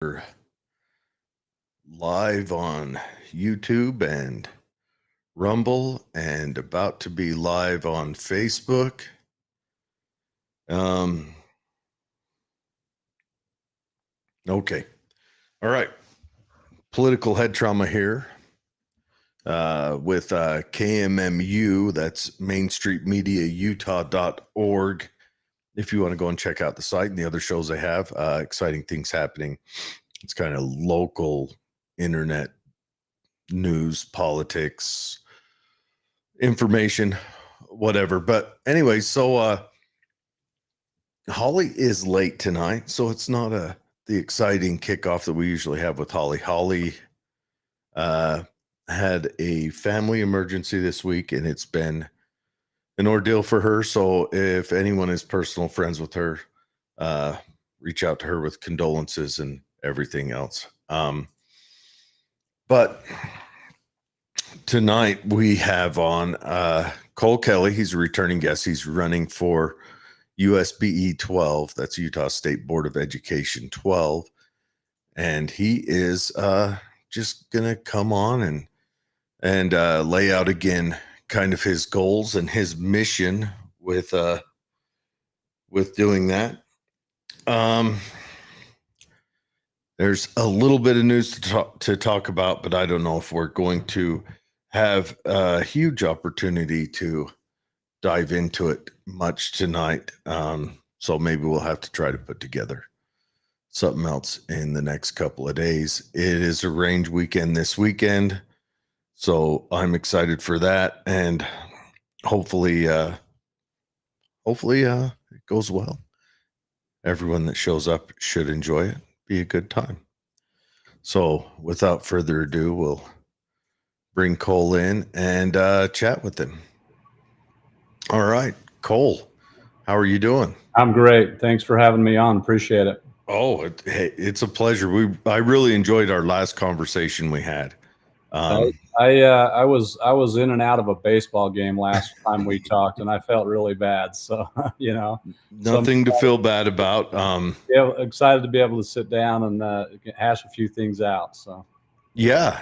We're live on YouTube and Rumble and about to be live on Facebook. Okay. All right. Political head trauma here with KMMU. That's mainstreetmediautah.org. If you want to go and check out the site and the other shows they have, exciting things happening. It's kind of local internet news, politics, information, whatever. But anyway, so Holly is late tonight, so it's not the exciting kickoff that we usually have with Holly. Holly had a family emergency this week, and it's been an ordeal for her. So if anyone is personal friends with her, reach out to her with condolences and everything else. But tonight we have on Cole Kelley. He's a returning guest. He's running for USBE 12. That's Utah State Board of Education 12. And he is just going to come on and lay out again kind of his goals and his mission with doing that. There's a little bit of news to talk about, but I don't know if we're going to have a huge opportunity to dive into it much tonight. So maybe we'll have to try to put together something else in the next couple of days. It is a range weekend this weekend, so I'm excited for that, and hopefully it goes well. Everyone that shows up should enjoy it. Be a good time. So without further ado, we'll bring Cole in and chat with him. All right, Cole, how are you doing? I'm great. Thanks for having me on. Appreciate it. Oh, it's a pleasure. I really enjoyed our last conversation we had. I was in and out of a baseball game last time we talked, and I felt really bad. So nothing to feel bad about. Yeah, excited to be able to sit down and hash a few things out. So yeah.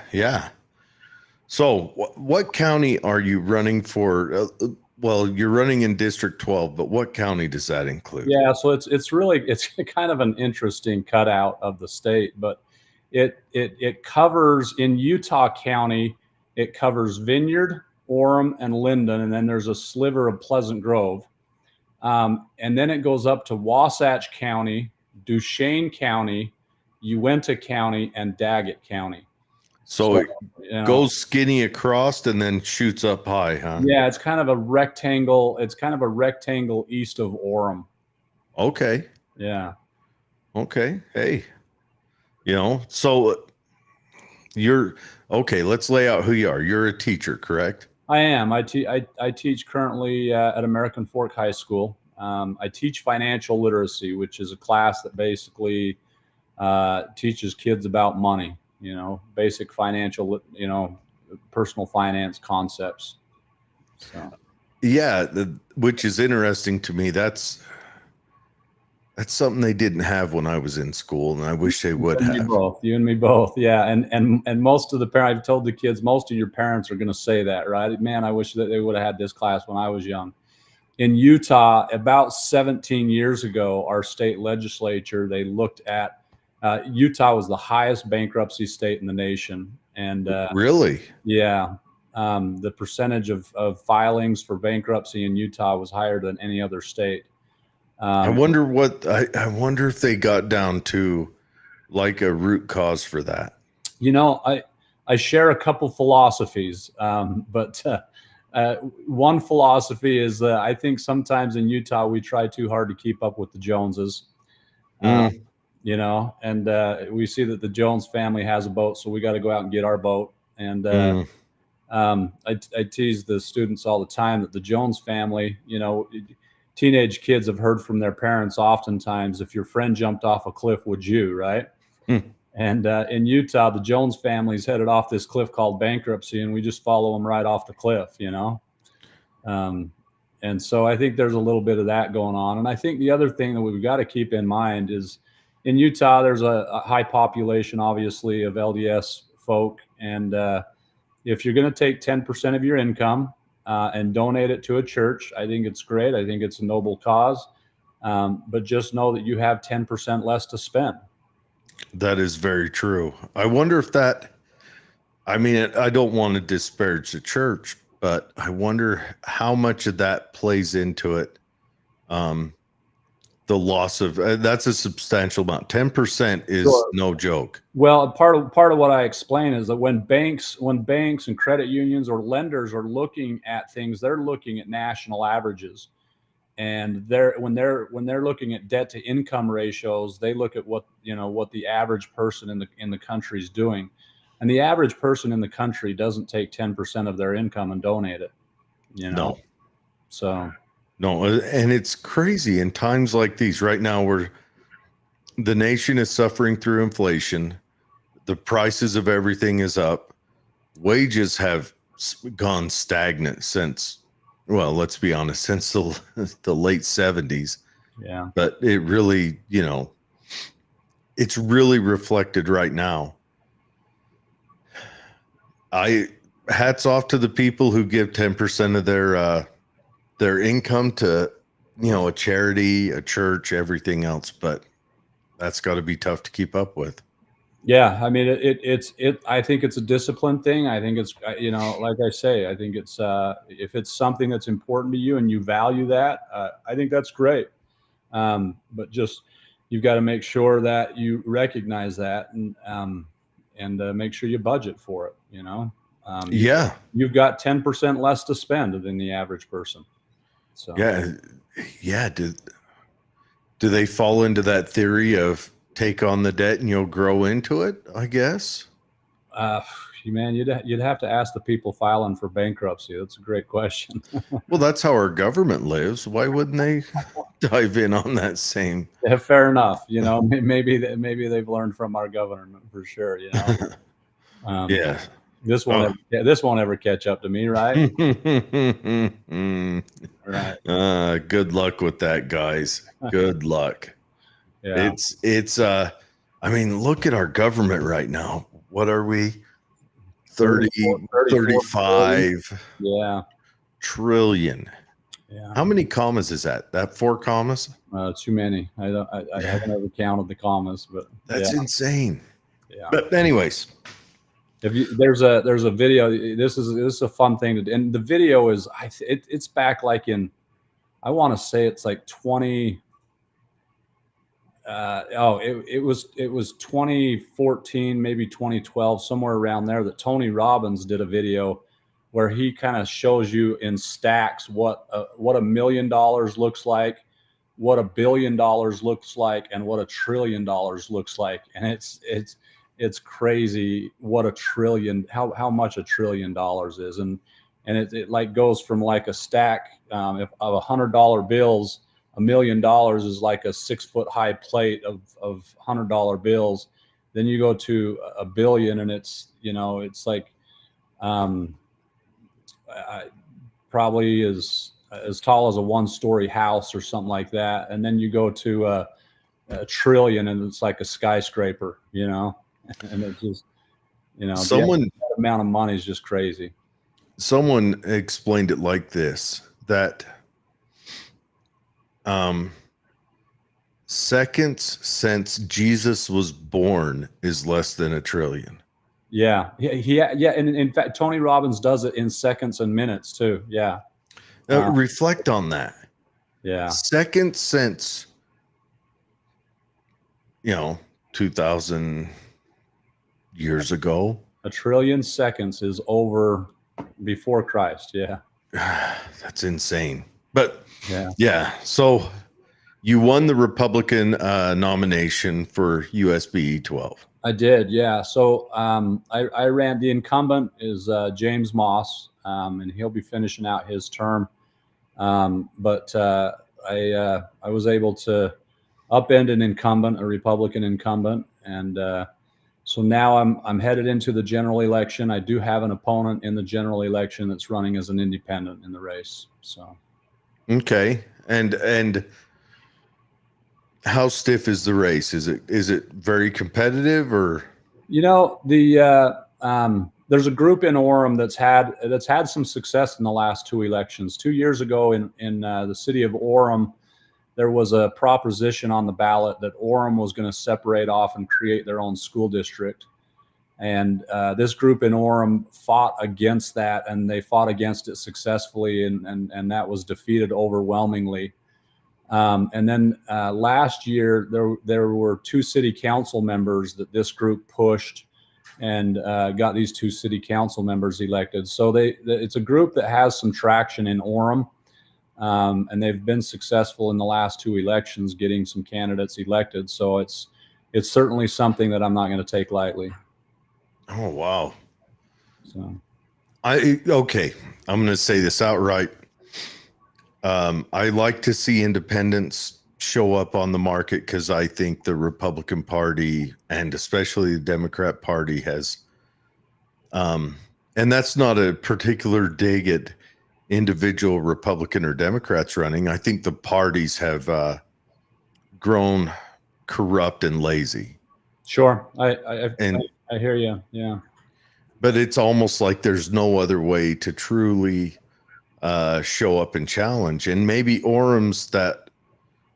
So what county are you running for? Well, you're running in District 12, but what county does that include? Yeah, so it's really kind of an interesting cutout of the state, but it covers in Utah County, it covers Vineyard, Orem, and Linden, and then there's a sliver of Pleasant Grove, and then it goes up to Wasatch County, Duchesne County, Uinta County, and Daggett County. So it goes skinny across and then shoots up high, huh? Yeah, it's kind of a rectangle. It's kind of a rectangle east of Orem. Okay. Yeah. Okay. Hey, so you're okay. Let's lay out who you are. You're a teacher, correct? I am. I teach currently at American Fork High School. I teach financial literacy, which is a class that basically teaches kids about money. Basic financial, personal finance concepts. So. Yeah, which is interesting to me. That's something they didn't have when I was in school, and I wish they would have. You and me both. Yeah, and most of the parents, I've told the kids, most of your parents are going to say that, right? Man, I wish that they would have had this class when I was young. In Utah, about 17 years ago, our state legislature, they looked at Utah was the highest bankruptcy state in the nation. And really? Yeah. The percentage of filings for bankruptcy in Utah was higher than any other state. I wonder if they got down to like a root cause for that. I share a couple philosophies, but one philosophy is that I think sometimes in Utah we try too hard to keep up with the Joneses. And we see that the Jones family has a boat, so we got to go out and get our boat. And I tease the students all the time that the Jones family, teenage kids have heard from their parents oftentimes, if your friend jumped off a cliff, would you, right? And in Utah, the Jones family's headed off this cliff called bankruptcy, and we just follow them right off the cliff, And so I think there's a little bit of that going on. And I think the other thing that we've got to keep in mind is, in Utah, there's a high population, obviously, of LDS folk. And if you're going to take 10% of your income and donate it to a church, I think it's great. I think it's a noble cause. But just know that you have 10% less to spend. That is very true. I wonder if that, I mean, I don't want to disparage the church, but I wonder how much of that plays into it. The loss of that's a substantial amount. 10% is Sure. no joke. Well, part of what I explain is that when banks and credit unions or lenders are looking at things, they're looking at national averages. And when they're looking at debt to income ratios, they look at what the average person in the country is doing. And the average person in the country doesn't take 10% of their income and donate it, No. So No, and it's crazy in times like these right now where the nation is suffering through inflation. The prices of everything is up. Wages have gone stagnant since, well, let's be honest, since the late 70s. Yeah. But it really, it's really reflected right now. Hats off to the people who give 10% of their income to, a charity, a church, everything else. But that's got to be tough to keep up with. Yeah, I mean, I think it's a discipline thing. I think it's, like I say, I think it's, if it's something that's important to you and you value that, I think that's great. But just, you've got to make sure that you recognize that and make sure you budget for it. Yeah. You've got 10% less to spend than the average person. So yeah. Do they fall into that theory of take on the debt and you'll grow into it? I guess. Man, you'd have to ask the people filing for bankruptcy. That's a great question. Well, that's how our government lives. Why wouldn't they dive in on that same? Yeah, fair enough. Maybe they've learned from our government for sure. Yeah. This won't ever catch up to me, right? Right. Good luck with that, guys. Good luck. Yeah. It's I mean, look at our government right now. What are we? 30, 35 trillion. Yeah. How many commas is that? That 4 commas? Too many. I haven't ever counted the commas, but that's insane. Yeah. But anyways, there's a video. This is a fun thing to, and the video is it's back like in, I want to say it's like 20. It was 2014, maybe 2012, somewhere around there, that Tony Robbins did a video where he kind of shows you in stacks what $1 million looks like, what $1 billion looks like, and what $1 trillion looks like. And it's crazy what how much $1 trillion is. And it like goes from like a stack of $100 bills. $1 million is like a 6-foot high plate of $100 bills. Then you go to $1 billion, and it's like probably as tall as a 1-story house or something like that. And then you go to a trillion, and it's like a skyscraper, and it just, the amount of money is just crazy. Someone explained it like this, that seconds since Jesus was born is less than $1 trillion. Yeah. And in fact, Tony Robbins does it in seconds and minutes too. Yeah. Reflect on that. Yeah. Seconds since, 2,000 years ago. 1 trillion seconds is over before Christ. Yeah. That's insane. But yeah. So you won the Republican nomination for USB 12. I did. Yeah. So I ran. The incumbent is James Moss, and he'll be finishing out his term. But I was able to upend an incumbent, a Republican incumbent, and so now I'm headed into the general election. I do have an opponent in the general election that's running as an independent in the race. So okay, and How stiff is the race? Is it very competitive or? There's a group in Orem that's had some success in the last two elections. 2 years ago in the city of Orem, there was a proposition on the ballot that Orem was going to separate off and create their own school district. And this group in Orem fought against that, and they fought against it successfully, and that was defeated overwhelmingly. And then last year, there were two city council members that this group pushed and got these two city council members elected. So it's a group that has some traction in Orem, and they've been successful in the last two elections getting some candidates elected. So it's certainly something that I'm not going to take lightly. Oh, wow. So okay, I'm going to say this outright. I like to see independents show up on the market because I think the Republican Party and especially the Democrat Party has, and that's not a particular dig at individual Republican or Democrats running. I think the parties have grown corrupt and lazy. Sure, I hear you. Yeah, but it's almost like there's no other way to truly show up and challenge. And maybe Orem's that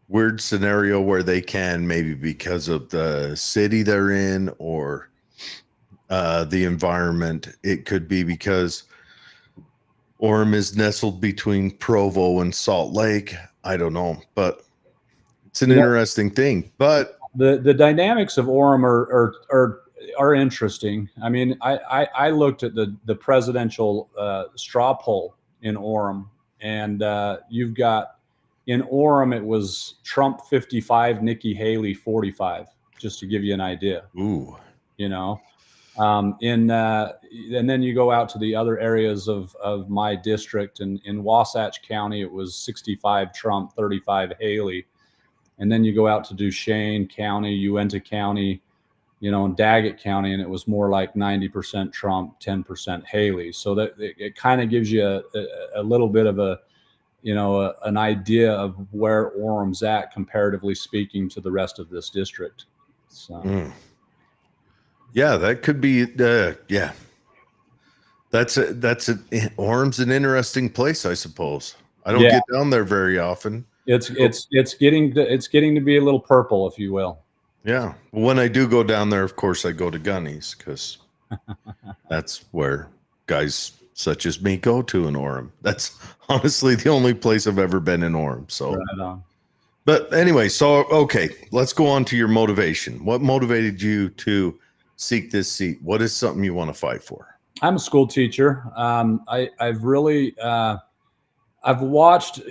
weird scenario where they can, maybe because of the city they're in or the environment. It could be because Orem is nestled between Provo and Salt Lake. I don't know, but it's an interesting thing. But the dynamics of Orem are interesting. I mean, I looked at the presidential straw poll in Orem, and you've got in Orem it was Trump 55, Nikki Haley 45, just to give you an idea. Ooh, and then you go out to the other areas of my district, and in Wasatch County it was 65 Trump, 35 Haley. And then you go out to Duchesne County, Uintah County, and Daggett County, and it was more like 90% Trump, 10% Haley. So that it kind of gives you a little bit of an idea of where Orem's at, comparatively speaking, to the rest of this district. So. Yeah, that could be. Yeah, that's Orem's an interesting place, I suppose. I don't get down there very often. It's getting to be a little purple, if you will. Yeah. When I do go down there, of course, I go to Gunny's because that's where guys such as me go to in Orem. That's honestly the only place I've ever been in Orem. So, right on. But anyway, so okay, let's go on to your motivation. What motivated you to seek this seat? What is something you want to fight for? I'm a school teacher. I've really. I've watched.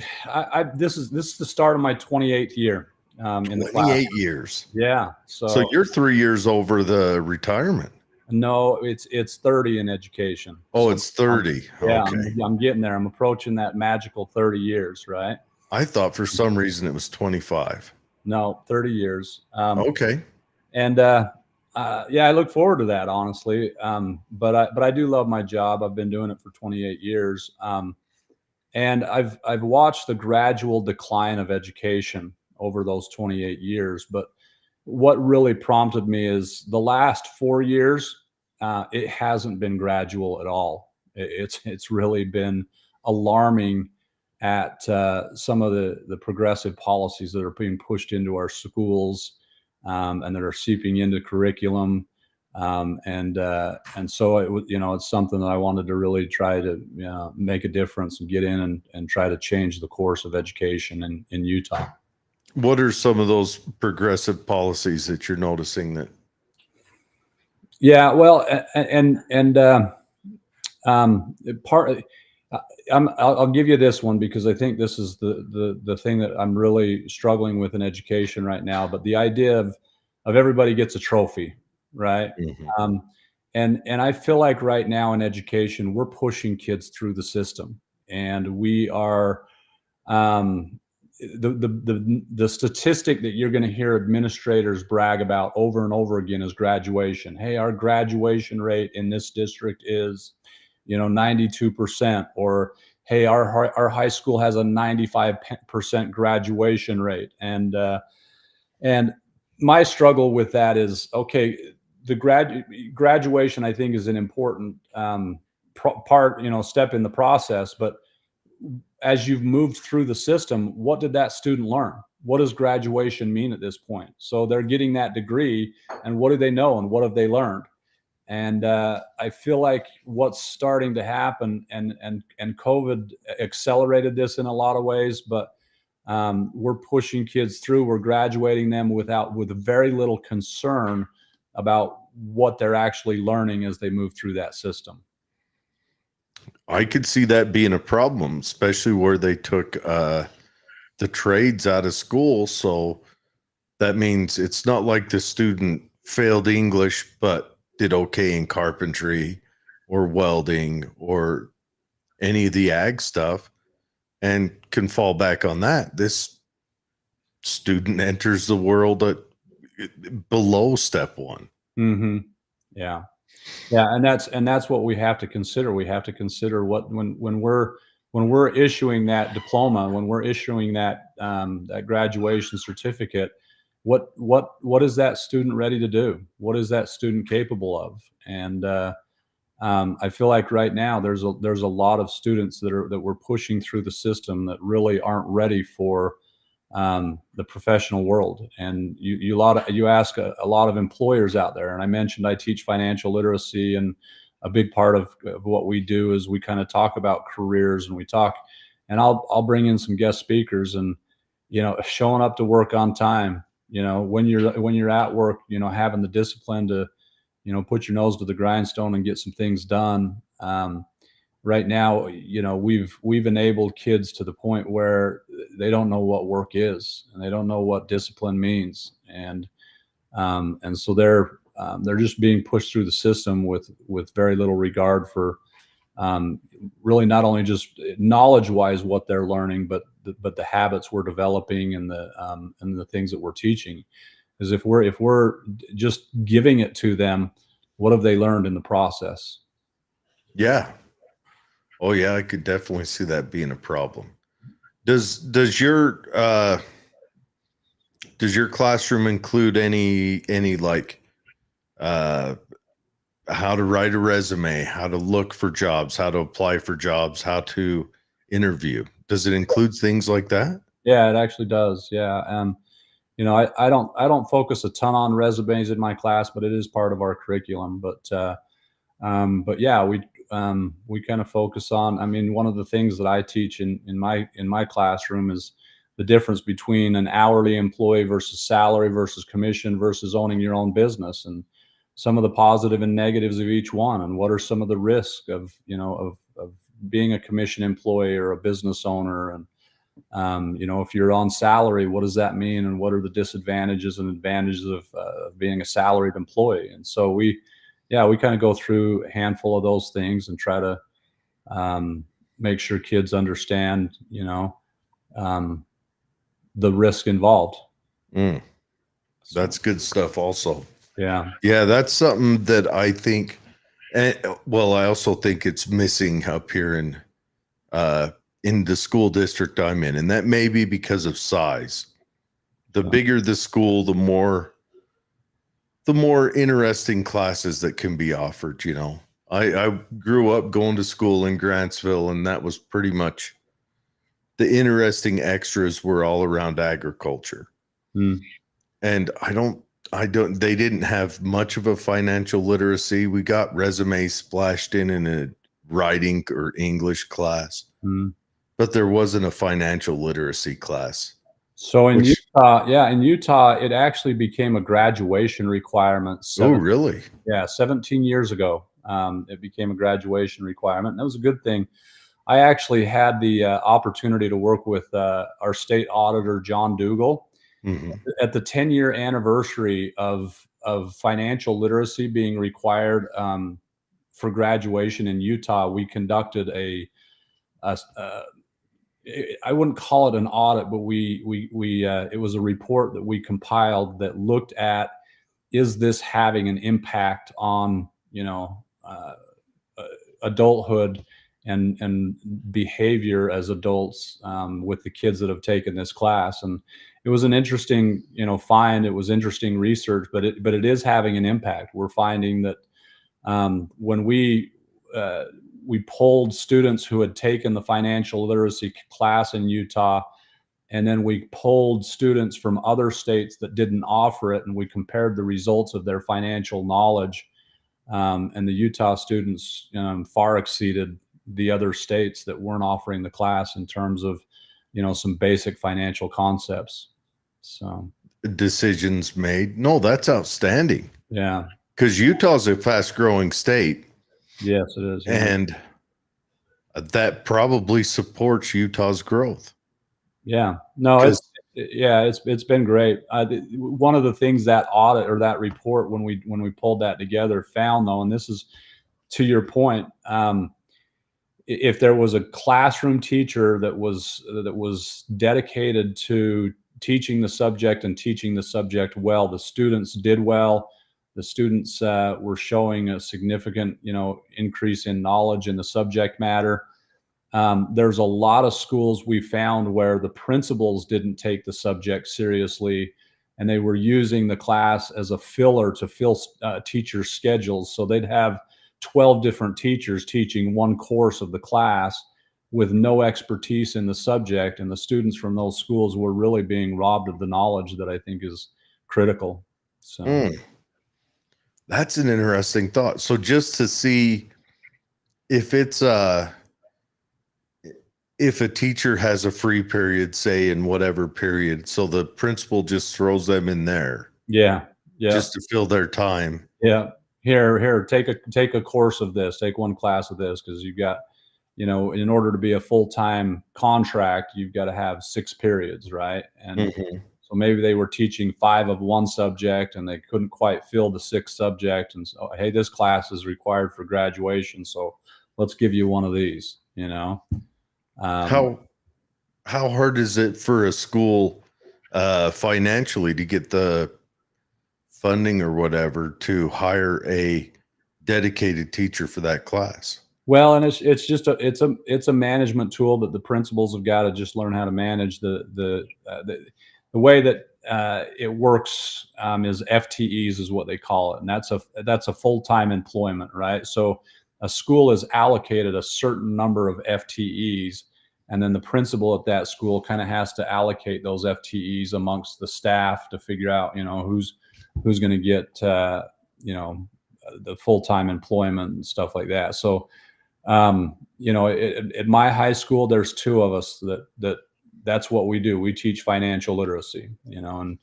This is the start of my 28th year in the class. 28 years. Yeah. So you're 3 years over the retirement. No, it's 30 in education. Oh, so it's 30. Yeah, okay. I'm getting there. I'm approaching that magical 30 years, right? I thought for some reason it was 25. No, 30 years. Okay. And yeah, I look forward to that, honestly. But I do love my job. I've been doing it for 28 years. And I've watched the gradual decline of education over those 28 years. But what really prompted me is the last 4 years, it hasn't been gradual at all. It's really been alarming at some of the progressive policies that are being pushed into our schools and that are seeping into curriculum. And so it's something that I wanted to really try to make a difference and get in and try to change the course of education in Utah. What are some of those progressive policies that you're noticing that? Yeah, well, I'll give you this one because I think this is the thing that I'm really struggling with in education right now. But the idea of everybody gets a trophy, right? Mm-hmm. And I feel like right now in education, we're pushing kids through the system, and we are. The statistic that you're going to hear administrators brag about over and over again is graduation. Hey, our graduation rate in this district is, 92%, or hey, our high school has a 95% graduation rate. And And my struggle with that is, okay, the graduation, I think, is an important part, step in the process. But as you've moved through the system, what did that student learn? What does graduation mean at this point? So they're getting that degree, and what do they know, and what have they learned? And I feel like what's starting to happen, and COVID accelerated this in a lot of ways, but we're pushing kids through. We're graduating them with very little concern about what they're actually learning as they move through that system. I could see that being a problem, especially where they took the trades out of school. So that means it's not like the student failed English but did okay in carpentry or welding or any of the ag stuff and can fall back on that. This student enters the world at below step one. Mm-hmm. Yeah. Yeah, and that's what we have to consider. We have to consider what when we're issuing that diploma, when we're issuing that that graduation certificate, what is that student ready to do? What is that student capable of? And I feel like right now there's a lot of students that we're pushing through the system that really aren't ready for the professional world. And you ask a lot of employers out there, and I mentioned I teach financial literacy, and a big part of what we do is we kind of talk about careers, and and I'll bring in some guest speakers, and showing up to work on time, when you're at work, having the discipline to put your nose to the grindstone and get some things done. Right now, we've enabled kids to the point where they don't know what work is, and they don't know what discipline means, and so they're just being pushed through the system with very little regard for really not only just knowledge wise what they're learning, but the habits we're developing, and the things that we're teaching. Because if we're just giving it to them, what have they learned in the process? Yeah. Oh yeah, I could definitely see that being a problem. Does your classroom include any like how to write a resume, how to look for jobs, how to apply for jobs, how to interview? Does it include things like that? Yeah, it actually does. Yeah. I don't focus a ton on resumes in my class, but it is part of our curriculum. But yeah, we kind of focus on. I mean, one of the things that I teach in my classroom is the difference between an hourly employee versus salary versus commission versus owning your own business, and some of the positive and negatives of each one, and what are some of the risks of being a commission employee or a business owner. And if you're on salary, what does that mean, and what are the disadvantages and advantages of being a salaried employee? And so we kind of go through a handful of those things and try to make sure kids understand, the risk involved. Mm, that's good stuff also. Yeah. Yeah, that's something that I think, well, I also think it's missing up here in the school district I'm in, and that may be because of size. The bigger the school, the more interesting classes that can be offered. I grew up going to school in Grantsville, and that was pretty much the interesting extras were all around agriculture. Mm. And they didn't have much of a financial literacy. We got resumes splashed in a writing or English class, but there wasn't a financial literacy class. So in Utah, it actually became a graduation requirement. Oh, really? Yeah, 17 years ago, it became a graduation requirement, and that was a good thing. I actually had the opportunity to work with our state auditor, John Dougal, at the 10-year anniversary of financial literacy being required for graduation in Utah. We conducted I wouldn't call it an audit, but it was a report that we compiled that looked at, is this having an impact on adulthood and behavior as adults with the kids that have taken this class. And was an interesting, find. It was interesting research, but it is having an impact. We're finding that when we polled students who had taken the financial literacy class in Utah, and then we polled students from other states that didn't offer it, and we compared the results of their financial knowledge. And the Utah students far exceeded the other states that weren't offering the class in terms of, some basic financial concepts. So Decisions made. No, that's outstanding. yeah. Because Utah's a fast growing state. Yes, it is. Yeah. And that probably supports Utah's growth. Yeah. No, it's been great. One of the things that audit or that report, when we pulled that together, found though, and this is to your point, if there was a classroom teacher that was dedicated to teaching the subject and teaching the subject well, the students did well. The students were showing a significant, increase in knowledge in the subject matter. There's a lot of schools we found where the principals didn't take the subject seriously, and they were using the class as a filler to fill teachers' schedules. So they'd have 12 different teachers teaching one course of the class with no expertise in the subject, and the students from those schools were really being robbed of the knowledge that I think is critical. So that's an interesting thought. So just to see if it's if a teacher has a free period, say in whatever period, so the principal just throws them in there. Yeah. Just to fill their time. Yeah. Here, take a course of this, take one class of this, because you've got, in order to be a full-time contract, you've got to have 6 periods, right? And so maybe they were teaching 5 of one subject and they couldn't quite fill the 6th subject. And so, hey, this class is required for graduation, so let's give you one of these, How hard is it for a school financially to get the funding or whatever to hire a dedicated teacher for that class? Well, and it's just a management tool that the principals have got to just learn how to manage. The way that it works is FTEs is what they call it, and that's a full-time employment, right? So a school is allocated a certain number of FTEs, and then the principal at that school kind of has to allocate those FTEs amongst the staff to figure out, who's going to get, the full-time employment and stuff like that. So, at my high school, there's 2 of us that's what we do. We teach financial literacy, and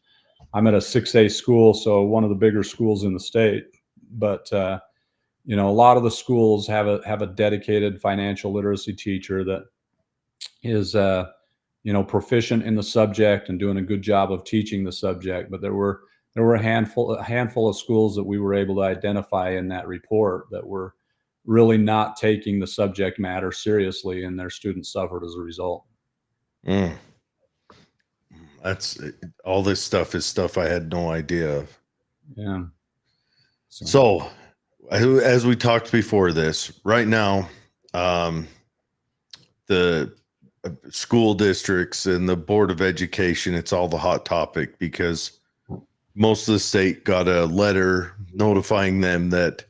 I'm at a 6A school, so one of the bigger schools in the state. But a lot of the schools have a dedicated financial literacy teacher that is proficient in the subject and doing a good job of teaching the subject. But there were a handful of schools that we were able to identify in that report that were really not taking the subject matter seriously, and their students suffered as a result. That's all this stuff is stuff I had no idea of. Yeah. So as we talked before this, right now, the school districts and the Board of Education, it's all the hot topic because most of the state got a letter notifying them that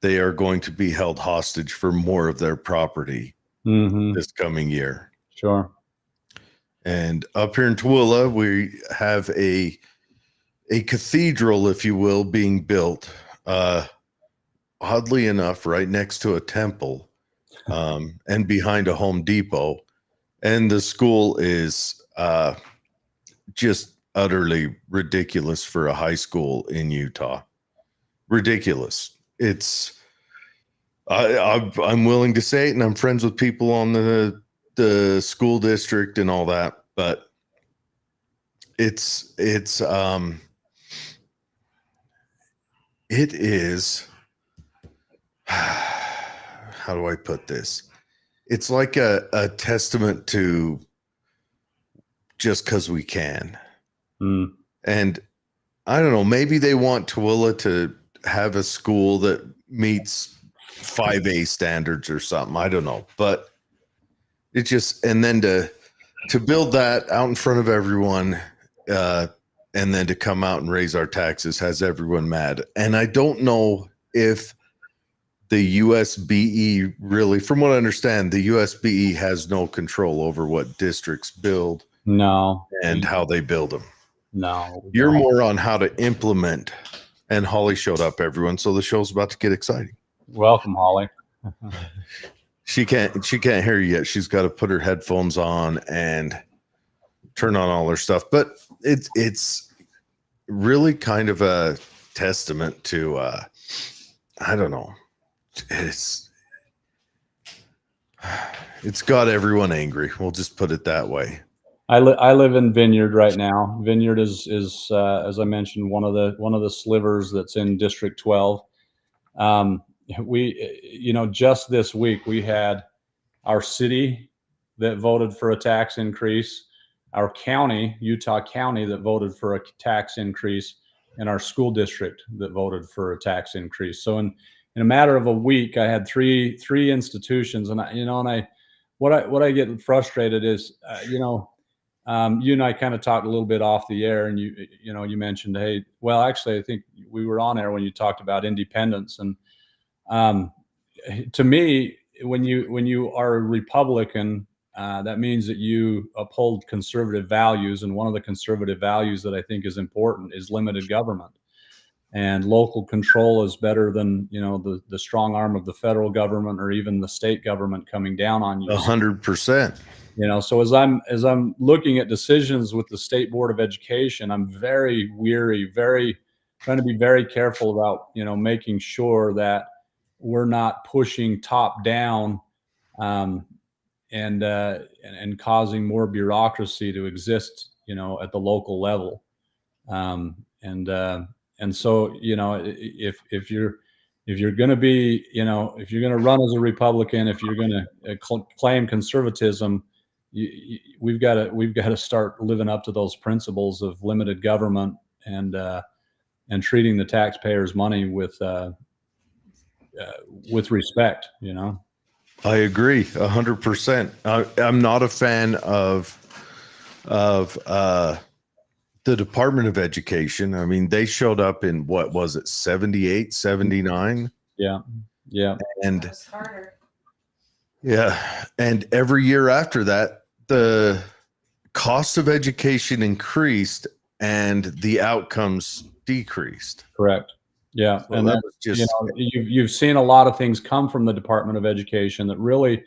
they are going to be held hostage for more of their property this coming year. Sure. And up here in Tooele, we have a cathedral, if you will, being built, oddly enough, right next to a temple and behind a Home Depot. And the school is just utterly ridiculous for a high school in Utah. Ridiculous. I'm willing to say it, and I'm friends with people on the school district and all that, but it is how do I put this? It's like a testament to just because we can. And I don't know, maybe they want Tooele to have a school that meets 5A standards or something. I don't know, but it just, and then to build that out in front of everyone and then to come out and raise our taxes has everyone mad. And I don't know if the USBE really, from what I understand, the USBE has no control over what districts build No. and how they build them. No. You're more on how to implement. And Holly showed up, everyone. So the show's about to get exciting. Welcome, Holly. She can't hear you yet. She's got to put her headphones on and turn on all her stuff. But it's really kind of a testament to I don't know. It's got everyone angry. We'll just put it that way. I live in Vineyard right now. Vineyard is as I mentioned, one of the slivers that's in District 12. Just this week we had our city that voted for a tax increase, our county, Utah County, that voted for a tax increase, and our school district that voted for a tax increase. So in a matter of a week, I had three institutions, and what I get frustrated is, you and I kind of talked a little bit off the air, and you mentioned, hey, well, actually, I think we were on air when you talked about independence, and to me, when you are a Republican, that means that you uphold conservative values, and one of the conservative values that I think is important is limited government. And local control is better than the strong arm of the federal government or even the state government coming down on you. 100%. So as I'm looking at decisions with the State Board of Education, I'm very weary, trying to be very careful about making sure that we're not pushing top down and causing more bureaucracy to exist at the local level. And so if you're going to be if you're going to run as a Republican, if you're going to claim conservatism, we've got to start living up to those principles of limited government and treating the taxpayers' money with respect. I agree 100%. I'm not a fan of the Department of Education. I mean, they showed up in what was it, 78, 79? Yeah. And that was harder. Yeah. And every year after that, the cost of education increased and the outcomes decreased. Correct. Yeah. So and that was just, you've seen a lot of things come from the Department of Education that really,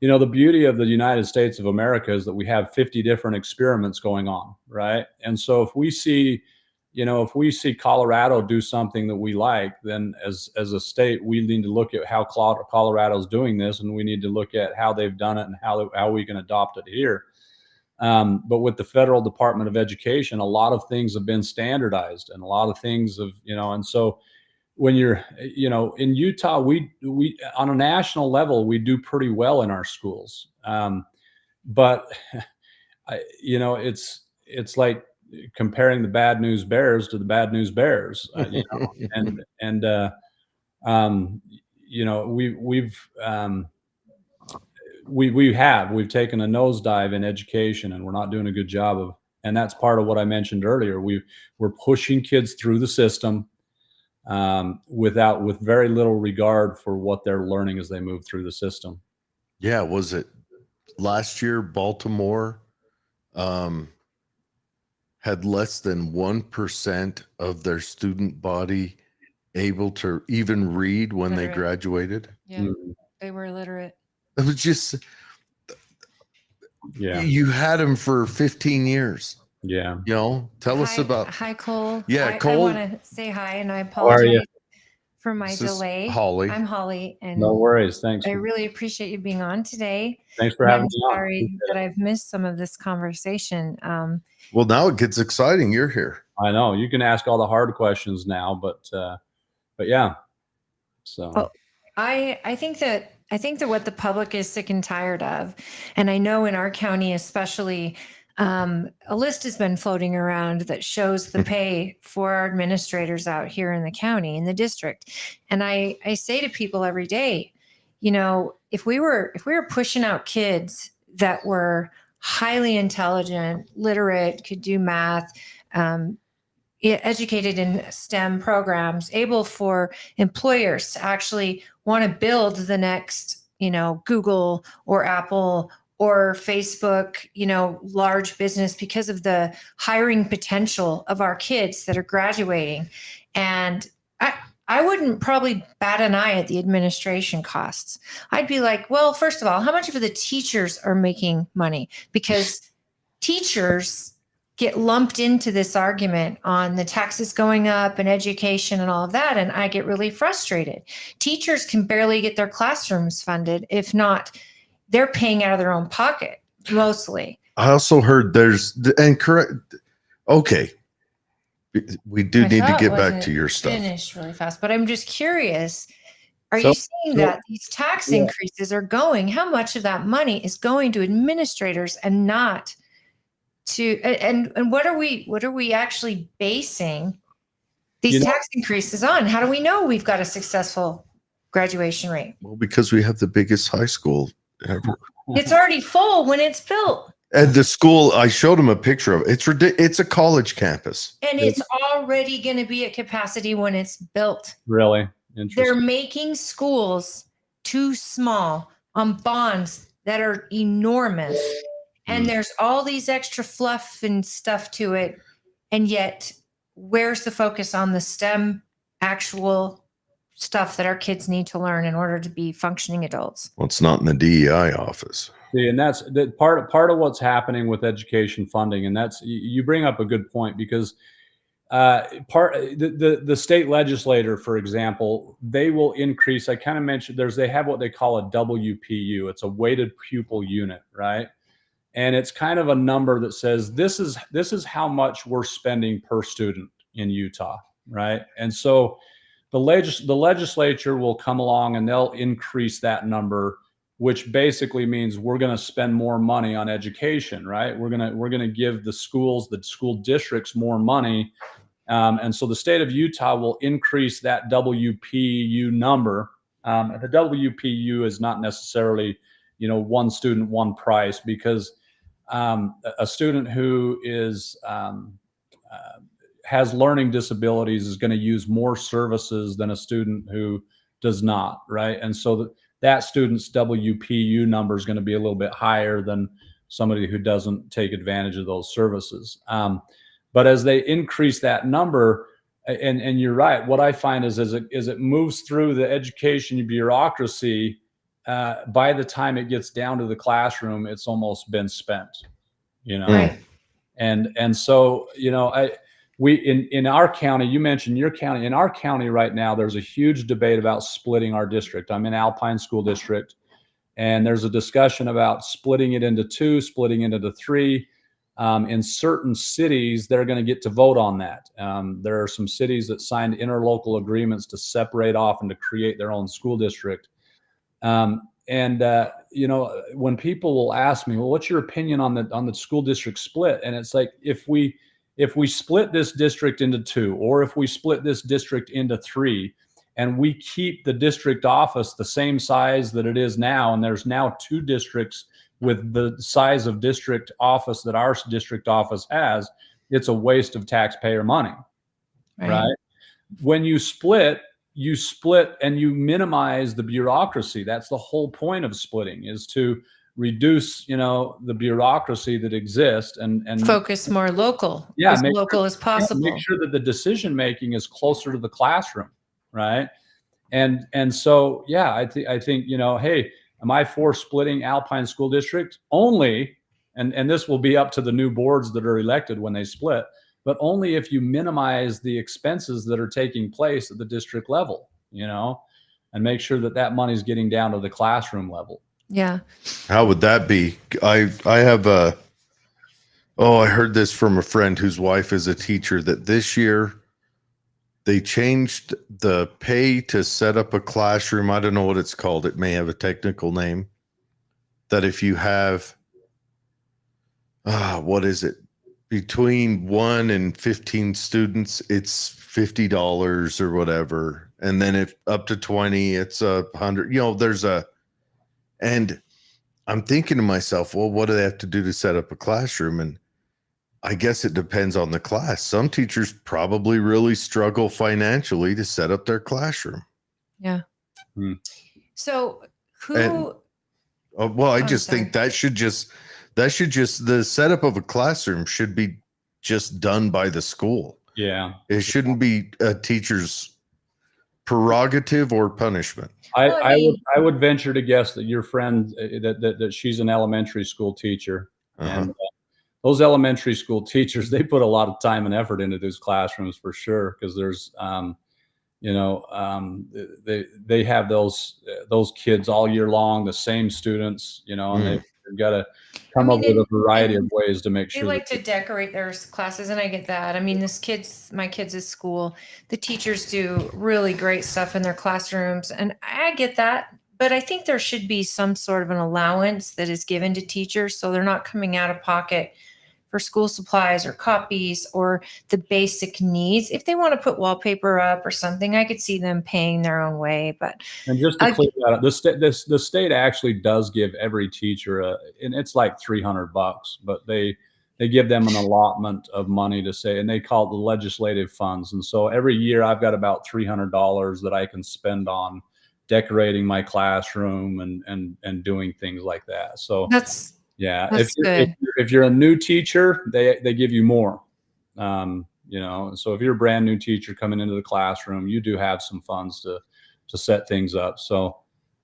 the beauty of the United States of America is that we have 50 different experiments going on, right? And so if we see Colorado do something that we like, then as a state, we need to look at how Colorado's doing this, and we need to look at how they've done it and how we can adopt it here. But with the federal Department of Education, a lot of things have been standardized, and a lot of things have, and so when you're, in Utah, we on a national level, we do pretty well in our schools. But it's like comparing the Bad News Bears to the Bad News Bears, we've taken a nosedive in education, and we're not doing a good job of, and that's part of what I mentioned earlier. We're pushing kids through the system with very little regard for what they're learning as they move through the system. Yeah. Was it last year Baltimore had less than 1% of their student body able to even read when they graduated? Yeah. Mm-hmm. They were illiterate. It was just, you had them for 15 years. Yeah. Tell us about. Hi, Cole. Yeah, Cole. I want to say hi, and I apologize for my delay. Holly. I'm Holly, and no worries. Thanks. I really appreciate you being on today. Thanks for having me on. I'm sorry that I've missed some of this conversation. Well, now it gets exciting. You're here. I know you can ask all the hard questions now, but yeah. So well, I think that what the public is sick and tired of, and I know in our county especially, a list has been floating around that shows the pay for our administrators out here in the county, in the district. And I say to people every day, if we were pushing out kids that were highly intelligent, literate, could do math, educated in STEM programs, able for employers to actually want to build the next, Google or Apple or Facebook, large business because of the hiring potential of our kids that are graduating. And I wouldn't probably bat an eye at the administration costs. I'd be like, well, first of all, how much of the teachers are making money? Because teachers get lumped into this argument on the taxes going up and education and all of that. And I get really frustrated. Teachers can barely get their classrooms funded. If not, they're paying out of their own pocket mostly. I also heard okay. We do need to get back to your stuff. Finish really fast, but I'm just curious. Are you seeing that these tax increases are going? How much of that money is going to administrators and not to? And what are we actually basing these tax increases on? How do we know we've got a successful graduation rate? Well, because we have the biggest high school ever. It's already full when it's built. And the school, I showed him a picture of it. It's ridiculous. It's a college campus. And it's already going to be at capacity when it's built. Really? Interesting. They're making schools too small on bonds that are enormous. And there's all these extra fluff and stuff to it. And yet, where's the focus on the STEM actual stuff that our kids need to learn in order to be functioning adults? Well, it's not in the DEI office. See, and that's part of what's happening with education funding, and that's, you bring up a good point, because the state legislator, for example, they will increase. I kind of mentioned they have what they call a WPU. It's a weighted pupil unit, right? And it's kind of a number that says this is how much we're spending per student in Utah, right? And so the legislature will come along and they'll increase that number, which basically means we're going to spend more money on education, right? We're going to give the schools, the school districts, more money, and so the state of Utah will increase that WPU number. The WPU is not necessarily, one student, one price, because a student who has learning disabilities is going to use more services than a student who does not, right? And so that student's WPU number is going to be a little bit higher than somebody who doesn't take advantage of those services. But as they increase that number, and you're right, what I find is as it moves through the education bureaucracy, by the time it gets down to the classroom, it's almost been spent, Right. And so, in our county, you mentioned your county. In our county right now, there's a huge debate about splitting our district. I'm in Alpine School District, and there's a discussion about splitting it into two, splitting it into three. In certain cities, they're going to get to vote on that. There are some cities that signed interlocal agreements to separate off and to create their own school district. When people will ask me, well, what's your opinion on the school district split? And it's like, if we split this district into two, or if we split this district into three, and we keep the district office the same size that it is now, and there's now two districts with the size of district office that our district office has, it's a waste of taxpayer money, right? When you split and you minimize the bureaucracy. That's the whole point of splitting, is to reduce, the bureaucracy that exists and Focus more local. Yeah, as local as possible. Make sure that the decision making is closer to the classroom, right? And so, yeah, I think, hey, am I for splitting Alpine School District? Only, and this will be up to the new boards that are elected when they split, but only if you minimize the expenses that are taking place at the district level, and make sure that money is getting down to the classroom level. Yeah. How would that be? I have I heard this from a friend whose wife is a teacher, that this year they changed the pay to set up a classroom. I don't know what it's called. It may have a technical name. That if you have, what is it? Between 1 and 15 students, it's $50 or whatever. And then if up to 20, it's $100. And I'm thinking to myself, well, what do they have to do to set up a classroom? And I guess it depends on the class. Some teachers probably really struggle financially to set up their classroom. Yeah. Hmm. So who? And- well, I I'm just sorry. think the setup of a classroom should be just done by the school. Yeah. It shouldn't be a teacher's prerogative or punishment. Well, I mean- I would venture to guess that your friend that she's an elementary school teacher, and those elementary school teachers, they put a lot of time and effort into those classrooms for sure, because there's they have those kids all year long, the same students, and they've got to come up with a variety of ways to make They sure like to decorate their classes, and I get that. I mean, my kids' school, the teachers do really great stuff in their classrooms, and I get that. But I think there should be some sort of an allowance that is given to teachers, so they're not coming out of pocket for school supplies or copies or the basic needs. If they want to put wallpaper up or something, I could see them paying their own way. But And just to clear that up, the state actually does give every teacher and it's like $300, but they give them an allotment of money to say, and they call it the legislative funds. And so every year I've got about $300 that I can spend on decorating my classroom and doing things like that. So that's if good. if you're a new teacher, they give you more. So if you're a brand new teacher coming into the classroom, you do have some funds to set things up. So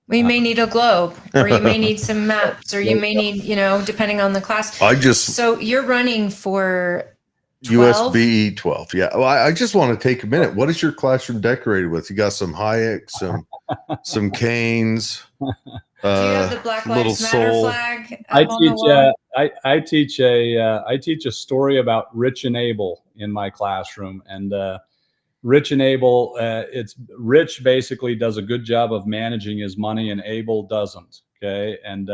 we may need a globe, or you may need some maps, or you may need, depending on the class. So you're running for 12? USB 12. Yeah. Well, I just want to take a minute. What is your classroom decorated with? You got some Hayek, some canes. Do you have the Black Lives Matter flag? I teach a story about Rich and Abel in my classroom, and Rich and Abel, Rich basically does a good job of managing his money, and Abel doesn't. Okay, and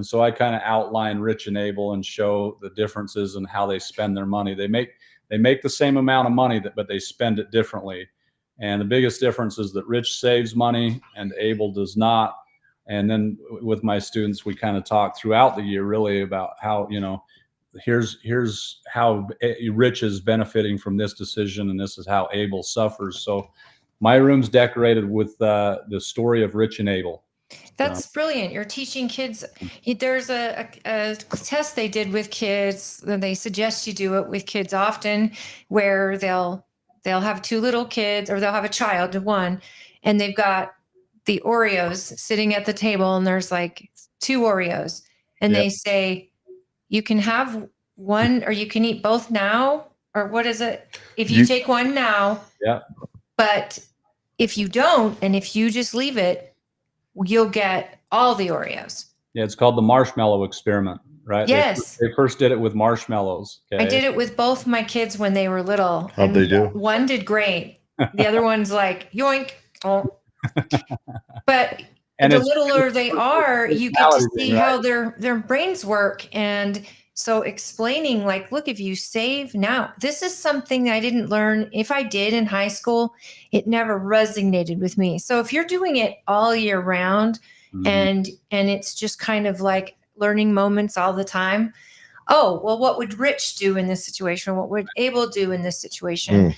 so I kind of outline Rich and Abel and show the differences in how they spend their money. They make the same amount of money, but they spend it differently. And the biggest difference is that Rich saves money and Abel does not. And then with my students, we kind of talk throughout the year really about how, here's how Rich is benefiting from this decision, and this is how Abel suffers. So my room's decorated with the story of Rich and Abel. That's brilliant. You're teaching kids. There's a test they did with kids. They suggest you do it with kids often, where they'll have two little kids, or they'll have a child, one, and they've got the Oreos sitting at the table, and there's like 2 Oreos, and they say, you can have one, or you can eat both now, or what is it? If you take one now, but if you don't, and if you just leave it, you'll get all the Oreos. Yeah, it's called the marshmallow experiment, right? Yes. They first did it with marshmallows. Okay? I did it with both my kids when they were little. How'd they do? One did great. The other one's like, yoink. Oh. But the littler they are, you get to see how their brains work. And so explaining, like, look, if you save now, this is something I didn't learn. If I did in high school, it never resonated with me. So if you're doing it all year round, and it's just kind of like learning moments all the time. Oh, well, what would Rich do in this situation? What would Abel do in this situation?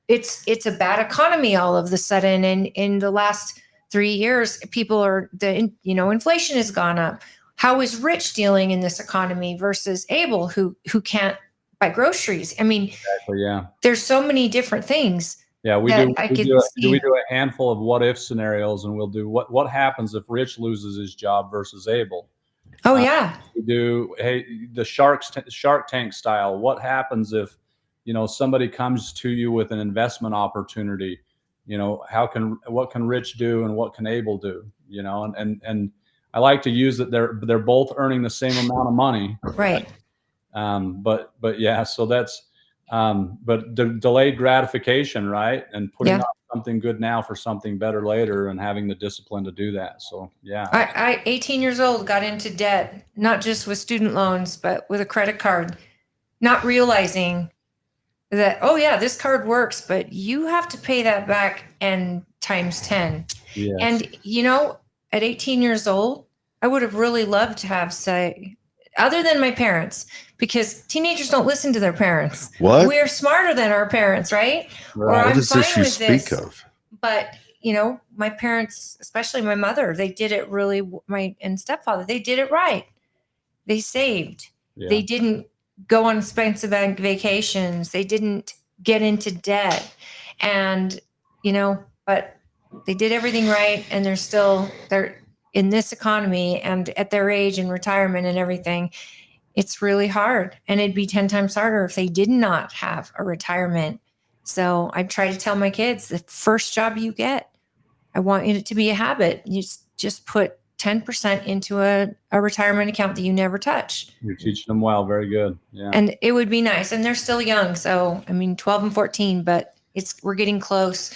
It's a bad economy all of a sudden. And in the last 3 years, inflation has gone up. How is Rich dealing in this economy versus Abel, who can't buy groceries? I mean, there's so many different things. Yeah, we do a handful of what if scenarios, and we'll do what happens if Rich loses his job versus Abel. Oh yeah. We do the Shark Tank style. What happens if somebody comes to you with an investment opportunity? What can Rich do and what can Abel do? And I like to use that they're both earning the same amount of money. Right. But yeah, so that's delayed gratification, right? And putting off something good now for something better later, and having the discipline to do that. So yeah. I 18 years old, got into debt, not just with student loans, but with a credit card, not realizing that, oh yeah, this card works, but you have to pay that back and times 10. Yes. And at 18 years old, I would have really loved to have say, other than my parents, because teenagers don't listen to their parents. What? We're smarter than our parents, right? Or Right. What I'm is this fine you with speak this. of? But my parents, especially my mother, they did it really. And stepfather, they did it right. They saved. Yeah. They didn't go on expensive vacations. They didn't get into debt, and but they did everything right. And they're in this economy and at their age and retirement and everything. It's really hard, and it'd be 10 times harder if they did not have a retirement. So I try to tell my kids, the first job you get, I want it to be a habit. You just put 10% into a retirement account that you never touch. You're teaching them well. Very good. Yeah. And it would be nice. And they're still young. So, 12 and 14, but we're getting close.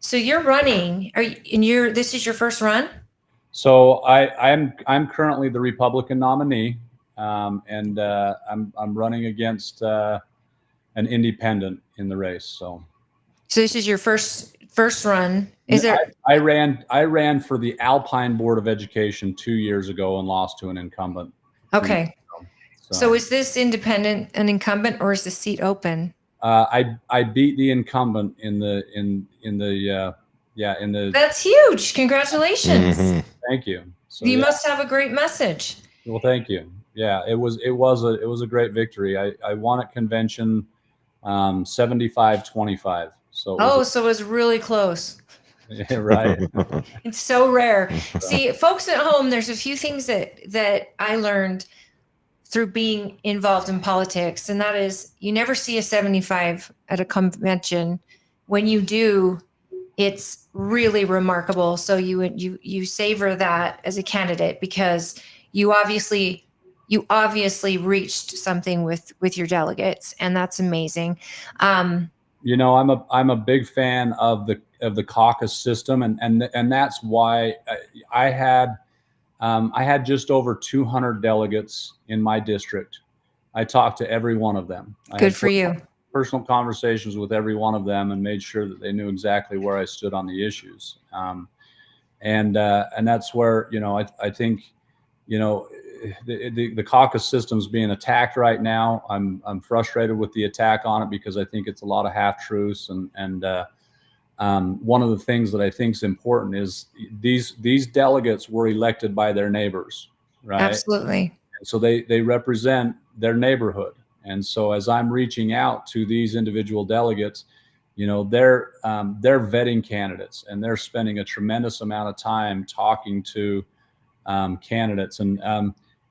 So you're running, this is your first run? So I'm currently the Republican nominee, and I'm running against an independent in the race. So this is your first run. Is there? I ran for the Alpine Board of Education 2 years ago and lost to an incumbent. Okay. So is this independent an incumbent, or is the seat open? I beat the incumbent in the. That's huge. Congratulations. Mhm. Thank you. So, you must have a great message. Well, thank you. Yeah, it was a great victory. I won at convention 75-25. So So it was really close. yeah, right. It's so rare. See, folks at home, there's a few things that I learned through being involved in politics, and that is, you never see a 75 at a convention. When you do, it's really remarkable. So you savor that as a candidate, because you obviously reached something with your delegates, and that's amazing. I'm a big fan of the caucus system, and that's why I had just over 200 delegates in my district. I talked to every one of them. Good for you. Personal conversations with every one of them, and made sure that they knew exactly where I stood on the issues. And that's where I think the caucus system's being attacked right now. I'm frustrated with the attack on it, because I think it's a lot of half truths. And one of the things that I think is important is these delegates were elected by their neighbors, right? Absolutely. So they represent their neighborhood. And so as I'm reaching out to these individual delegates, they're vetting candidates, and they're spending a tremendous amount of time talking to candidates. And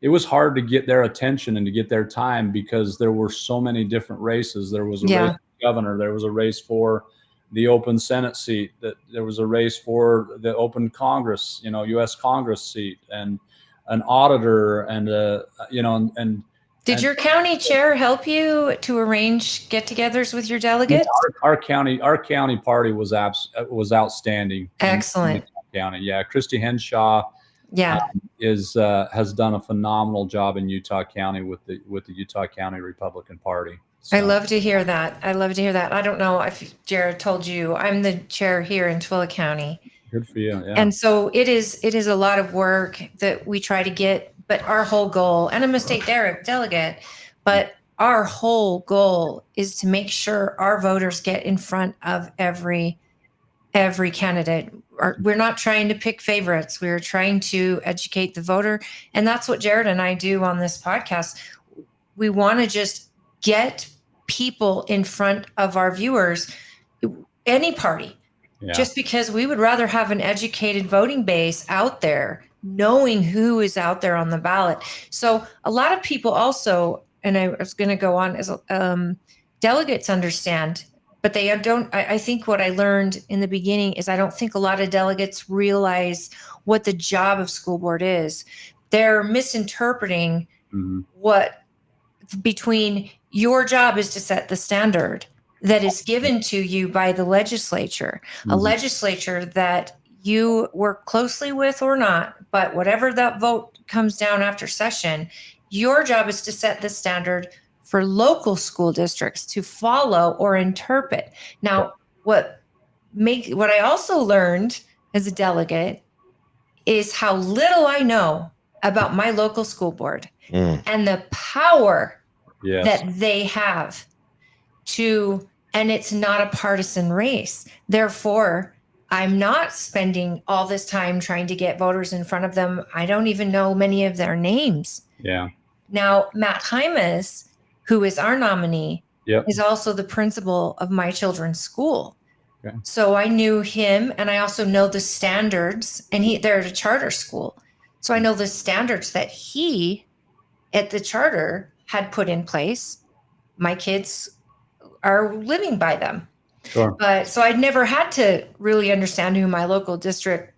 it was hard to get their attention and to get their time, because there were so many different races. There was a race for governor. There was a race for the open Senate seat. That there was a race for the open Congress, U.S. Congress seat, and an auditor, and Did your county chair help you to arrange get-togethers with your delegates? Our county party was outstanding. Excellent. In county, yeah. Christy Henshaw, has done a phenomenal job in Utah County with the Utah County Republican Party. So. I love to hear that. I don't know if Jared told you, I'm the chair here in Twilla County. Good for you. Yeah. And so it is a lot of work that we try to get, but our whole goal, and I'm a state delegate, but our whole goal is to make sure our voters get in front of every candidate. We're not trying to pick favorites. We're trying to educate the voter. And that's what Jared and I do on this podcast. We want to just get people in front of our viewers, any party, just because we would rather have an educated voting base out there, knowing who is out there on the ballot. So a lot of people also, and I was going to go on, as delegates understand, but they don't. I think what I learned in the beginning is I don't think a lot of delegates realize what the job of school board is. They're misinterpreting what between your job is to set the standard that is given to you by the legislature, a legislature that you work closely with or not, but whatever that vote comes down after session, your job is to set the standard for local school districts to follow or interpret. Now, what I also learned as a delegate is how little I know about my local school board Mm. and the power Yes. that they have to, and it's not a partisan race. Therefore, I'm not spending all this time trying to get voters in front of them. I don't even know many of their names. Yeah. Now, Matt Hymas, who is our nominee, Yep. is also the principal of my children's school. Okay. So I knew him, and I also know the standards, and they're at a charter school. So I know the standards that he at the charter had put in place. My kids are living by them. Sure. But so I'd never had to really understand who my local district.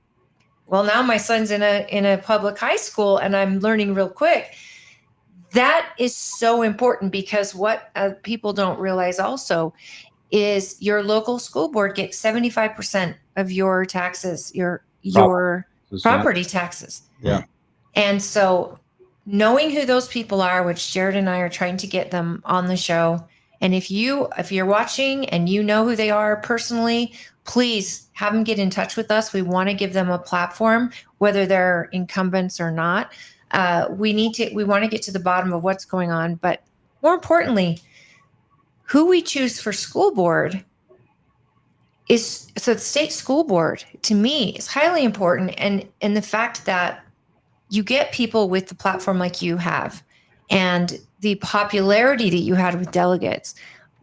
Well, now my son's in a public high school, and I'm learning real quick. That is so important, because what people don't realize also is your local school board gets 75% of your taxes, your property taxes. Yeah. And so knowing who those people are, which Jared and I are trying to get them on the show. And if you're watching and you know who they are personally, please have them get in touch with us. We want to give them a platform, whether they're incumbents or not. We want to get to the bottom of what's going on, but more importantly, who we choose for school board is, so the state school board to me is highly important. And the fact that you get people with the platform like you have and the popularity that you had with delegates,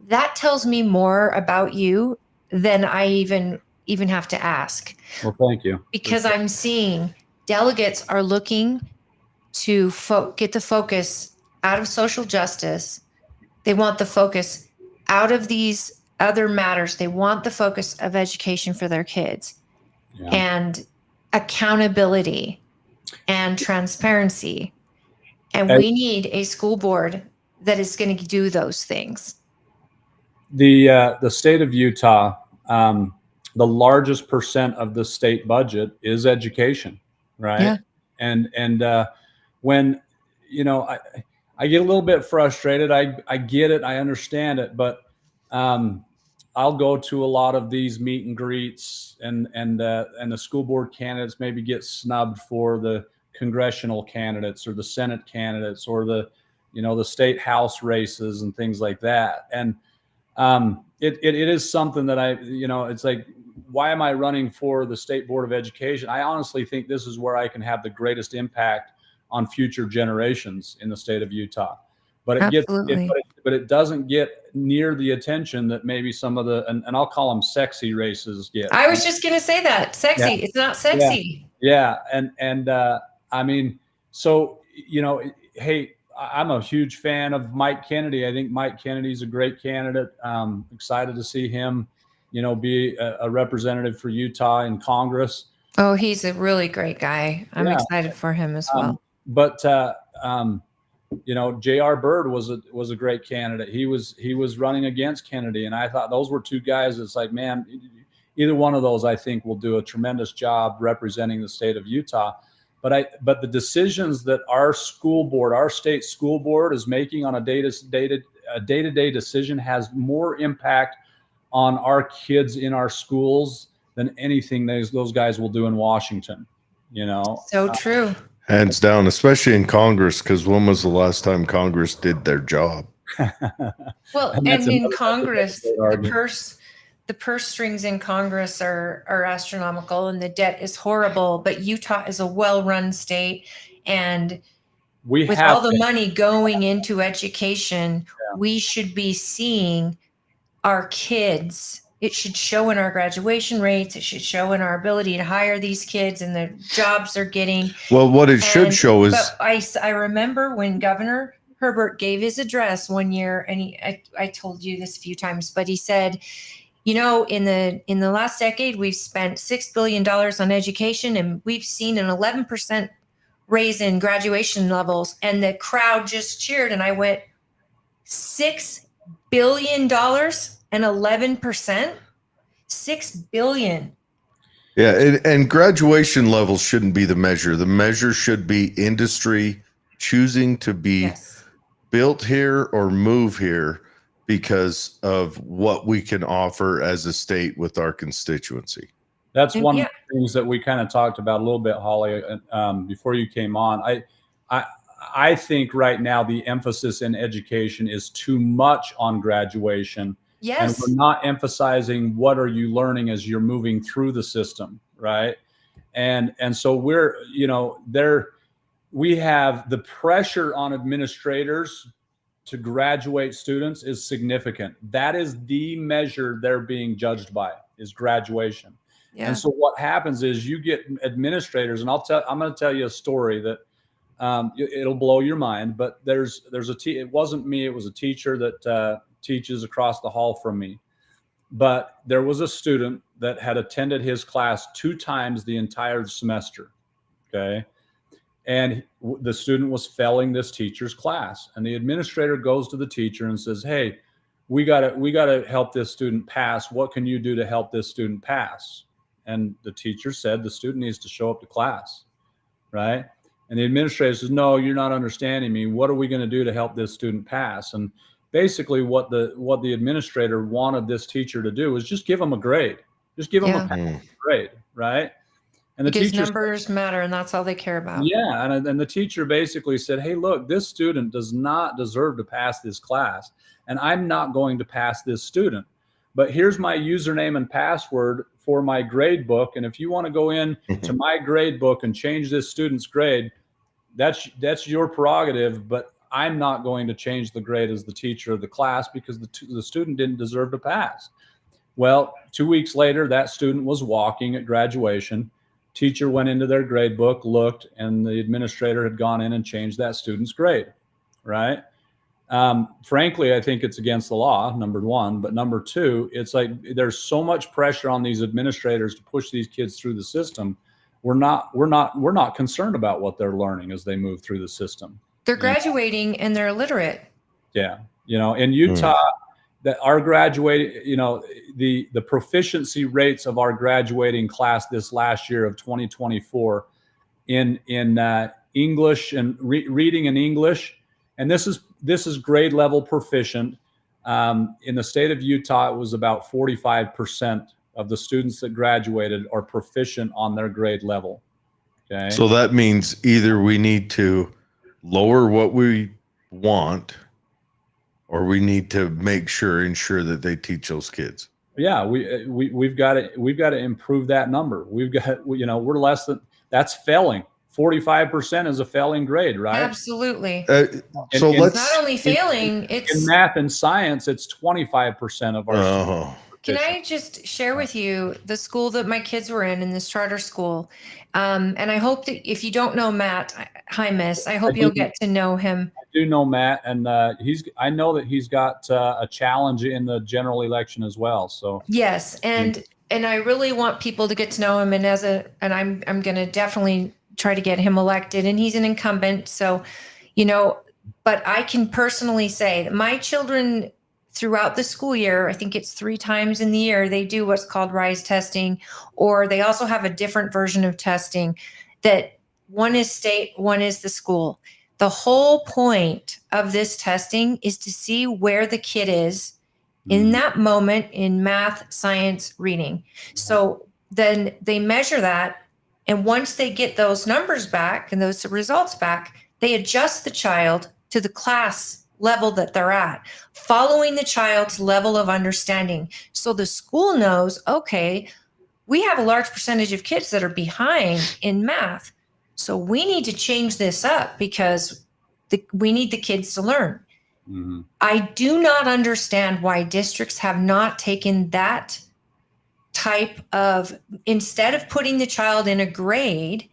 that tells me more about you than I even have to ask. Well, thank you. Because I'm seeing delegates are looking to get the focus out of social justice. They want the focus out of these other matters. They want the focus of education for their kids, and accountability and transparency. And we need a school board that is going to do those things. The state of Utah, the largest percent of the state budget is education, right? Yeah. And when, I get a little bit frustrated. I get it. I understand it, but I'll go to a lot of these meet and greets, and the school board candidates maybe get snubbed for the congressional candidates or the Senate candidates or the state house races and things like that. And it is something that it's like, why am I running for the State Board of Education? I honestly think this is where I can have the greatest impact on future generations in the state of Utah. But it doesn't get near the attention that maybe some of the, and I'll call them sexy races get. I was just going to say that. Sexy. Yeah. It's not sexy. Yeah. And I mean, so, hey, I'm a huge fan of Mike Kennedy. I think Mike Kennedy's a great candidate. Excited to see him, be a representative for Utah in Congress. Oh, he's a really great guy. I'm excited for him as well. But J.R. Byrd was a great candidate. He was running against Kennedy, and I thought those were two guys. It's like, man, either one of those I think will do a tremendous job representing the state of Utah. But the decisions that our state school board is making on a day-to-day decision has more impact on our kids in our schools than anything those guys will do in Washington. So true. Hands down, especially in Congress, because when was the last time Congress did their job? Well, and in Congress, the purse strings in Congress are astronomical, and the debt is horrible. But Utah is a well-run state, and with all the money going into education, we should be seeing our kids. It should show in our graduation rates. It should show in our ability to hire these kids and the jobs they're getting. Well, what it should show is, I remember when Governor Herbert gave his address one year, and I told you this a few times, but he said, in the last decade, we've spent $6 billion on education, and we've seen an 11% raise in graduation levels. And the crowd just cheered, and I went, $6 billion and 11%? $6 billion. Yeah, and graduation levels shouldn't be the measure. The measure should be industry choosing to be built here or move here because of what we can offer as a state with our constituency. That's And one yeah. of the things that we kind of talked about a little bit, Holly, before you came on. I think right now the emphasis in education is too much on graduation, and Yes. we're not emphasizing what are you learning as you're moving through the system, right? And so we're, we have the pressure on administrators to graduate students is significant. That is the measure they're being judged by, is graduation. Yeah. And so what happens is you get administrators, and I'm going to tell you a story that it'll blow your mind. But it wasn't me; it was a teacher that teaches across the hall from me. But there was a student that had attended his class 2 times the entire semester. Okay. And the student was failing this teacher's class, and the administrator goes to the teacher and says, "Hey, we gotta help this student pass. What can you do to help this student pass?" And the teacher said, "The student needs to show up to class," right? And the administrator says, "No, you're not understanding me. What are we going to do to help this student pass?" And basically, what the administrator wanted this teacher to do was just give him a grade, just give him a grade, right? And the Because teacher numbers matter, and that's all they care about. Yeah, and the teacher basically said, "Hey, look, this student does not deserve to pass this class, and I'm not going to pass this student. But here's my username and password for my grade book, and if you want to go in to my grade book and change this student's grade, that's your prerogative, but I'm not going to change the grade as the teacher of the class because the student didn't deserve to pass." Well, 2 weeks later, that student was walking at graduation. Teacher went into their grade book, looked, and the administrator had gone in and changed that student's grade, right? Frankly, I think it's against the law, number one. But number two, it's like there's so much pressure on these administrators to push these kids through the system. We're not concerned about what they're learning as they move through the system. They're graduating and they're illiterate. Yeah, in Utah, that our graduating, the proficiency rates of our graduating class this last year of 2024 in English and reading in English, and this is grade level proficient. In the state of Utah, it was about 45% of the students that graduated are proficient on their grade level. Okay. So that means either we need to lower what we want, or we need to ensure that they teach those kids. Yeah, we've got to improve that number. We're less than that's failing. 45% is a failing grade, right? Absolutely. So it's not only failing, it's in math and science, it's 25% of our students. Can I just share with you the school that my kids were in this charter school? And I hope that if you don't know Matt, hi, Miss, I hope you'll get to know him. I do know Matt, and I know that he's got a challenge in the general election as well. So yes, and I really want people to get to know him. And I'm going to definitely try to get him elected. And he's an incumbent, so But I can personally say that my children, throughout the school year, I think it's 3 times in the year, they do what's called RISE testing, or they also have a different version of testing that one is state, one is the school. The whole point of this testing is to see where the kid is in that moment in math, science, reading. So then they measure that. And once they get those numbers back and those results back, they adjust the child to the class level that they're at, following the child's level of understanding. So the school knows, okay, we have a large percentage of kids that are behind in math. So we need to change this up because we need the kids to learn. Mm-hmm. I do not understand why districts have not taken that type of, instead of putting the child in a grade.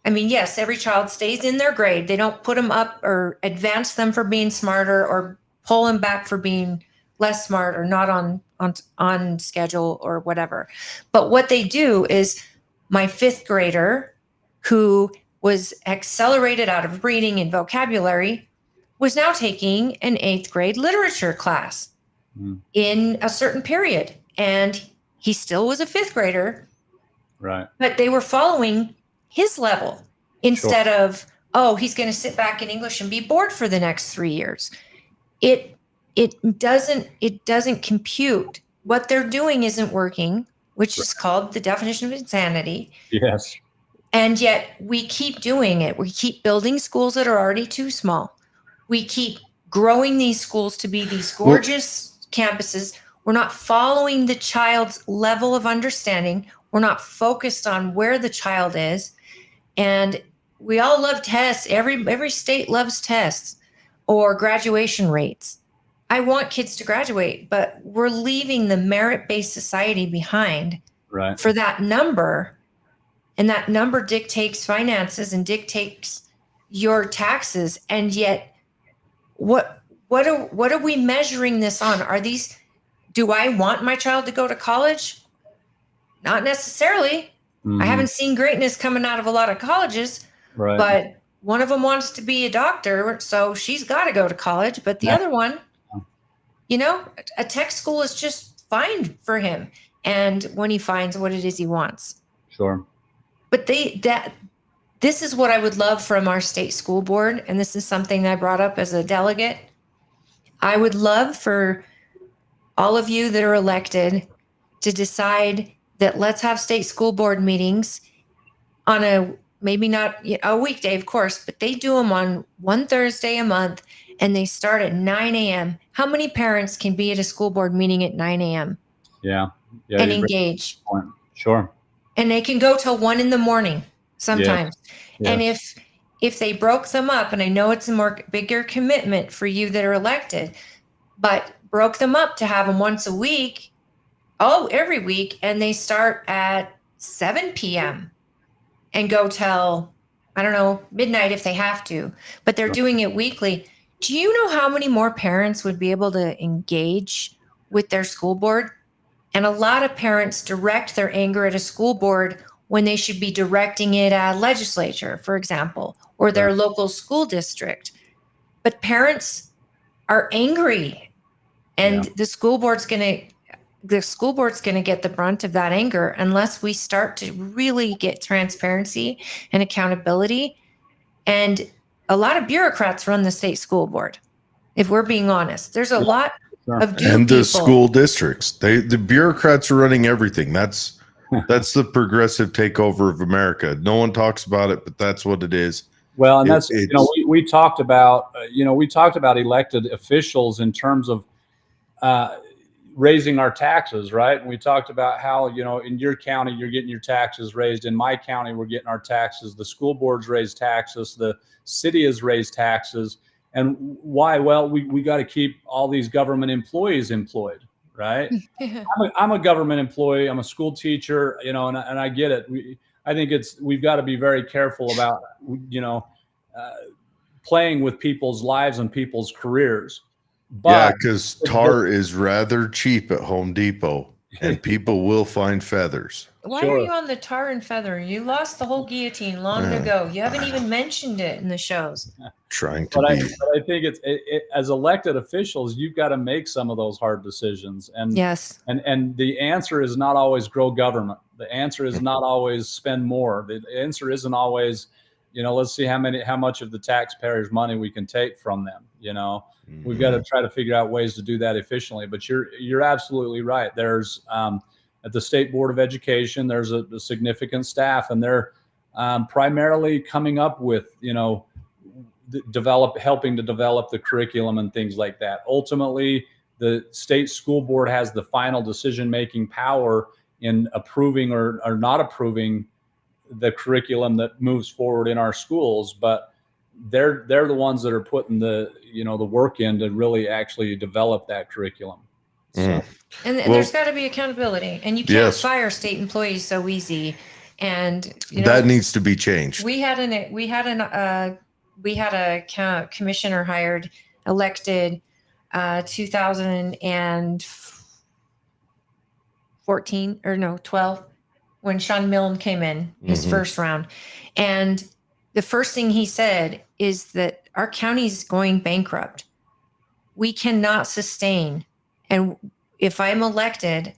I mean, yes, every child stays in their grade. They don't put them up or advance them for being smarter or pull them back for being less smart or not on schedule or whatever. But what they do is, my 5th grader, who was accelerated out of reading and vocabulary, was now taking an 8th grade literature class in a certain period. And he still was a 5th grader. Right. But they were following his level instead of, he's going to sit back in English and be bored for the next 3 years. It doesn't compute. What they're doing isn't working. which is called the definition of insanity. Yes. And yet we keep doing it. We keep building schools that are already too small. We keep growing these schools to be these gorgeous campuses. We're not following the child's level of understanding. We're not focused on where the child is. And we all love tests. Every state loves tests or graduation rates. I want kids to graduate, but we're leaving the merit-based society behind Right. for that number. And that number dictates finances and dictates your taxes. And yet, what are we measuring this on? Do I want my child to go to college? Not necessarily. I haven't seen greatness coming out of a lot of colleges, Right. but one of them wants to be a doctor, so she's got to go to college. But the other one, a tech school is just fine for him. And when he finds what it is he wants. Sure. But this is what I would love from our state school board. And this is something that I brought up as a delegate. I would love for all of you that are elected to decide that let's have state school board meetings on maybe not a weekday, of course, but they do them on one Thursday a month and they start at 9 a.m. How many parents can be at a school board meeting at 9 a.m.? Yeah. And engage? Sure. And they can go till 1 a.m. sometimes. Yes. And if they broke them up, and I know it's a bigger commitment for you that are elected, but broke them up to have them once a week, every week, and they start at 7 p.m. and go till, I don't know, midnight if they have to, but they're doing it weekly. Do you know how many more parents would be able to engage with their school board? And a lot of parents direct their anger at a school board when they should be directing it at a legislature, for example, or their local school district. But parents are angry, and the school board's going to get the brunt of that anger unless we start to really get transparency and accountability. And a lot of bureaucrats run the state school board. If we're being honest, there's a lot of the school districts. The bureaucrats are running everything. That's the progressive takeover of America. No one talks about it, but that's what it is. Well, and we talked about elected officials in terms of raising our taxes, right? And we talked about how, in your county, you're getting your taxes raised. In my county, we're getting our taxes. The school boards raise taxes. The city has raised taxes. And why? Well, we got to keep all these government employees employed, right? I'm a government employee. I'm a school teacher, and I get it. I think we've got to be very careful about, playing with people's lives and people's careers. But because tar is rather cheap at Home Depot, and people will find feathers. Why are you on the tar and feather? You lost the whole guillotine long ago. You haven't even mentioned it in the shows. Trying to I think as elected officials, you've got to make some of those hard decisions. And yes. And the answer is not always grow government. The answer is not always spend more. The answer isn't always, let's see how much of the taxpayers' money we can take from them. We've got to try to figure out ways to do that efficiently. But you're absolutely right. There's at the State Board of Education, there's a significant staff, and they're primarily coming up with, helping to develop the curriculum and things like that. Ultimately, the state school board has the final decision-making power in approving or not approving the curriculum that moves forward in our schools, but they're the ones that are putting the work in to really actually develop that curriculum. So. And there's got to be accountability, and you can't fire state employees so easy. And that needs to be changed. We had a commissioner hired, elected, 2014 or no 12, when Sean Milne came in his first round, and the first thing he said is that our county is going bankrupt. We cannot sustain, and if I'm elected,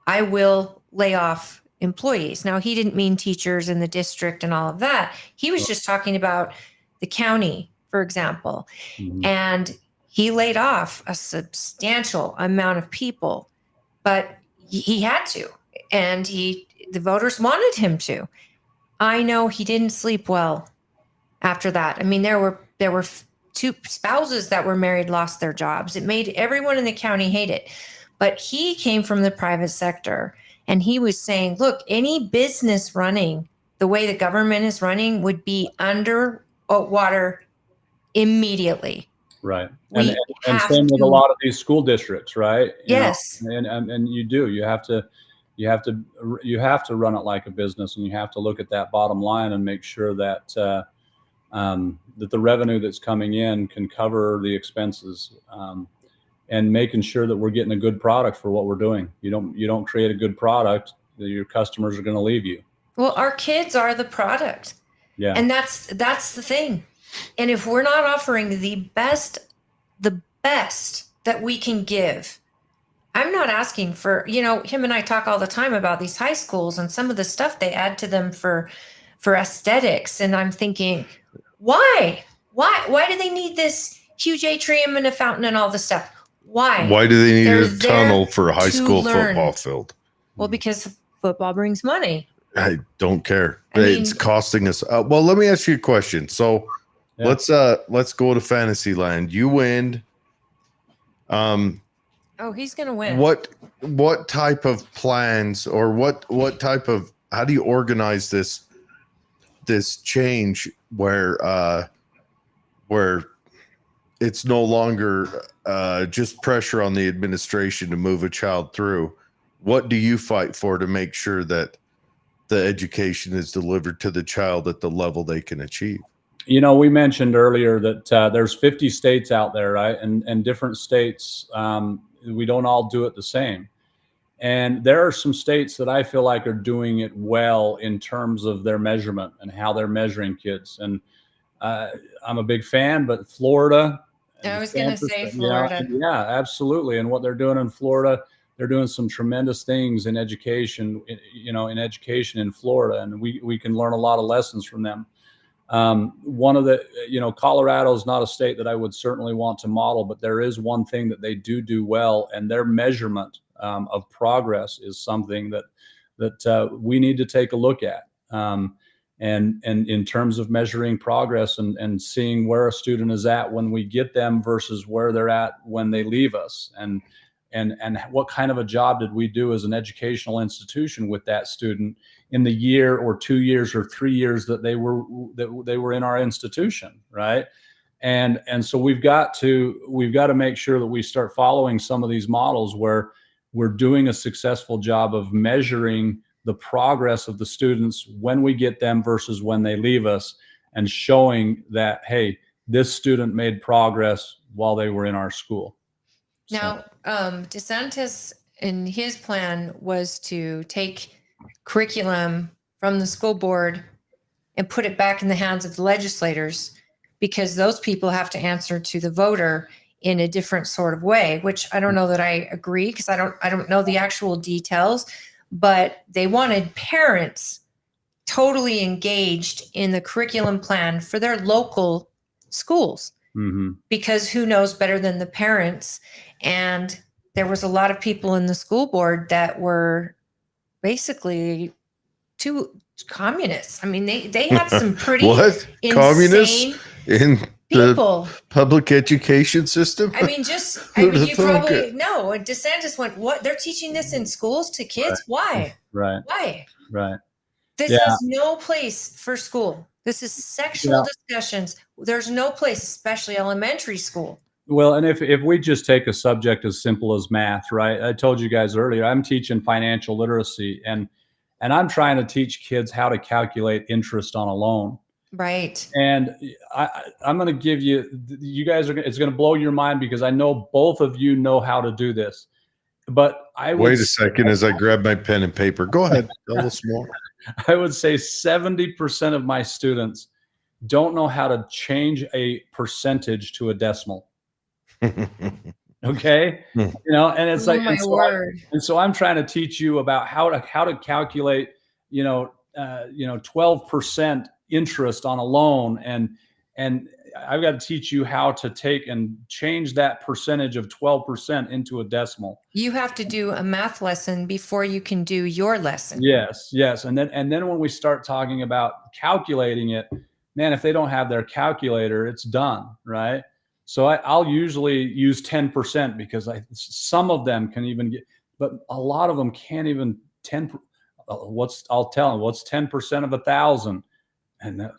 I will lay off employees. Now, he didn't mean teachers in the district and all of that. He was just talking about the county, for example. And he laid off a substantial amount of people, but he had to. and the voters wanted him to. I know he didn't sleep well after that. I mean, there were two spouses that were married lost their jobs. It made everyone in the county hate it. But he came from the private sector, and he was saying, look, any business running the way the government is running would be under water immediately. Right. We And have same with a to- lot of these school districts, right? You know, Yes. and you have to run it like a business, and you have to look at that bottom line and make sure that that the revenue that's coming in can cover the expenses, and making sure that we're getting a good product for what we're doing. You don't create a good product, your customers are going to leave you. Well, our kids are the product. Yeah. And that's the thing. And if we're not offering the best that we can give, I'm not asking for, him and I talk all the time about these high schools and some of the stuff they add to them for aesthetics. And I'm thinking, why do they need this huge atrium and a fountain and all this stuff? Why do they need They're a tunnel for a high to school learn. football field? Well, because football brings money. I don't care. I mean- It's costing us. Well, let me ask you a question. So Yeah. let's go to Fantasyland. You win. Oh, he's going to win. What type of plans, or what type of, how do you organize this change where it's no longer just pressure on the administration to move a child through? What do you fight for to make sure that the education is delivered to the child at the level they can achieve? We mentioned earlier that there's 50 states out there, right? And different states, we don't all do it the same. And there are some states that I feel like are doing it well in terms of their measurement and how they're measuring kids. And I'm a big fan, but Florida. I was going to say Yeah, Florida. yeah, absolutely. And what they're doing in Florida, they're doing some tremendous things in education, in Florida. And we can learn a lot of lessons from them. One of the, Colorado is not a state that I would certainly want to model, but there is one thing that they do well, and their measurement of progress is something that we need to take a look at. And in terms of measuring progress and seeing where a student is at when we get them versus where they're at when they leave us, and what kind of a job did we do as an educational institution with that student in the year or 2 years or 3 years that they were in our institution, right? And so we've got to make sure that we start following some of these models where we're doing a successful job of measuring the progress of the students when we get them versus when they leave us, and showing that, hey, this student made progress while they were in our school. Now, DeSantis, in his plan, was to take curriculum from the school board and put it back in the hands of the legislators, because those people have to answer to the voter in a different sort of way, which I don't know that I agree, because I don't know the actual details, but they wanted parents totally engaged in the curriculum plan for their local schools. Mm-hmm. Because who knows better than the parents? And there was a lot of people in the school board that were basically too communists. I mean, they had some pretty What? Communists insane in the people. public education system? I mean, you probably know. DeSantis went, what? They're teaching this in schools to kids? Why? Right. Why? Right. This Yeah. has no place for school. This is sexual discussions. There's no place, especially elementary school. Well, and if we just take a subject as simple as math, right? I told you guys earlier, I'm teaching financial literacy, and I'm trying to teach kids how to calculate interest on a loan. Right. And I'm going to give you guys it's going to blow your mind, because I know both of you know how to do this. But Wait a second as I grab my pen and paper. Go ahead. Tell us more. I would say 70% of my students don't know how to change a percentage to a decimal. Okay. And it's Oh, like, my word. so I'm trying to teach you about how to calculate, 12% interest on a loan. and I've got to teach you how to take and change that percentage of 12% into a decimal. You have to do a math lesson before you can do your lesson. Yes. And then when we start talking about calculating it, man, if they don't have their calculator, it's done, right? So I'll usually use 10% because some of them can even get, but a lot of them can't even 10. I'll tell them what's 10% of 1,000, and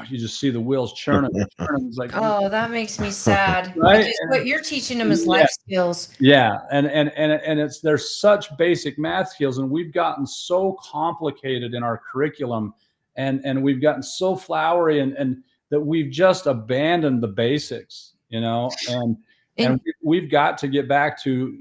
you just see the wheels churning. It's like, oh, that makes me sad. Right? Because what you're teaching them is life skills. Yeah, and there's such basic math skills, and we've gotten so complicated in our curriculum, and we've gotten so flowery, and that we've just abandoned the basics, and we've got to get back to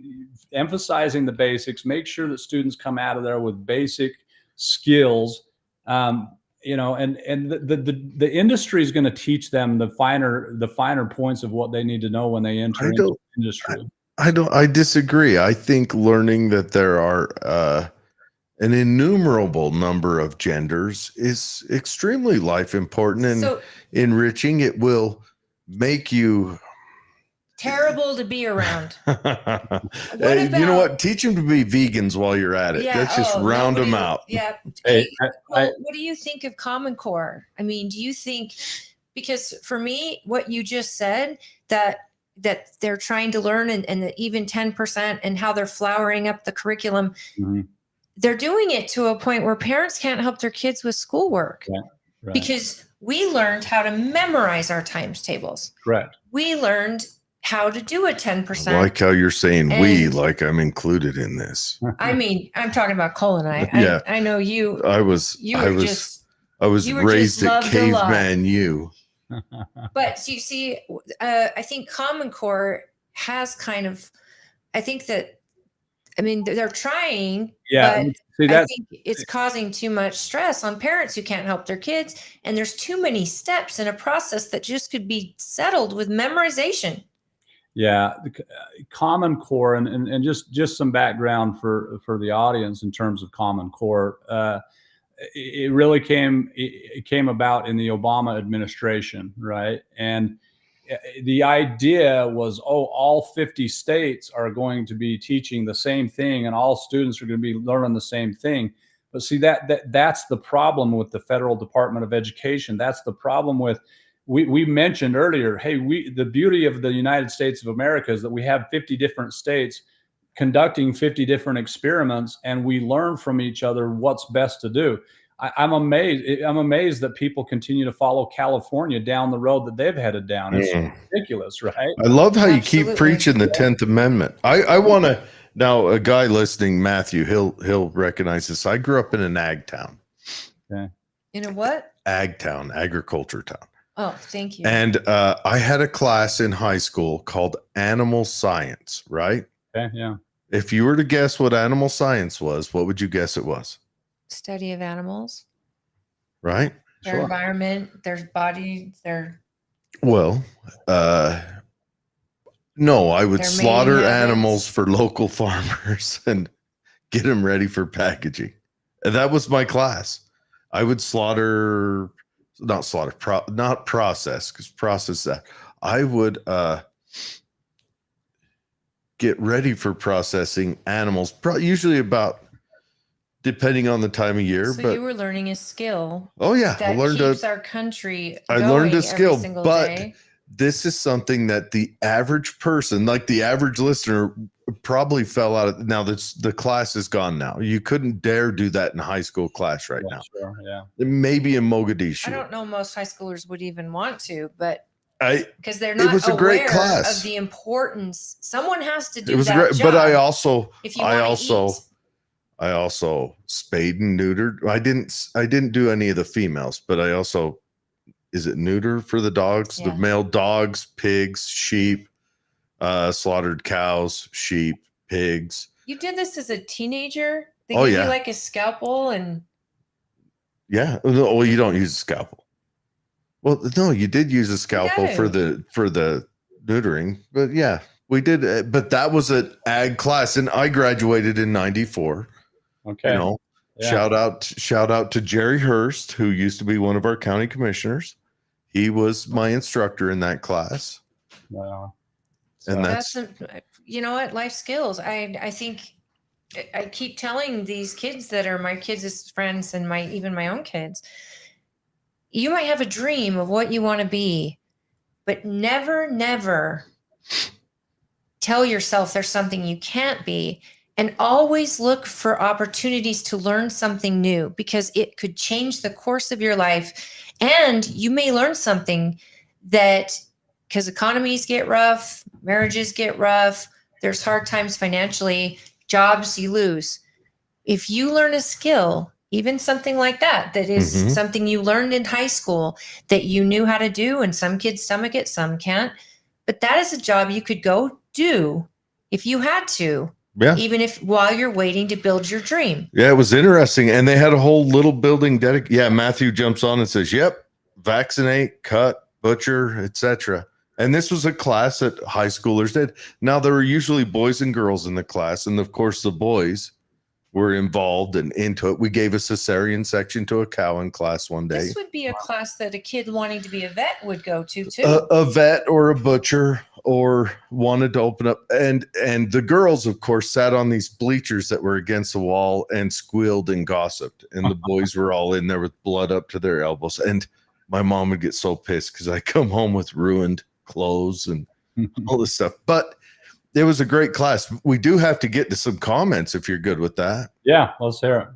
emphasizing the basics. Make sure that students come out of there with basic skills. And the industry is going to teach them the finer points of what they need to know when they enter into the industry. I disagree. I think learning that there are an innumerable number of genders is extremely life important and enriching. It will make you terrible to be around. You know what? Teach them to be vegans while you're at it. Yeah, let's just round them out. Yeah. Hey, what do you think of Common Core? I mean, do you think, because for me, what you just said, that they're trying to learn and even 10% and how they're flowering up the curriculum, they're doing it to a point where parents can't help their kids with schoolwork. Yeah, right. Because we learned how to memorize our times tables. Correct. We learned how to do a 10%. I like how you're saying we, like I'm included in this. I mean, I'm talking about Cole and I. Yeah. I know you. I was raised at Caveman U. But you see, I think Common Core has kind of, they're trying, but I think it's causing too much stress on parents who can't help their kids. And there's too many steps in a process that just could be settled with memorization. Yeah, Common Core, and just some background for the audience in terms of Common Core. It really came about in the Obama administration, right? And the idea was, all 50 states are going to be teaching the same thing, and all students are going to be learning the same thing. But see, that's the problem with the Federal Department of Education. That's the problem with. We mentioned earlier, the beauty of the United States of America is that we have 50 different states conducting 50 different experiments, and we learn from each other what's best to do. I'm amazed that people continue to follow California down the road that they've headed down. It's ridiculous, right? I love how you keep preaching the 10th Amendment. I want to, now a guy listening, Matthew, he'll recognize this. I grew up in an ag town. Okay. In a what? Ag town, agriculture town. Oh, thank you. And I had a class in high school called animal science, right? Okay, yeah. If you were to guess what animal science was, what would you guess it was? Study of animals. Right? Their environment, their body, their... Well, no, I would slaughter animals for local farmers and get them ready for packaging. And that was my class. I would not process, because process that. I would get ready for processing animals, usually about, depending on the time of year. So but you were learning a skill. Oh yeah, that keeps our country going. I learned a skill, but day. This is something that the average person, like the average listener, probably fell out of. Now the class is gone now. You couldn't dare do that in a high school class right now. Sure, yeah. Maybe in Mogadishu. I don't know most high schoolers would even want to, but because they're it not was a great class of the importance. Someone has to do it was that great, job. but I also spayed and neutered. I didn't do any of the females, but I also, is it neuter for the dogs? Yeah. The male dogs, pigs, sheep, slaughtered cows, sheep, pigs. You did this as a teenager? They give you like a scalpel and... Yeah. Well, you don't use a scalpel. Well, no, you did use a scalpel for the neutering, but yeah, we did. But that was an ag class, and I graduated in '94. Okay. You know, shout out to Jerry Hurst, who used to be one of our county commissioners. he was my instructor in that class. Wow. And That's you know what, life skills. I think I keep telling these kids that are my kids' friends and even my own kids, you might have a dream of what you want to be, but never tell yourself there's something you can't be, and always look for opportunities to learn something new, because it could change the course of your life. And you may learn something that, because economies get rough, marriages get rough, there's hard times financially, jobs you lose. If you learn a skill, even something like that is something you learned in high school that you knew how to do, and some kids stomach it, some can't, but that is a job you could go do if you had to. Yeah. Even if while you're waiting to build your dream. Yeah, it was interesting. And they had a whole little building dedicated. Yeah, Matthew jumps on and says, yep, vaccinate, cut, butcher, etc. And this was a class that high schoolers did. Now, there were usually boys and girls in the class. And of course, the boys were involved and into it. We gave a cesarean section to a cow in class one day. This would be a class that a kid wanting to be a vet would go to too. A vet or a butcher, or wanted to open up. And the girls, of course, sat on these bleachers that were against the wall and squealed and gossiped. And the boys were all in there with blood up to their elbows. And my mom would get so pissed because I come home with ruined clothes and all this stuff. But it was a great class. We do have to get to some comments if you're good with that. Yeah, let's hear it.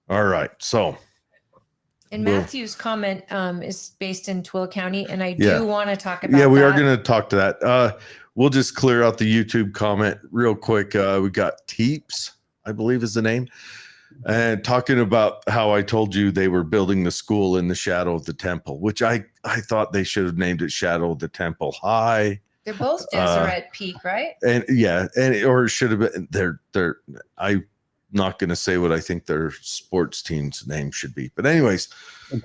All right. So. And Matthew's comment is based in Twill County, and I do want to talk about. Yeah, we are going to talk to that. We'll just clear out the YouTube comment real quick. We got Teeps, I believe is the name, and talking about how I told you they were building the school in the shadow of the temple, which I thought they should have named it Shadow of the Temple High. They're both Deseret Peak, right? And yeah, or it should have been. They're. I'm not going to say what I think their sports team's name should be, but anyways.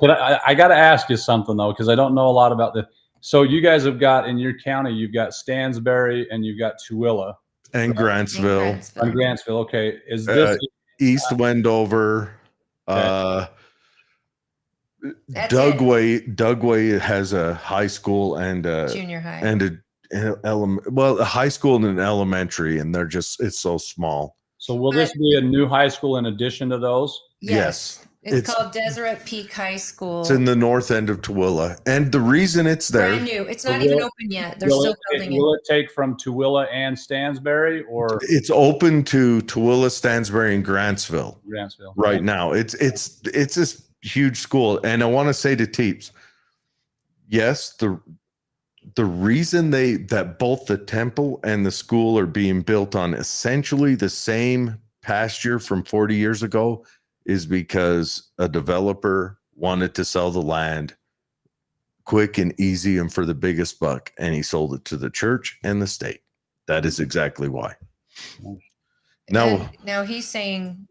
I got to ask you something though, because I don't know a lot about this. So you guys have got in your county, you've got Stansbury and you've got Tooele and Grantsville. And Grantsville. Okay, is this East Wendover? Okay. Dugway has a high school and a junior high and a high school and an elementary, and it's so small. So will this be a new high school in addition to those? Yes. It's called Deseret Peak High School. It's in the north end of Tooele. And the reason it's there. Brand new. It's not even open yet. They're still building it. Will it take from Tooele and Stansbury, or? It's open to Tooele, Stansbury, and Grantsville. Right now. It's this huge school. And I want to say to Teeps, yes, the reason that both the temple and the school are being built on essentially the same pasture from 40 years ago is because a developer wanted to sell the land quick and easy and for the biggest buck, and he sold it to the church and the state. That is exactly why. Now he's saying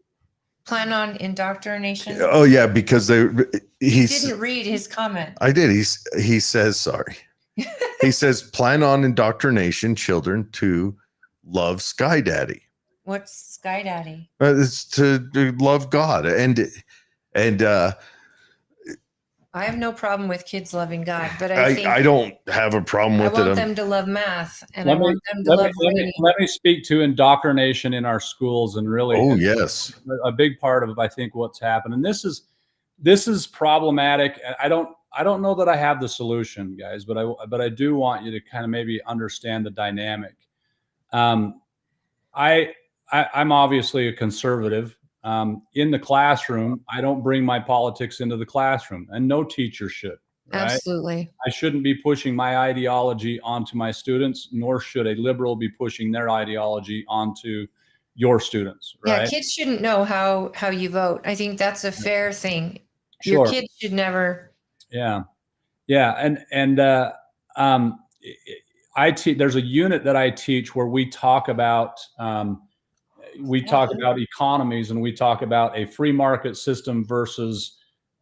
plan on indoctrination. Oh yeah, because he didn't read his comment. I did. He says sorry. He says plan on indoctrination children to love Sky Daddy. What's Sky Daddy? It's to love God, and I have no problem with kids loving God, but I don't have a problem with it. I want them to love math, and I want them to love reading. Let me speak to indoctrination in our schools, and really, yes, a big part of I think what's happened, and this is problematic. I don't know that I have the solution, guys, but I do want you to kind of maybe understand the dynamic. I'm obviously a conservative. In the classroom, I don't bring my politics into the classroom, and no teacher should. Right? Absolutely. I shouldn't be pushing my ideology onto my students, nor should a liberal be pushing their ideology onto your students. Right? Yeah, kids shouldn't know how you vote. I think that's a fair thing. Sure. Your kids should never. Yeah, and there's a unit that I teach where we talk about economies, and we talk about a free market system versus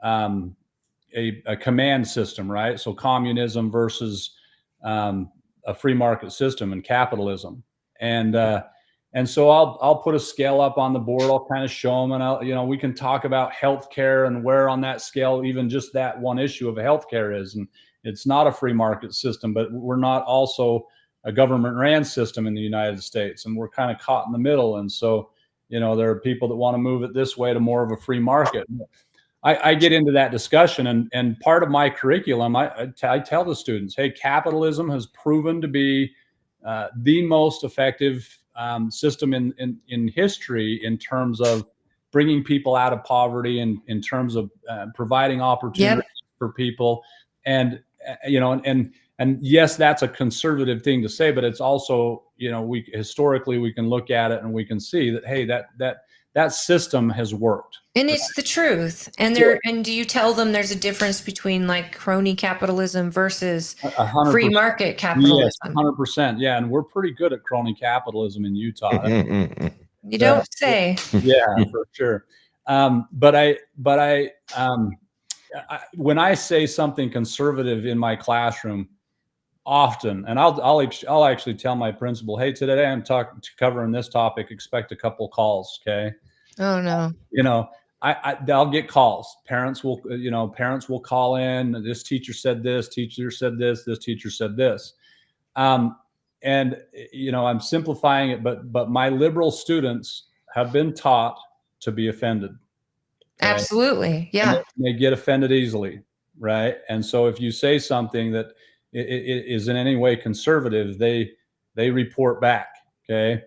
a command system, right? So communism versus a free market system and capitalism, and so I'll put a scale up on the board. I'll kind of show them, and we can talk about healthcare and where on that scale even just that one issue of healthcare is, it's not a free market system, but we're not also a government ran system in the United States, and we're kind of caught in the middle. And so, there are people that want to move it this way to more of a free market. I get into that discussion, and part of my curriculum, I tell the students, hey, capitalism has proven to be the most effective system in history in terms of bringing people out of poverty and in terms of providing opportunities for people. And, and yes, that's a conservative thing to say, but it's also, historically we can look at it and we can see that, hey, that system has worked. And it's the truth. And and do you tell them there's a difference between like crony capitalism versus 100%. free market capitalism? Yes, 100%. Yeah. And we're pretty good at crony capitalism in Utah. You don't say. Yeah, for sure. But when I say something conservative in my classroom, often, and I'll actually tell my principal, hey, today I'm covering this topic, expect a couple calls. Okay. Oh no. I'll get calls. Parents will call in. This teacher said this, teacher said this, this teacher said this. And I'm simplifying it, but my liberal students have been taught to be offended. Right? Absolutely. Yeah. And they get offended easily. Right. And so if you say something that it is in any way conservative, they report back. Okay.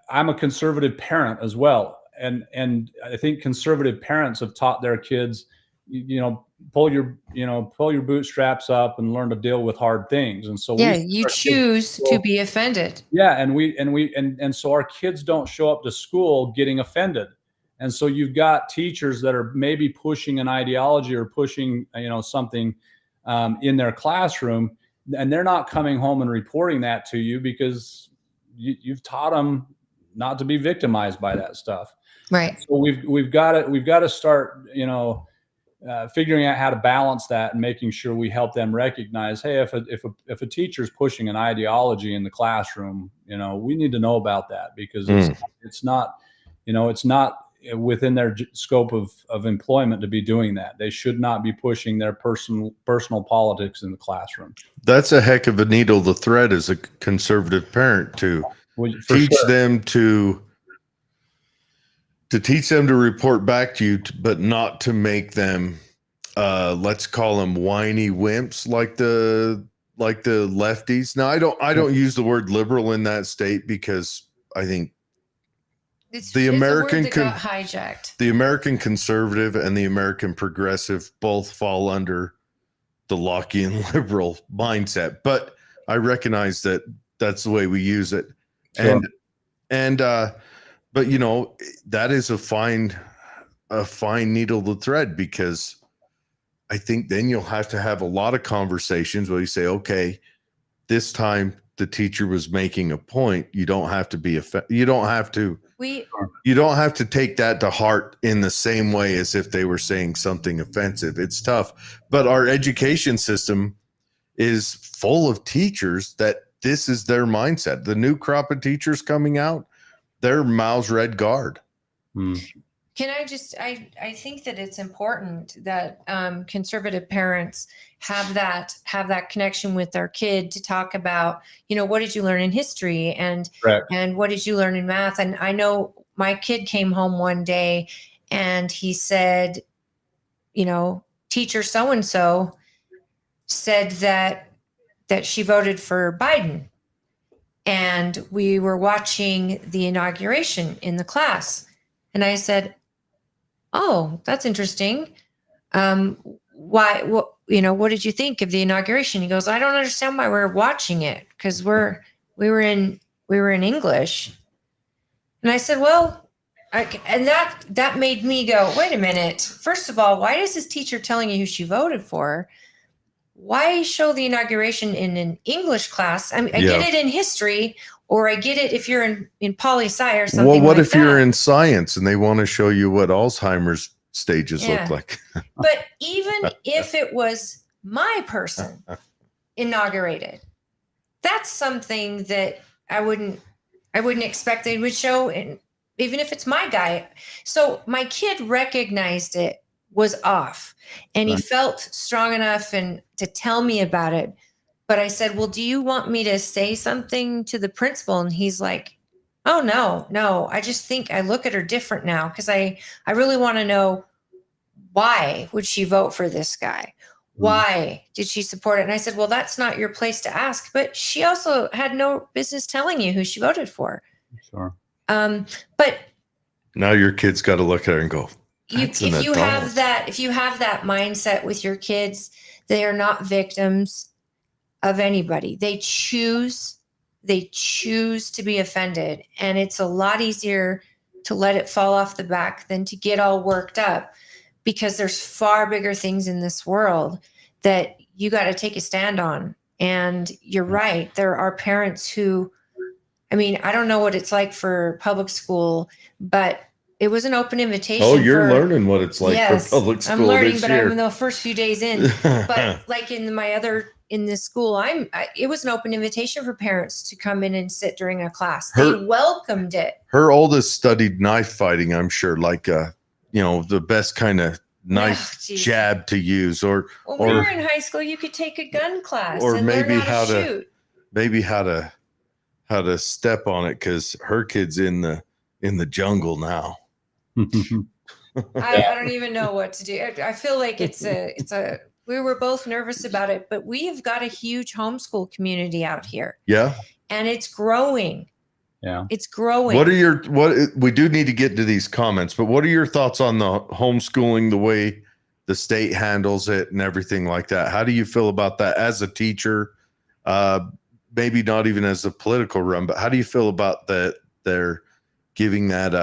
I'm a conservative parent as well. And I think conservative parents have taught their kids, pull your bootstraps up and learn to deal with hard things. And so you choose to be offended. Yeah. And so our kids don't show up to school getting offended. And so you've got teachers that are maybe pushing an ideology or pushing, something in their classroom, and they're not coming home and reporting that to you because you've taught them not to be victimized by that stuff. Right. So we've got to start, figuring out how to balance that and making sure we help them recognize, hey, if a teacher's pushing an ideology in the classroom, we need to know about that because it's not within their scope of employment to be doing that. They should not be pushing their personal politics in the classroom. That's a heck of a needle to thread as a conservative parent to teach them to teach them to report back to you, but not to make them, let's call them whiny wimps like the lefties. Now, I don't use the word liberal in that state because I think the American got hijacked. The American conservative and the American progressive both fall under the Lockean liberal mindset, but I recognize that that's the way we use it. Sure. But that is a fine needle to thread, because I think then you'll have to have a lot of conversations where you say, okay, this time the teacher was making a point. You don't have to be you don't have to take that to heart in the same way as if they were saying something offensive. It's tough, but our education system is full of teachers that this is their mindset. The new crop of teachers coming out, their mouths red guard. Can I just, I think that it's important that conservative parents have that connection with their kid to talk about, what did you learn in history and what did you learn in math? And I know my kid came home one day and he said, teacher so-and-so said that she voted for Biden. And we were watching the inauguration in the class. And I said, oh, that's interesting. Why, what did you think of the inauguration? He goes, I don't understand why we're watching it, because we were in English. And I said, well, and that made me go, wait a minute. First of all, why is this teacher telling you who she voted for? Why show the inauguration in an English class? I mean, I get it in history, or I get it if you're in poli-sci or something. Well, what if you're in science and they want to show you what Alzheimer's stages look like? But even if it was my person inaugurated, that's something that I wouldn't expect they would show, even if it's my guy. So my kid recognized it was off, and he Right. felt strong enough and to tell me about it. But I said, well, do you want me to say something to the principal? And he's like, oh, no. I just think I look at her different now, because I really want to know, why would she vote for this guy? Why did she support it? And I said, well, that's not your place to ask. But she also had no business telling you who she voted for. Sure. But now your kid's got to look at her and go, if you have that mindset with your kids, they are not victims of anybody. They choose to be offended, and it's a lot easier to let it fall off the back than to get all worked up, because there's far bigger things in this world that you got to take a stand on. And you're right, there are parents who, I mean, I don't know what it's like for public school, but it was an open invitation. Oh, you're learning what it's like yes, for public school. I'm learning, this but year. I'm in the first few days in. But like in this school, it was an open invitation for parents to come in and sit during a class. They welcomed it. Her oldest studied knife fighting, I'm sure, like the best kind of knife jab to use, or when we were in high school, you could take a gun class, or and maybe learn how to shoot. Maybe how to step on it, because her kid's in the jungle now. I don't even know what to do. I feel like it's a we were both nervous about it, but we have got a huge homeschool community out here. Yeah. And it's growing. Yeah. It's growing. We do need to get to these comments, but what are your thoughts on the homeschooling, the way the state handles it and everything like that? How do you feel about that as a teacher? Maybe not even as a political run, but how do you feel about that they're giving that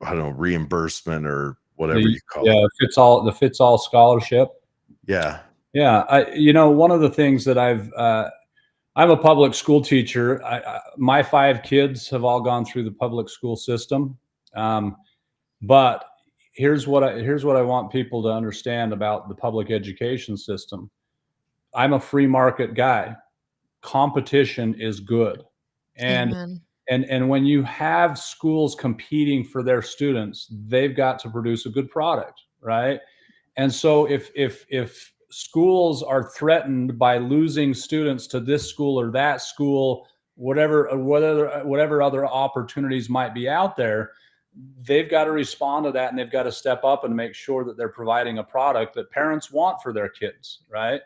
I don't know, reimbursement or whatever you call it? Yeah, the fits all scholarship. Yeah. Yeah. One of the things that I'm a public school teacher. My 5 kids have all gone through the public school system. But here's what I want people to understand about the public education system. I'm a free market guy. Competition is good. And Amen. And when you have schools competing for their students, they've got to produce a good product, right? And so if schools are threatened by losing students to this school or that school, whatever other opportunities might be out there, they've got to respond to that, and they've got to step up and make sure that they're providing a product that parents want for their kids, right?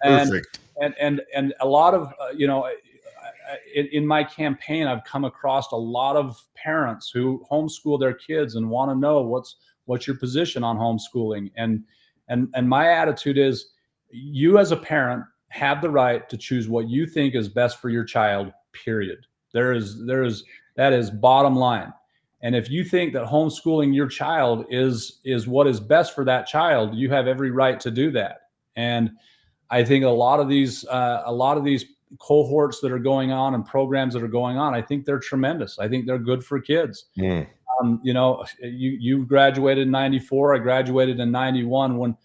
Perfect. And a lot of in my campaign, I've come across a lot of parents who homeschool their kids and want to know what's your position on homeschooling. And my attitude is, you as a parent have the right to choose what you think is best for your child, period. That is bottom line. And if you think that homeschooling your child is what is best for that child, you have every right to do that. And I think a lot of these cohorts that are going on and programs that are going on, I think they're tremendous. I think they're good for kids. You graduated in 94. I graduated in 91. When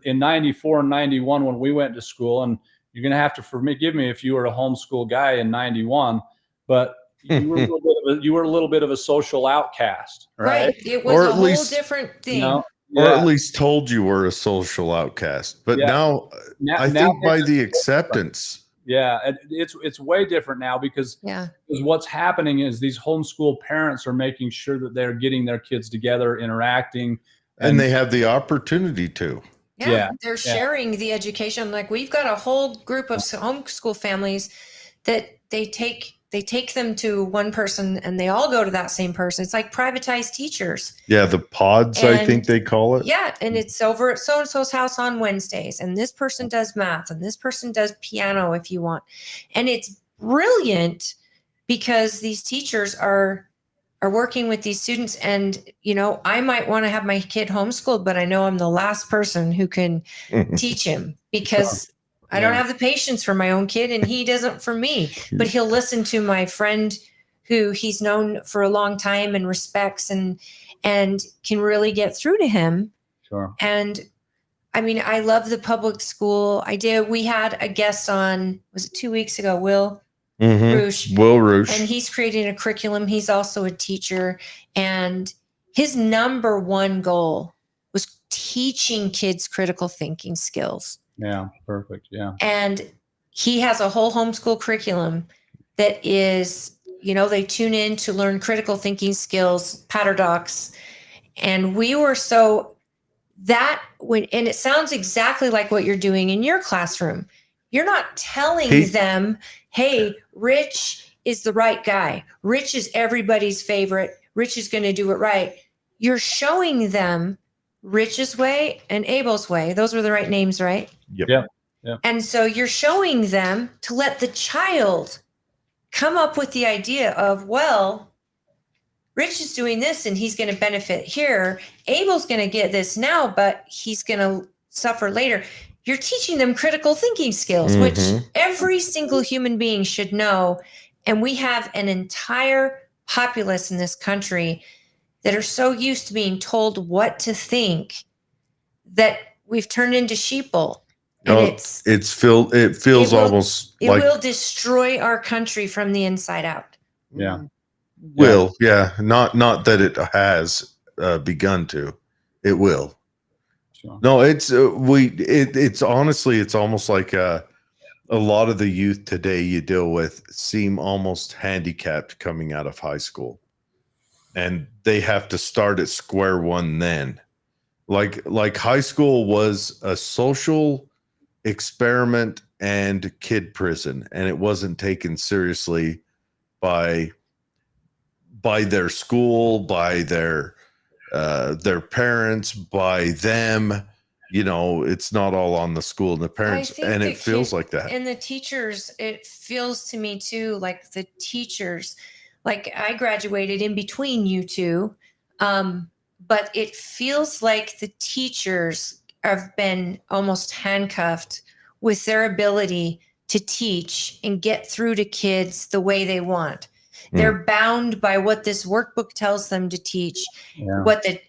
in 94 and 91, when we went to school, and you're going to have to forgive me if you were a homeschool guy in 91, but you were a little bit of a social outcast, right? It was whole different thing. Or at least told you were a social outcast. But now I think by the acceptance. Yeah, it's way different now, because what's happening is these homeschool parents are making sure that they're getting their kids together, interacting, and they have the opportunity to. Yeah, they're sharing the education. Like, we've got a whole group of homeschool families that they take them to one person, and they all go to that same person. It's like privatized teachers. Yeah, the pods, I think they call it. Yeah, and it's over at so-and-so's house on Wednesdays, and this person does math, and this person does piano if you want. And it's brilliant, because these teachers are working with these students. And, I might want to have my kid homeschooled, but I know I'm the last person who can teach him, because I don't have the patience for my own kid, and he doesn't for me. But he'll listen to my friend who he's known for a long time and respects, and can really get through to him. Sure. And I mean, I love the public school idea. We had a guest on, was it 2 weeks ago, Will Roosh. Will Roosh. And he's creating a curriculum. He's also a teacher, and his number one goal was teaching kids critical thinking skills. Yeah, perfect. Yeah. And he has a whole homeschool curriculum that is, they tune in to learn critical thinking skills, paradox. And we were and it sounds exactly like what you're doing in your classroom. You're not telling them, hey, Rich is the right guy. Rich is everybody's favorite. Rich is going to do it right. You're showing them Rich's way and Abel's way. Those were the right names, right? Yep. Yeah. And so you're showing them to let the child come up with the idea of, well, Rich is doing this and he's going to benefit here. Abel's going to get this now, but he's going to suffer later. You're teaching them critical thinking skills, which every single human being should know. And we have an entire populace in this country that are so used to being told what to think that we've turned into sheeple. And it feels almost like it will destroy our country from the inside out. Yeah. Not that it has begun to. It will. Sure. No, it's honestly, it's almost like a lot of the youth today you deal with seem almost handicapped coming out of high school, and they have to start at square one then. Like high school was a social experiment and kid prison, and it wasn't taken seriously by their school, by their parents, by them. It's not all on the school and the parents, and it feels like that. And the teachers, it feels to me too, like the teachers, like I graduated in between you two, but it feels like the teachers have been almost handcuffed with their ability to teach and get through to kids the way they want. They're bound by what this workbook tells them to teach,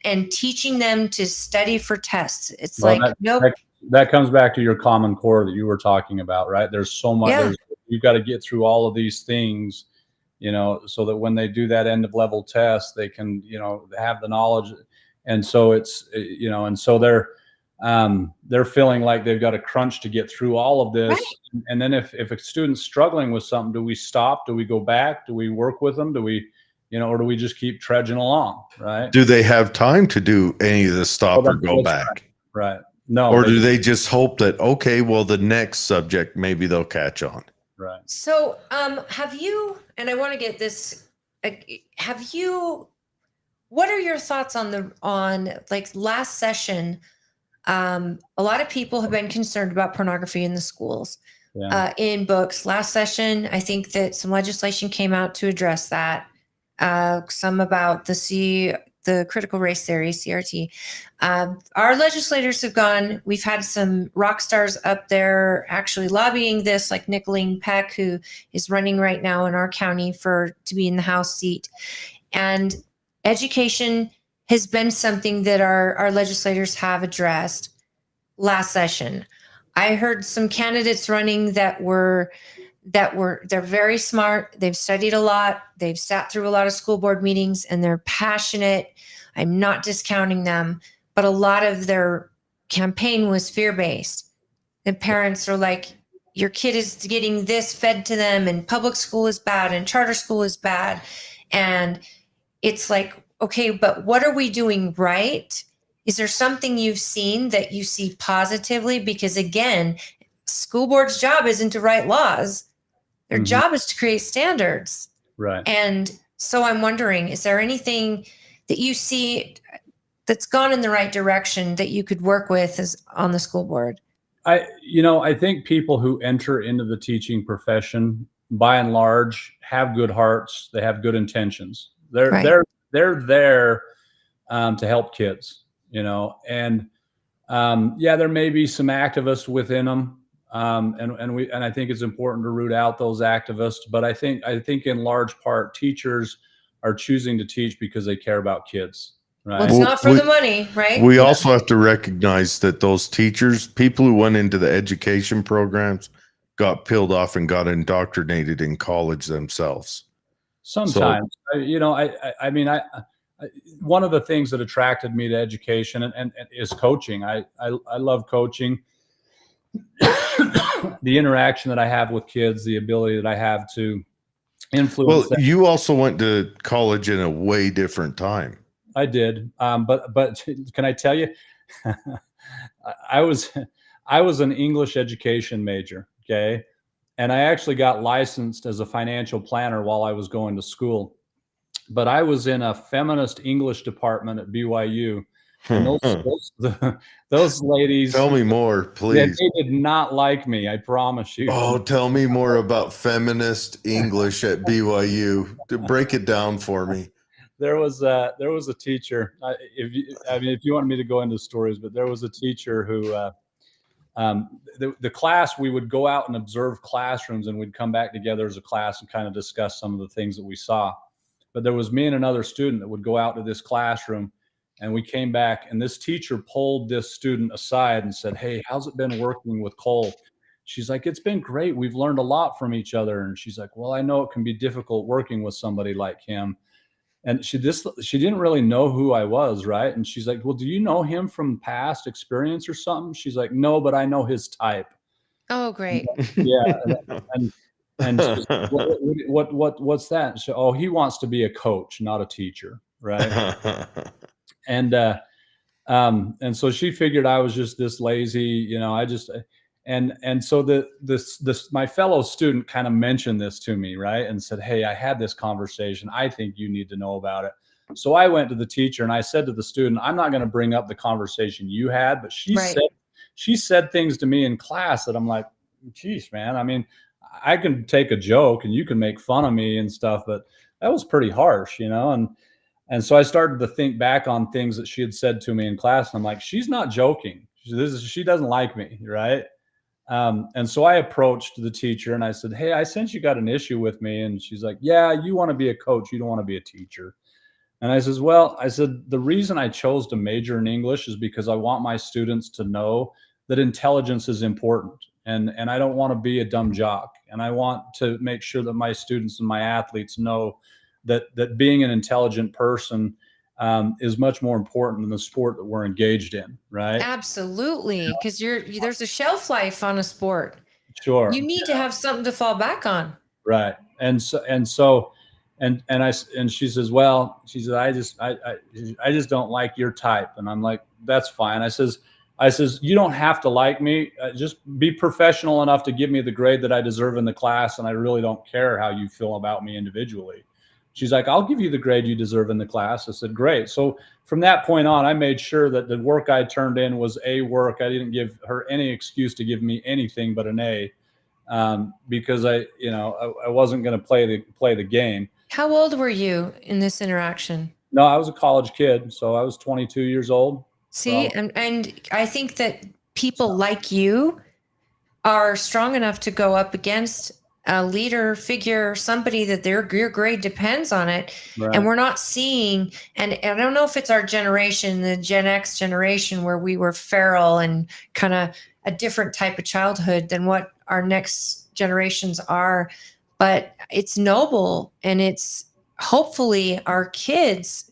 and teaching them to study for tests. It's that comes back to your Common Core that you were talking about, right? There's so much. You've got to get through all of these things, so that when they do that end of level test, they can, have the knowledge. And so it's, and so they're feeling like they've got a crunch to get through all of this. Right. And then if a student's struggling with something, do we stop? Do we go back? Do we work with them? Do we, or do we just keep trudging along? Right. Do they have time to do any of the stop or go back? Right. No. Or do they just hope that, okay, well, the next subject, maybe they'll catch on? Right. So have you, and I want to get this, what are your thoughts on like last session? A lot of people have been concerned about pornography in the schools, in books. Last session, I think that some legislation came out to address that. Some about the critical race theory, CRT. Our legislators have gone. We've had some rock stars up there actually lobbying this, like Nicolene Peck, who is running right now in our county to be in the House seat. And education has been something that our legislators have addressed last session. I heard some candidates running they're very smart. They've studied a lot. They've sat through a lot of school board meetings and they're passionate. I'm not discounting them, but a lot of their campaign was fear-based. The parents are like, your kid is getting this fed to them and public school is bad and charter school is bad. And it's like, okay, but what are we doing right? Is there something you've seen that you see positively? Because again, school board's job isn't to write laws. Their job is to create standards. Right. And so I'm wondering, is there anything that you see that's gone in the right direction that you could work with on the school board? I think people who enter into the teaching profession, by and large, have good hearts. They have good intentions. They're there to help kids, and there may be some activists within them. And I think it's important to root out those activists, but I think in large part, teachers are choosing to teach because they care about kids. Right. Well, it's not for the money, right? We also have to recognize that those teachers, people who went into the education programs, got peeled off and got indoctrinated in college themselves. Sometimes, one of the things that attracted me to education and is coaching. I love coaching. The interaction that I have with kids, the ability that I have to influence them. You also went to college in a way different time. I did. But can I tell you, I was an English education major. Okay. And I actually got licensed as a financial planner while I was going to school, but I was in a feminist English department at BYU. And those ladies. Tell me more, please. They did not like me. I promise you. Oh, tell me more about feminist English at BYU. To break it down for me. There was a teacher. If you want me to go into stories, but there was a teacher who, the class, we would go out and observe classrooms, and we'd come back together as a class and kind of discuss some of the things that we saw. But there was me and another student that would go out to this classroom, and we came back, and this teacher pulled this student aside and said, "Hey, how's it been working with Cole?" She's like, "It's been great. We've learned a lot from each other." And she's like, "Well, I know it can be difficult working with somebody like him." And she didn't really know who I was, right? And she's like, "Well, do you know him from past experience or something?" She's like, "No, but I know his type." Oh, great. Yeah. And she's like, what's that? And she, "Oh, he wants to be a coach, not a teacher." Right. And so she figured I was just this lazy, and so my fellow student kind of mentioned this to me, right? And said, "Hey, I had this conversation. I think you need to know about it." So I went to the teacher and I said to the student, "I'm not going to bring up the conversation you had, but she said things to me in class that I'm like, geez, man, I mean, I can take a joke and you can make fun of me and stuff, but that was pretty harsh, And so I started to think back on things that she had said to me in class. And I'm like, she's not joking. She doesn't like me. Right. And so I approached the teacher and I said, "Hey, I sense you got an issue with me." And she's like, "Yeah, you want to be a coach. You don't want to be a teacher." And I said, "The reason I chose to major in English is because I want my students to know that intelligence is important. And I don't want to be a dumb jock. And I want to make sure that my students and my athletes know that being an intelligent person is much more important than the sport that we're engaged in." Right. Absolutely. Because there's a shelf life on a sport. Sure. You need to have something to fall back on. Right. And she says, "Well," she said, I just don't like your type." And I'm like, "That's fine." I says, "You don't have to like me. Just be professional enough to give me the grade that I deserve in the class. And I really don't care how you feel about me individually." She's like, "I'll give you the grade you deserve in the class." I said, "Great." So from that point on, I made sure that the work I turned in was A work. I didn't give her any excuse to give me anything but an A, because I wasn't going to play the game. How old were you in this interaction? No, I was a college kid, so I was 22 years old. See, and I think that people like you are strong enough to go up against a leader figure, somebody that your grade depends on it. Right. And we're not seeing, and I don't know if it's our generation, the Gen X generation, where we were feral and kind of a different type of childhood than what our next generations are. But it's noble, and it's hopefully our kids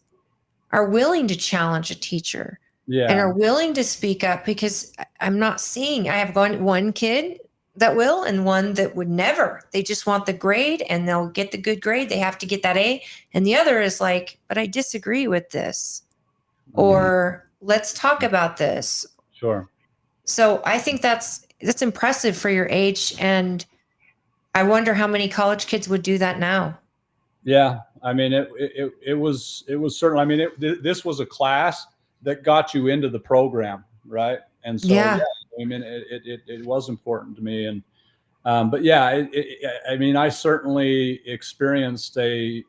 are willing to challenge a teacher. Yeah. And are willing to speak up, because I'm not seeing, I have one kid that will and one that would never. They just want the grade and they'll get the good grade. They have to get that A. And the other is like, "But I disagree with this." Mm-hmm. Or let's talk about this. Sure. So I think that's impressive for your age. And I wonder how many college kids would do that now. Yeah. I mean, it was certainly, I mean, this was a class that got you into the program. Right. And so, yeah, I mean, it was important to me. And, but yeah, I mean, I certainly experienced it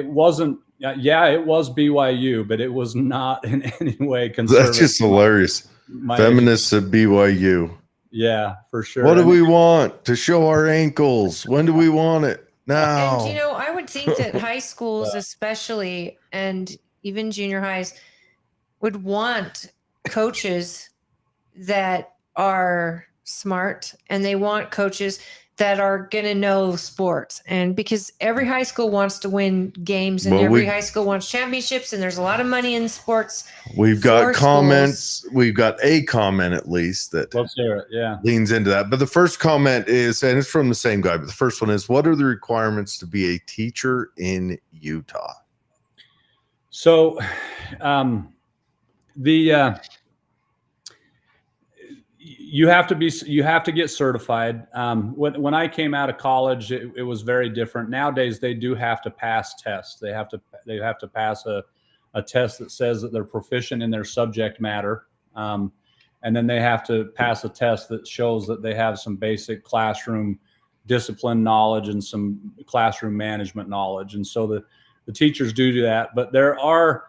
wasn't, it was BYU, but it was not in any way conservative. That's just hilarious. Feminists at BYU. Yeah, for sure. What do we want? To show our ankles. When do we want it? Now. And, I would think that high schools especially, and even junior highs, would want coaches that are smart, and they want coaches that are going to know sports, and because every high school wants to win games, and Well, every high school wants championships, and there's a lot of money in sports. We've got for comments. schools. We've got a comment at least that Let's hear it. Yeah. leans into that. But the first comment is, and it's from the same guy, but the first one is, what are the requirements to be a teacher in Utah? So, you have to get certified. When I came out of college, it was very different. Nowadays, they do have to pass tests. They have to pass a test that says that they're proficient in their subject matter. And then they have to pass a test that shows that they have some basic classroom discipline knowledge and some classroom management knowledge. And so the teachers do that, but there are,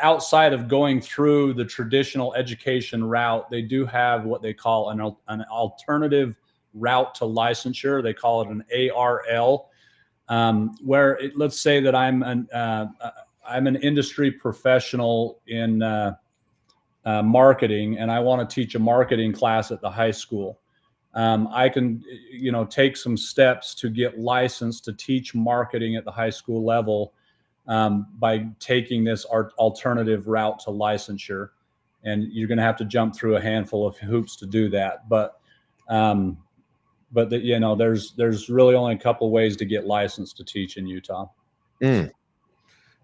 outside of going through the traditional education route, they do have what they call an alternative route to licensure. They call it an ARL, where let's say that I'm an industry professional in marketing, and I want to teach a marketing class at the high school. I can, take some steps to get licensed to teach marketing at the high school level by taking this alternative route to licensure, and you're going to have to jump through a handful of hoops to do that. But there's really only a couple ways to get licensed to teach in Utah. And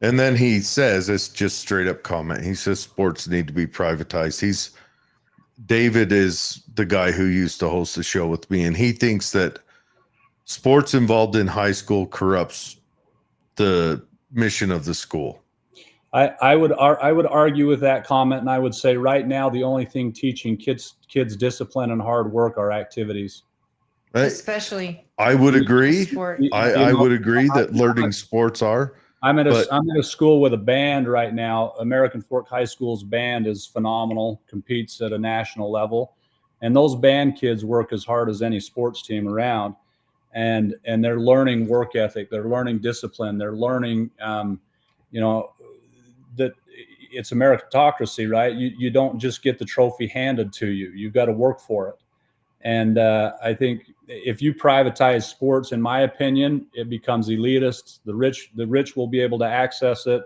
then he says, it's just straight up comment. He says sports need to be privatized. David is the guy who used to host the show with me, and he thinks that sports involved in high school corrupts the mission of the school. I would argue with that comment, and I would say right now the only thing teaching kids discipline and hard work are activities. Especially, I would agree. Sport. I would agree that learning sports are. I'm at a school with a band right now. American Fork High School's band is phenomenal, competes at a national level, and those band kids work as hard as any sports team around. And they're learning work ethic, they're learning discipline, they're learning, that it's a meritocracy, right? You don't just get the trophy handed to you. You've got to work for it. And I think if you privatize sports, in my opinion, it becomes elitist. The rich will be able to access it.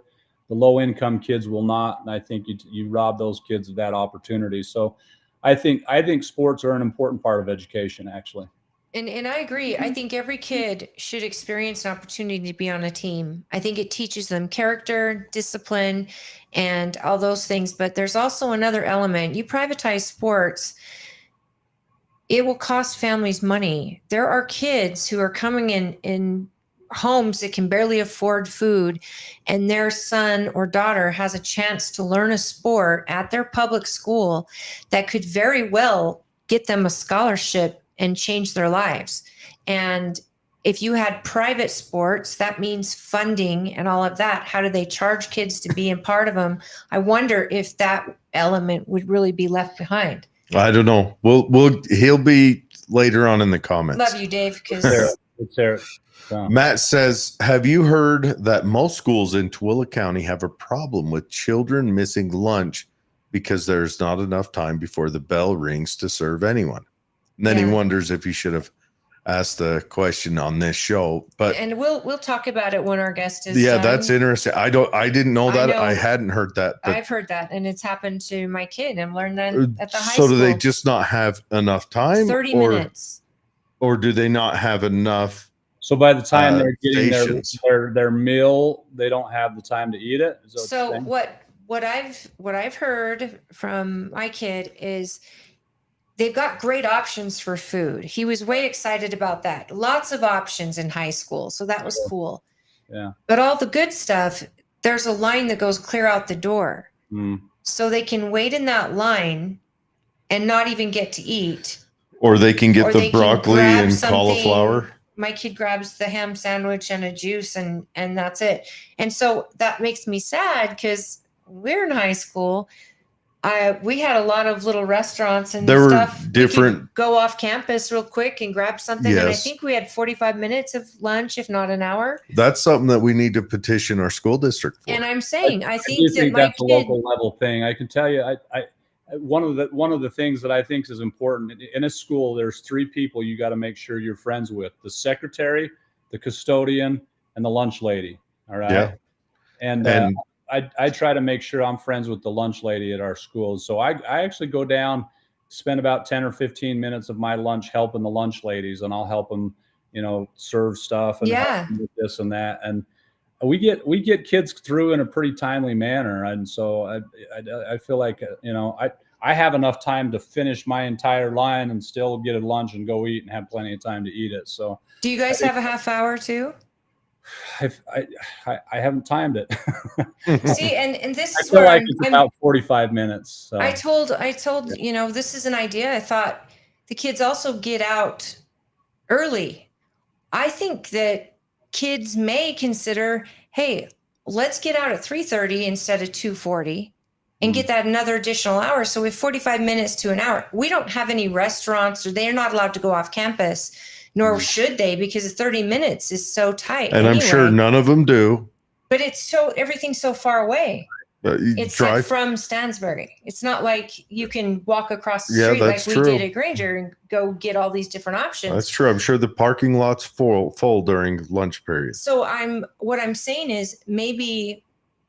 The low income kids will not. And I think you rob those kids of that opportunity. So I think sports are an important part of education, actually. And I agree. I think every kid should experience an opportunity to be on a team. I think it teaches them character, discipline, and all those things. But there's also another element. You privatize sports, it will cost families money. There are kids who are coming in homes that can barely afford food, and their son or daughter has a chance to learn a sport at their public school that could very well get them a scholarship and change their lives. And if you had private sports, that means funding and all of that. How do they charge kids to be a part of them? I wonder if that element would really be left behind. I don't know. He'll be later on in the comments. Love you, Dave. Because Matt says, have you heard that most schools in Tooele County have a problem with children missing lunch because there's not enough time before the bell rings to serve anyone? And then he wonders if he should have asked the question on this show. And we'll talk about it when our guest is done. That's interesting. I didn't know that. I hadn't heard that. But I've heard that, and it's happened to my kid. I've learned that at the high school. So do they just not have enough time? 30 minutes. Or do they not have enough? So by the time they're getting their meal, they don't have the time to eat it? So what I've heard from my kid is they've got great options for food. He was way excited about that. Lots of options in high school. So that was cool. Yeah. But all the good stuff, there's a line that goes clear out the door. So they can wait in that line and not even get to eat. Or they can get the broccoli and cauliflower. My kid grabs the ham sandwich and a juice and that's it. And so that makes me sad because we're in high school. We had a lot of little restaurants and there stuff. Were different. Go off campus real quick and grab something. Yes. And I think we had 45 minutes of lunch, if not an hour. That's something that we need to petition our school district for. And I'm saying, I think that's a local level thing. I can tell you, one of the things that I think is important in a school, there's 3 people you got to make sure you're friends with: the secretary, the custodian, and the lunch lady. All right. Yeah. And I try to make sure I'm friends with the lunch lady at our school. So I actually go down, spend about 10 or 15 minutes of my lunch helping the lunch ladies, and I'll help them, serve stuff and help them with this and that. And we get kids through in a pretty timely manner. And so I feel like, I have enough time to finish my entire line and still get a lunch and go eat and have plenty of time to eat it. So do you guys have a half hour too? I haven't timed it. See, and this I is feel where like it's about 45 minutes. So. I told, this is an idea. I thought the kids also get out early. I think that kids may consider, hey, let's get out at 3:30 instead of 2:40 and get that another additional hour. So we have 45 minutes to an hour. We don't have any restaurants, or they're not allowed to go off campus, nor should they, because 30 minutes is so tight. And I'm sure none of them do. But everything's so far away. It's like from Stansbury. It's not like you can walk across the street like we did at Granger and go get all these different options. That's true. I'm sure the parking lot's full during lunch period. So what I'm saying is, maybe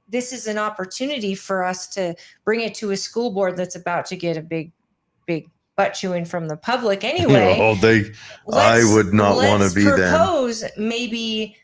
this is an opportunity for us to bring it to a school board that's about to get a big butt chewing from the public anyway. I would not want to be propose maybe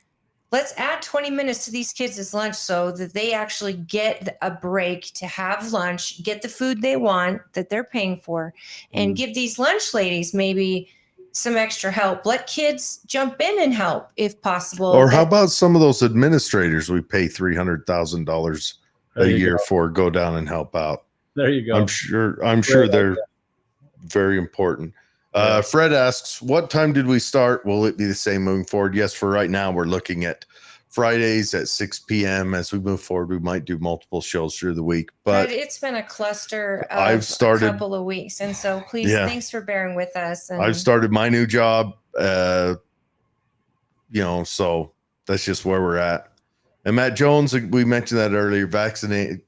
let's add 20 minutes to these kids' lunch so that they actually get a break to have lunch, get the food they want that they're paying for, and give these lunch ladies maybe some extra help. Let kids jump in and help if possible. Or how about some of those administrators we pay $300,000 a year for, go down and help out? There you go. I'm sure they're very important. Fred asks, what time did we start? Will it be the same moving forward? Yes, for right now, we're looking at Fridays at 6 p.m. As we move forward, we might do multiple shows through the week. But it's been a cluster of a couple of weeks. And so please, thanks for bearing with us. And I've started my new job, so that's just where we're at. And Matt Jones, we mentioned that earlier, vaccinate.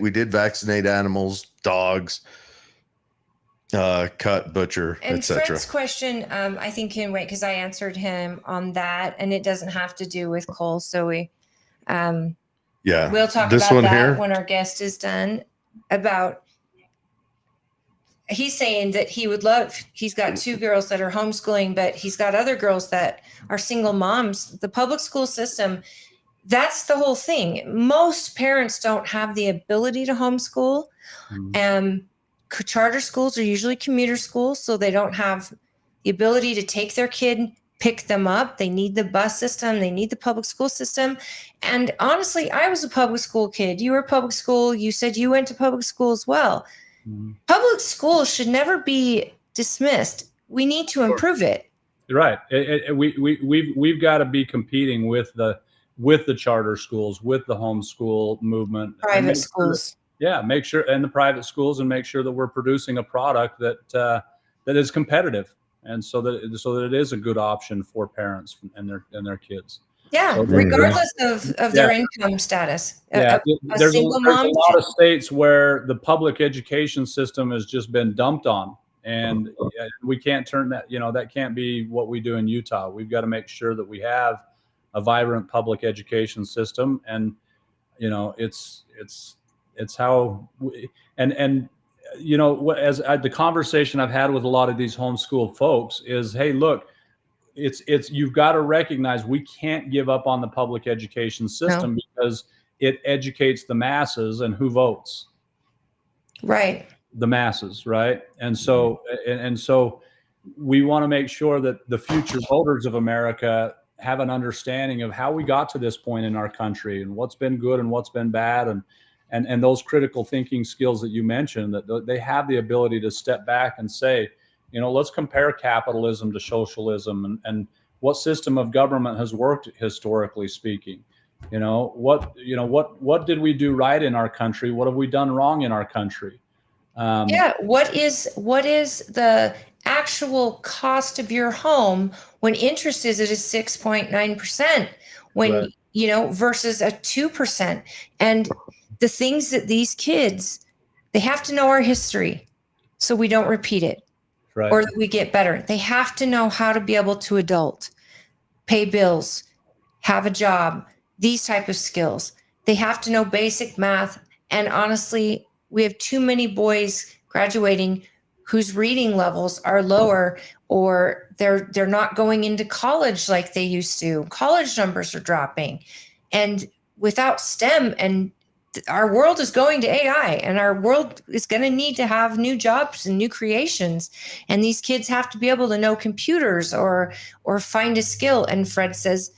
We did vaccinate animals, dogs, cut, butcher, etc. Fred's question, I think can wait because I answered him on that, and it doesn't have to do with Cole. So we'll talk this about one that here when our guest is done. He's saying that he's got 2 girls that are homeschooling, but he's got other girls that are single moms. The public school system, that's the whole thing. Most parents don't have the ability to homeschool. Charter schools are usually commuter schools, so they don't have the ability to take their kid, pick them up. They need the bus system. They need the public school system. And honestly, I was a public school kid. You were a public school. You said you went to public school as well. Public school should never be dismissed. We need to improve it. Right. We've got to be competing with the charter schools, with the homeschool movement, private schools. Make sure, and the private schools, and make sure that we're producing a product that is competitive, and so that it is a good option for parents and their kids. Yeah, so regardless of their income status. There's a lot of states where the public education system has just been dumped on, and we can't turn that. That can't be what we do in Utah. We've got to make sure that we have a vibrant public education system, and it's how the conversation I've had with a lot of these homeschool folks is, hey, look, it's you've got to recognize we can't give up on the public education system because it educates the masses, and who votes? Right. The masses, right? And so we want to make sure that the future voters of America have an understanding of how we got to this point in our country, and what's been good and what's been bad, and those critical thinking skills that you mentioned, that they have the ability to step back and say, let's compare capitalism to socialism, and what system of government has worked historically speaking. What did we do right in our country? What have we done wrong in our country? What is the actual cost of your home when interest is at a 6.9%, when versus a 2%, and the things that these kids They have to know our history so we don't repeat it, Right. or that we get better. They have to know how to be able to adult, pay bills, have a job, these type of skills. They have to know basic math. And honestly, we have too many boys graduating whose reading levels are lower, or they're not going into college like they used to. College numbers are dropping. And without STEM, and our world is going to AI, and our world is going to need to have new jobs and new creations. And these kids have to be able to know computers or find a skill. And Fred says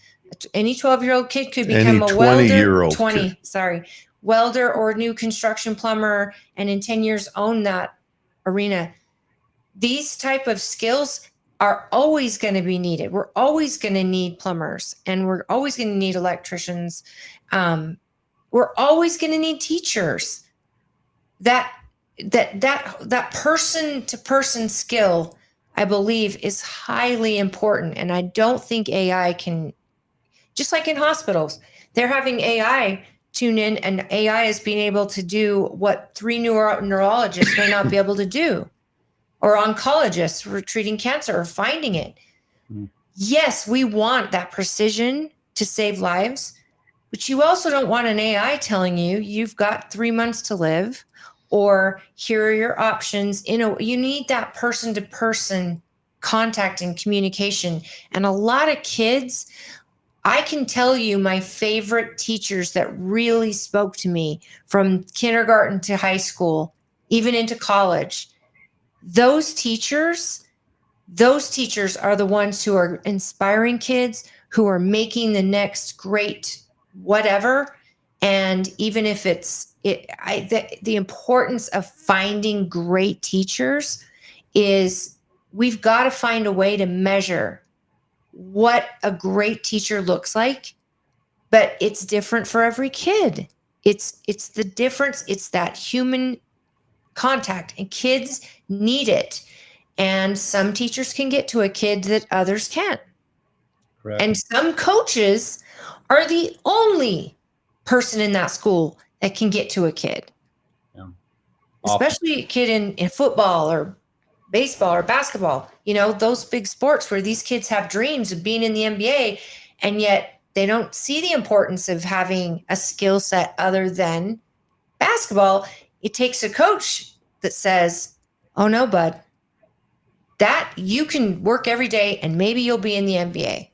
any 12-year-old kid could become Any a welder. 20-year-old 20, kid. sorry, welder or new construction plumber, and in 10 years own that arena. These type of skills are always going to be needed. We're always going to need plumbers, and we're always going to need electricians. We're always going to need teachers. That person to person skill, I believe, is highly important. And I don't think AI can, just like in hospitals, they're having AI tune in, and AI is being able to do what 3 neurologists may not be able to do, or oncologists who are treating cancer or finding it. Yes, we want that precision to save lives, but you also don't want an AI telling you you've got 3 months to live, or here are your options. You need that person to person contact and communication. And a lot of kids, I can tell you my favorite teachers that really spoke to me from kindergarten to high school, even into college. Those teachers are the ones who are inspiring kids, who are making the next great whatever. And even if the importance of finding great teachers is, we've got to find a way to measure what a great teacher looks like, but it's different for every kid. It's the difference. It's that human contact, and kids need it. And some teachers can get to a kid that others can't. Correct. And some coaches are the only person in that school that can get to a kid. Yeah. Especially a kid in football or baseball or basketball, those big sports where these kids have dreams of being in the NBA, and yet they don't see the importance of having a skill set other than basketball. It takes a coach that says, oh no, bud, that you can work every day and maybe you'll be in the NBA,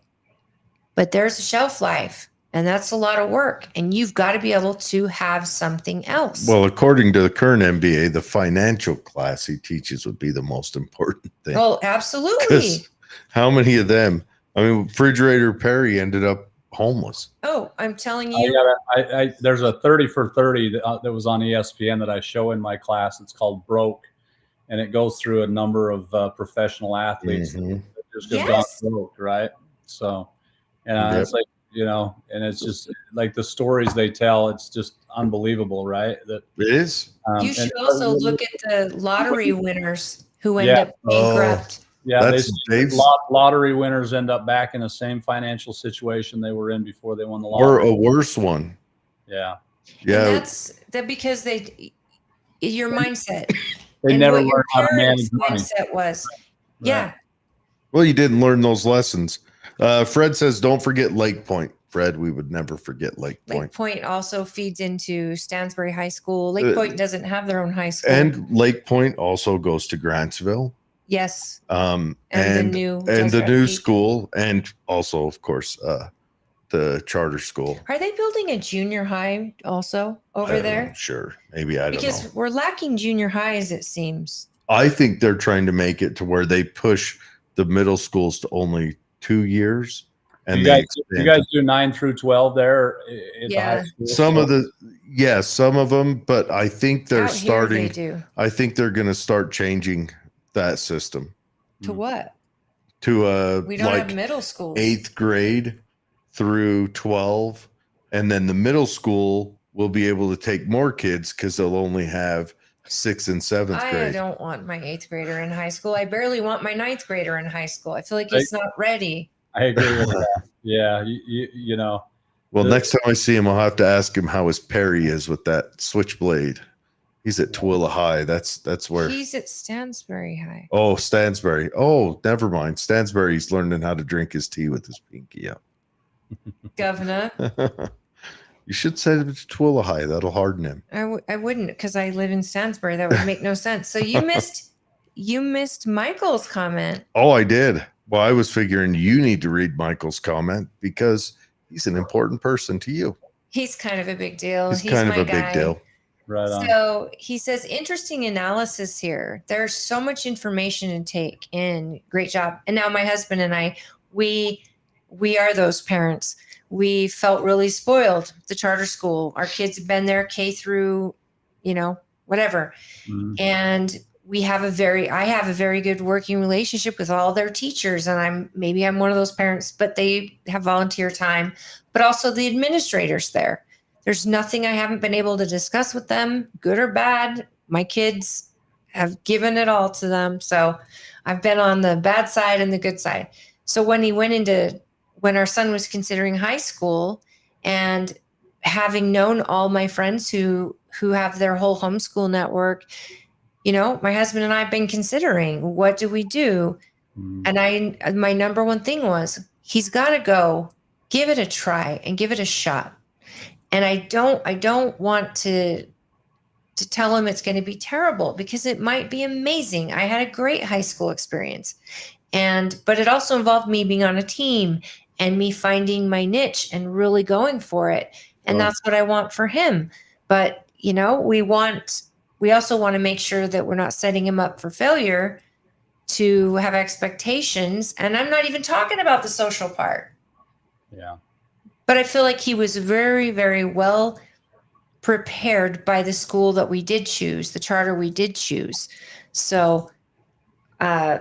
but there's a shelf life, and that's a lot of work, and you've got to be able to have something else. Well, according to the current NBA, the financial class he teaches would be the most important thing. Oh, absolutely. 'Cause how many of them? I mean, Refrigerator Perry ended up homeless. Oh, I'm telling you. There's a 30 for 30 that was on ESPN that I show in my class. It's called Broke, and it goes through a number of professional athletes that just have gone broke, right? So, and it's like, and it's just like the stories they tell, it's just unbelievable, right? That it is. You should also look at the lottery winners who end up bankrupt. Yeah, lottery winners end up back in the same financial situation they were in before they won the lottery. Or a worse one. Yeah. Yeah. And that's because your mindset. They never learned how to manage money. Mindset was. Right. Yeah. Well, you didn't learn those lessons. Fred says, don't forget Lake Point. Fred, we would never forget Lake Point. Lake Point also feeds into Stansbury High School. Lake Point doesn't have their own high school. And Lake Point also goes to Grantsville. Yes. And the new school, and also, of course, the charter school. Are they building a junior high also over there? Sure. Maybe, I don't know. Because we're lacking junior highs, it seems. I think they're trying to make it to where they push the middle schools to only 2 years. And you guys do 9 through 12 there? Yeah. Some of them, but I think they're starting. They do. I think they're going to start changing that system. To what? To we don't have middle school. 8th grade through 12, and then the middle school will be able to take more kids because they'll only have 6th and 7th grade. I don't want my 8th grader in high school. I barely want my 9th grader in high school. I feel like he's not ready. I agree with that. Yeah, you know. Well, next time I see him, I'll have to ask him how his parry is with that switchblade. He's at Tooele High. That's where He's at Stansbury High. Oh, Stansbury. Oh, never mind. Stansbury's learning how to drink his tea with his pinky out. Governor. You should send him to Tooele High. That'll harden him. I wouldn't, because I live in Stansbury. That would make no sense. So you missed Michael's comment. Oh, I did. Well, I was figuring you need to read Michael's comment because he's an important person to you. He's kind of a big deal. He's kind of my a big guy. deal. Right on. So he says, interesting analysis here. There's so much information to take in. Great job. And now my husband and I, we are those parents. We felt really spoiled. The charter school, our kids have been there K through, whatever. Mm-hmm. And I have a very good working relationship with all their teachers. And I'm one of those parents, but they have volunteer time, but also the administrators there. There's nothing I haven't been able to discuss with them, good or bad. My kids have given it all to them. So I've been on the bad side and the good side. So when our son was considering high school, and having known all my friends who have their whole homeschool network, my husband and I have been considering, what do we do? And my number one thing was, he's got to go give it a try and give it a shot. And I don't want to tell him it's going to be terrible, because it might be amazing. I had a great high school experience, but it also involved me being on a team and me finding my niche and really going for it. And that's what I want for him. But, we also want to make sure that we're not setting him up for failure, to have expectations. And I'm not even talking about the social part. Yeah. But I feel like he was very, very well prepared by the school that we did choose, the charter we did choose. So I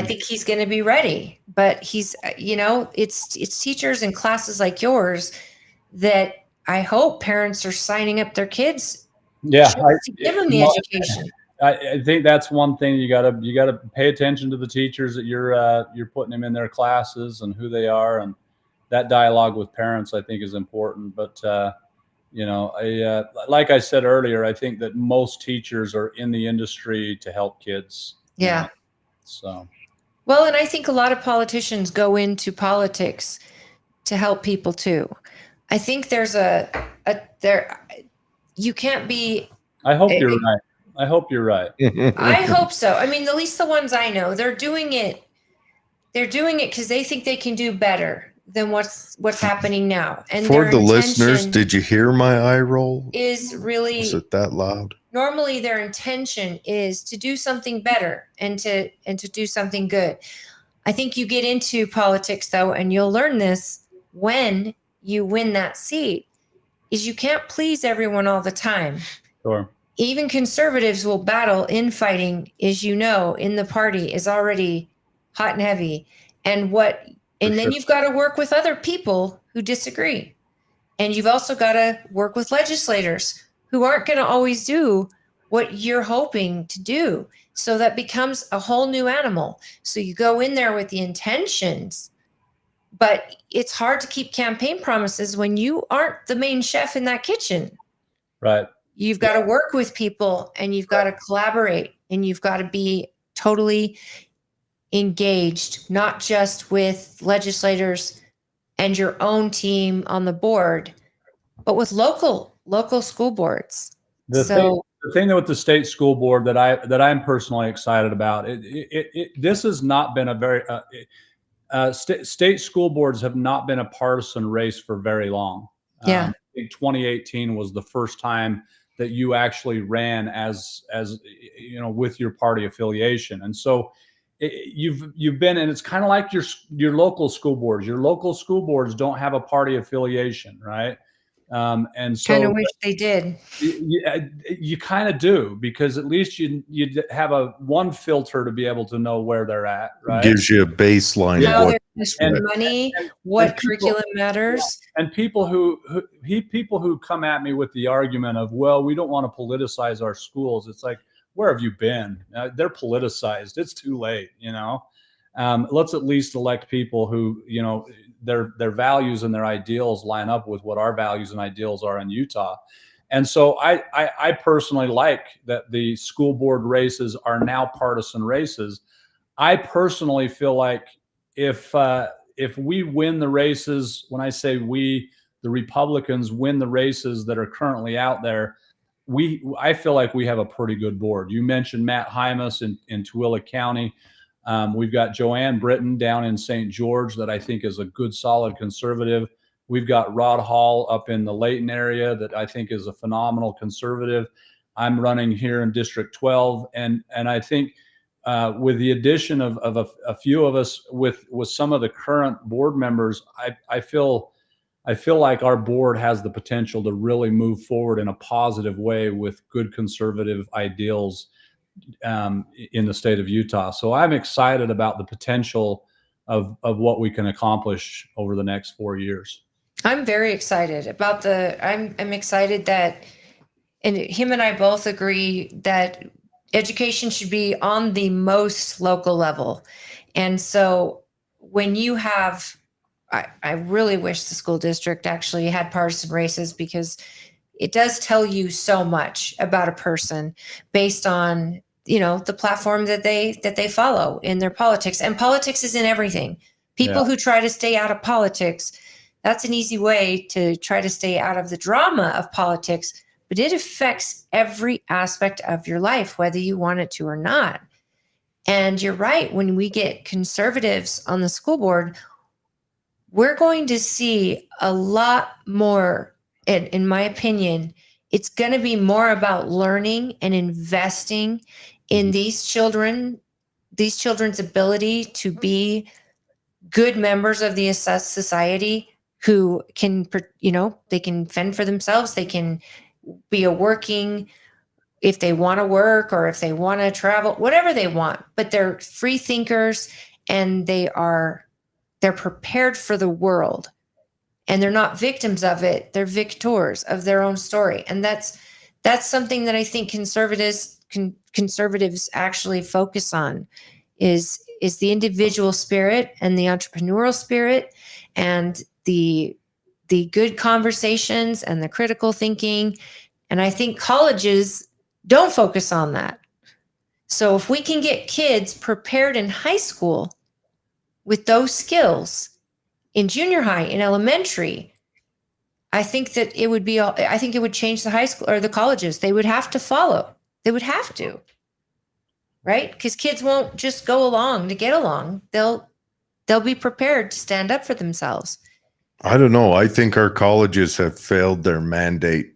think he's going to be ready. But he's, it's teachers and classes like yours that I hope parents are signing up their kids. Yeah, to give them the education. I think that's one thing you gotta pay attention to the teachers that you're putting them in their classes and who they are, and that dialogue with parents, I think, is important. But like I said earlier, I think that most teachers are in the industry to help kids. Yeah. So. Well, and I think a lot of politicians go into politics to help people too. I think there's you can't be. I hope you're right. I hope you're right. I hope so. I mean, at least the ones I know, they're doing it because they think they can do better than what's happening now. And for the listeners, did you hear my eye roll? Was it that loud? Normally their intention is to do something better and to do something good. I think you get into politics though, and you'll learn this when you win that seat, is you can't please everyone all the time. Sure. Even conservatives will battle. Infighting, as you know, in the party is already hot and heavy. And then you've got to work with other people who disagree. And you've also got to work with legislators who aren't going to always do what you're hoping to do. So that becomes a whole new animal. So you go in there with the intentions, but it's hard to keep campaign promises when you aren't the main chef in that kitchen. Right. You've got to work with people, and you've got to collaborate, and you've got to be totally engaged, not just with legislators and your own team on the board, but with local school boards. The thing with the state school board that I'm personally excited about, this has not been a very state school boards have not been a partisan race for very long. Yeah. I think 2018 was the first time that you actually ran as with your party affiliation. And so you've been, and it's kind of like your local school boards. Your local school boards don't have a party affiliation, right? And so kind of wish they did. You kind of do, because at least you have one filter to be able to know where they're at, right? Gives you a baseline of what money, what curriculum matters. And people who come at me with the argument of, well, we don't want to politicize our schools. It's like, where have you been? They're politicized. It's too late, Let's at least elect people who, their values and their ideals line up with what our values and ideals are in Utah. And so I personally like that the school board races are now partisan races. I personally feel like if we win the races, when I say we, the Republicans win the races that are currently out there, I feel like we have a pretty good board. You mentioned Matt Hymas in Tooele County. We've got Joanne Britton down in St. George that I think is a good, solid conservative. We've got Rod Hall up in the Layton area that I think is a phenomenal conservative. I'm running here in District 12, and I think with the addition of a few of us, with some of the current board members, I feel like our board has the potential to really move forward in a positive way with good conservative ideals in the state of Utah. So I'm excited about the potential of what we can accomplish over the next 4 years. I'm very excited about I'm excited that, and him and I both agree that education should be on the most local level. And so when you have, I really wish the school district actually had partisan races, because it does tell you so much about a person based on, the platform that they follow in their politics. And politics is in everything. People who try to stay out of politics, that's an easy way to try to stay out of the drama of politics, but it affects every aspect of your life, whether you want it to or not. And you're right, when we get conservatives on the school board, we're going to see a lot more, in my opinion. It's going to be more about learning and investing in these children's ability to be good members of the society, who can, they can fend for themselves. They can be if they want to work or if they want to travel, whatever they want, but they're free thinkers, and they're prepared for the world, and they're not victims of it. They're victors of their own story. And that's something that I think conservatives actually focus on, is the individual spirit and the entrepreneurial spirit, and the good conversations and the critical thinking. And I think colleges don't focus on that. So if we can get kids prepared in high school with those skills, in junior high, in elementary, I think that it would change the high school or the colleges. They would have to follow. They would have to, right? Because kids won't just go along to get along. They'll be prepared to stand up for themselves. I don't know. I think our colleges have failed their mandate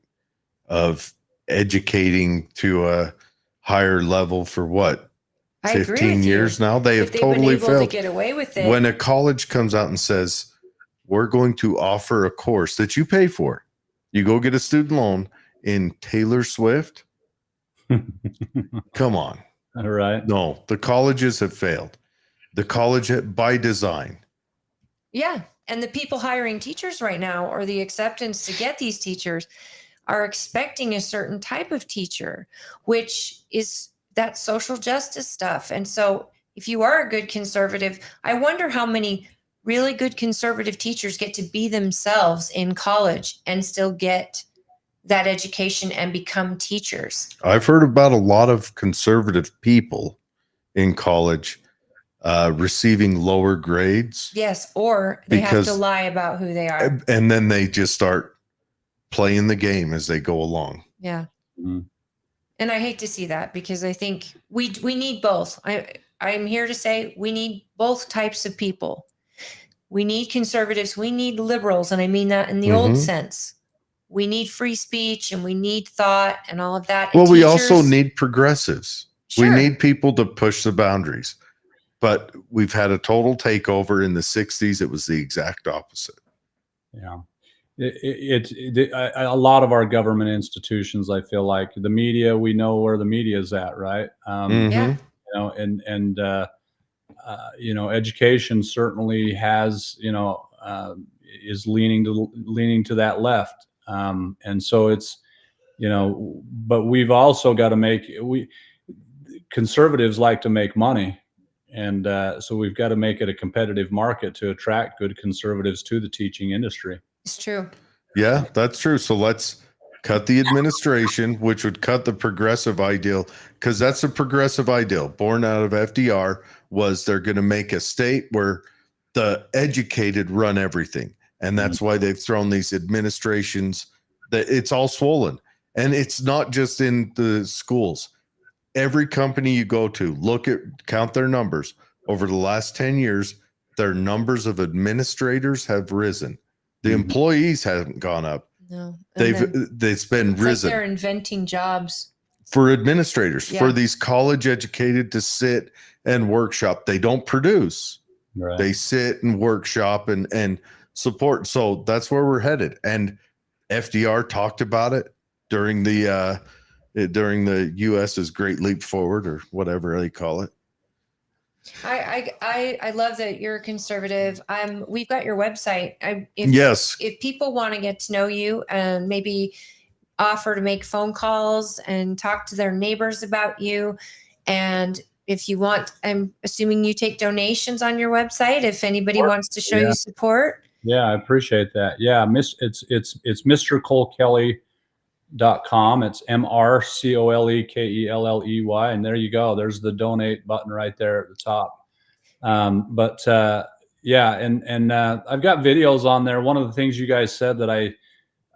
of educating to a higher level for what? I agree 15 with years you. now? They have They've totally been able failed. to get away with it. When a college comes out and says, we're going to offer a course that you pay for, you go get a student loan in Taylor Swift. Come on. All right. No, the colleges have failed. The college by design. Yeah. And the people hiring teachers right now, or the acceptance to get these teachers, are expecting a certain type of teacher, which is that social justice stuff. And so if you are a good conservative, I wonder how many really good conservative teachers get to be themselves in college and still get that education and become teachers. I've heard about a lot of conservative people in college receiving lower grades. Yes, or they have to lie about who they are. And then they just start playing the game as they go along. Yeah. Mm-hmm. And I hate to see that, because I think we need both. I'm here to say we need both types of people. We need conservatives. We need liberals. And I mean that in the old sense. We need free speech, and we need thought and all of that. Well, we also need progressives. Sure. We need people to push the boundaries. But we've had a total takeover in the 60s. It was the exact opposite. Yeah. A lot of our government institutions, I feel like the media, we know where the media is at, right? Yeah. Education certainly has, is leaning to that left. And so it's, but we've also got to conservatives like to make money. And so we've got to make it a competitive market to attract good conservatives to the teaching industry. It's true. Yeah, that's true. So let's cut the administration, which would cut the progressive ideal, because that's a progressive ideal born out of FDR, was they're going to make a state where the educated run everything. And that's why they've thrown these administrations that it's all swollen. And it's not just in the schools. Every company you go to, count their numbers over the last 10 years, their numbers of administrators have risen. The employees haven't gone up. No, It's been risen. Like they're inventing jobs for administrators, for these college educated to sit and workshop. They don't produce. Right. They sit and workshop and support. So that's where we're headed. And FDR talked about it during the US's Great Leap Forward, or whatever they call it. I love that you're a conservative. We've got your website. If people want to get to know you and maybe offer to make phone calls and talk to their neighbors about you, and if you want, I'm assuming you take donations on your website. If anybody wants to show you support. Yeah, I appreciate that. Yeah, it's Mr. Cole Kelley.com. It's MrColeKelley, and there you go. There's the donate button right there at the top. I've got videos on there. One of the things you guys said that I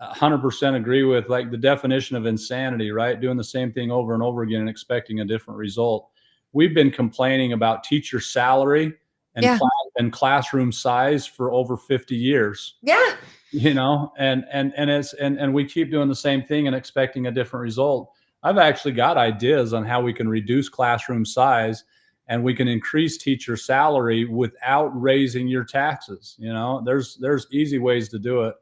100% agree with, like the definition of insanity, right? Doing the same thing over and over again and expecting a different result. We've been complaining about teacher salary and classroom size for over 50 years. Yeah. And we keep doing the same thing and expecting a different result. I've actually got ideas on how we can reduce classroom size and we can increase teacher salary without raising your taxes. There's easy ways to do it.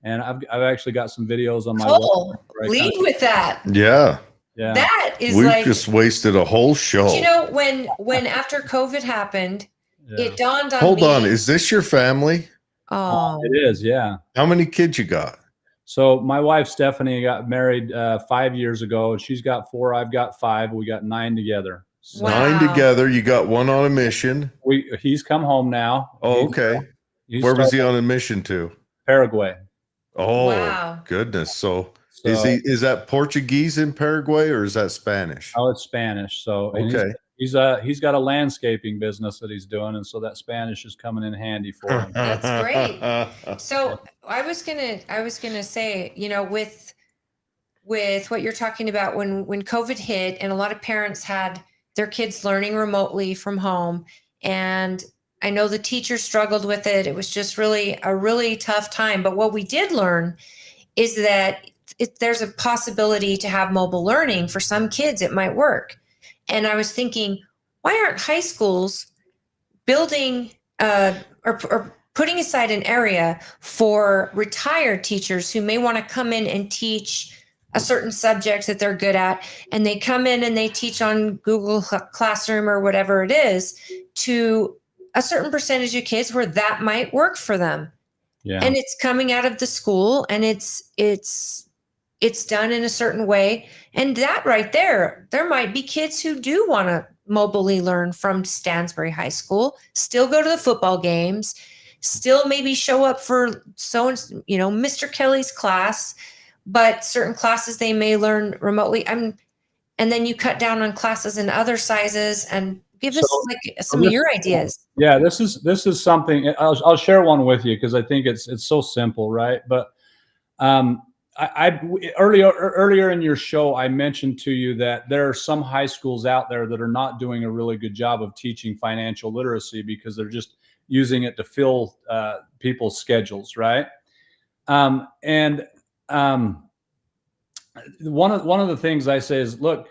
And I've actually got some videos on my website. Lead with that. Yeah. Yeah. That is We've just wasted a whole show. When after COVID happened, it dawned on me. Hold on. Is this your family? Oh, it is. Yeah. How many kids you got? So my wife, Stephanie, got married 5 years ago. She's got 4. I've got 5. We got 9 together. So 9 together. You got one on a mission. He's come home now. Oh, okay. Where was he on a mission to? Paraguay. Oh, wow. Goodness. So is that Portuguese in Paraguay, or is that Spanish? Oh, it's Spanish. So okay. He's got a landscaping business that he's doing, and so that Spanish is coming in handy for him. That's great. So I was gonna say, with what you're talking about, when COVID hit and a lot of parents had their kids learning remotely from home, and I know the teachers struggled with it. It was just really a really tough time. But what we did learn is that there's a possibility to have mobile learning. For some kids, it might work. And I was thinking, why aren't high schools building or putting aside an area for retired teachers who may want to come in and teach a certain subject that they're good at, and they come in and they teach on Google Classroom or whatever it is to a certain percentage of kids where that might work for them. Yeah. And it's coming out of the school, and it's done in a certain way. And that right there might be kids who do want to mobilely learn from Stansbury High School, still go to the football games, still maybe show up for Mr. Kelley's class, but certain classes they may learn remotely. And then you cut down on classes in other sizes, and give us some of your ideas. Yeah, this is something I'll share one with you because I think it's so simple, right? But earlier in your show, I mentioned to you that there are some high schools out there that are not doing a really good job of teaching financial literacy because they're just using it to fill people's schedules, right? One of the things I say is, look,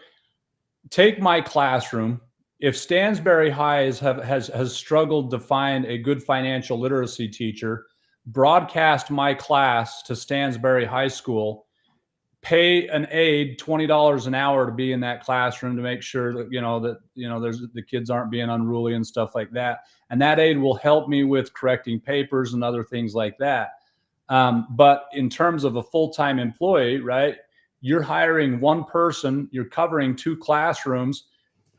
take my classroom. If Stansbury High has struggled to find a good financial literacy teacher, broadcast my class to Stansbury High School, pay an aide $20 an hour to be in that classroom to make sure that the kids aren't being unruly and stuff like that, and that aide will help me with correcting papers and other things like that. But in terms of a full-time employee, right, you're hiring one person, you're covering 2 classrooms.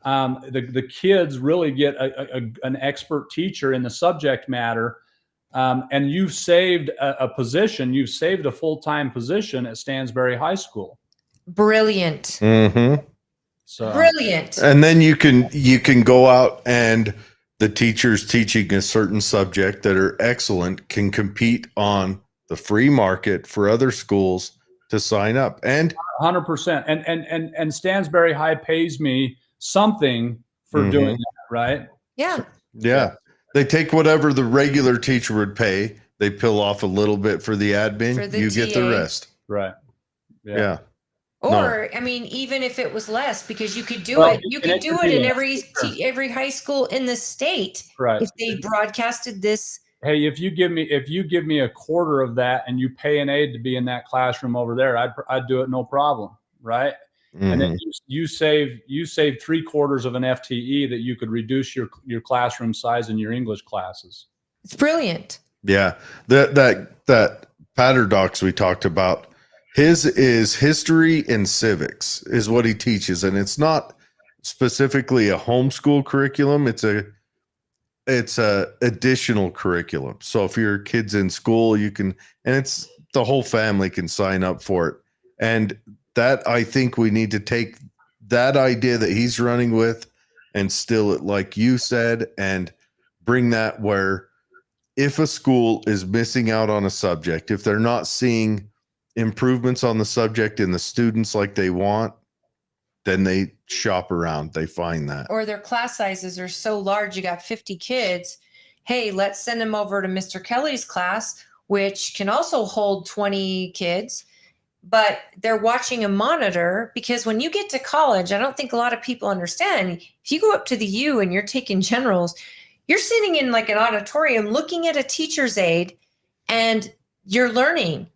The kids really get an expert teacher in the subject matter and you've saved a position. You've saved a full-time position at Stansbury High School. Brilliant. Mm-hmm. So Brilliant. And then you can go out, and the teachers teaching a certain subject that are excellent can compete on the free market for other schools to sign up. And 100%. And Stansbury High pays me something for doing that, right? Yeah. Yeah. They take whatever the regular teacher would pay. They peel off a little bit for the admin. For the you get the TA. rest. Right. Yeah. Or I mean, even if it was less, because you could do Well, it. You and could it do could it be in less. every high school in the state. Right. If they broadcasted this. Hey, if you give me a quarter of that and you pay an aide to be in that classroom over there, I'd do it no problem, right? Mm-hmm. And then you save 3/4 of an FTE that you could reduce your classroom size in your English classes. It's brilliant. Yeah. That Patterdox we talked about, his is history and civics is what he teaches. And it's not specifically a homeschool curriculum. It's a additional curriculum. So if your kid's in school, you can, and it's the whole family can sign up for it. And that, I think we need to take that idea that he's running with and still it, like you said, and bring that where if a school is missing out on a subject, if they're not seeing improvements on the subject in the students like they want, then they shop around. They find that. Or their class sizes are so large, you got 50 kids. Hey, let's send them over to Mr. Kelley's class, which can also hold 20 kids. But they're watching a monitor, because when you get to college, I don't think a lot of people understand. If you go up to the U and you're taking generals, you're sitting in like an auditorium looking at a teacher's aide, and you're learning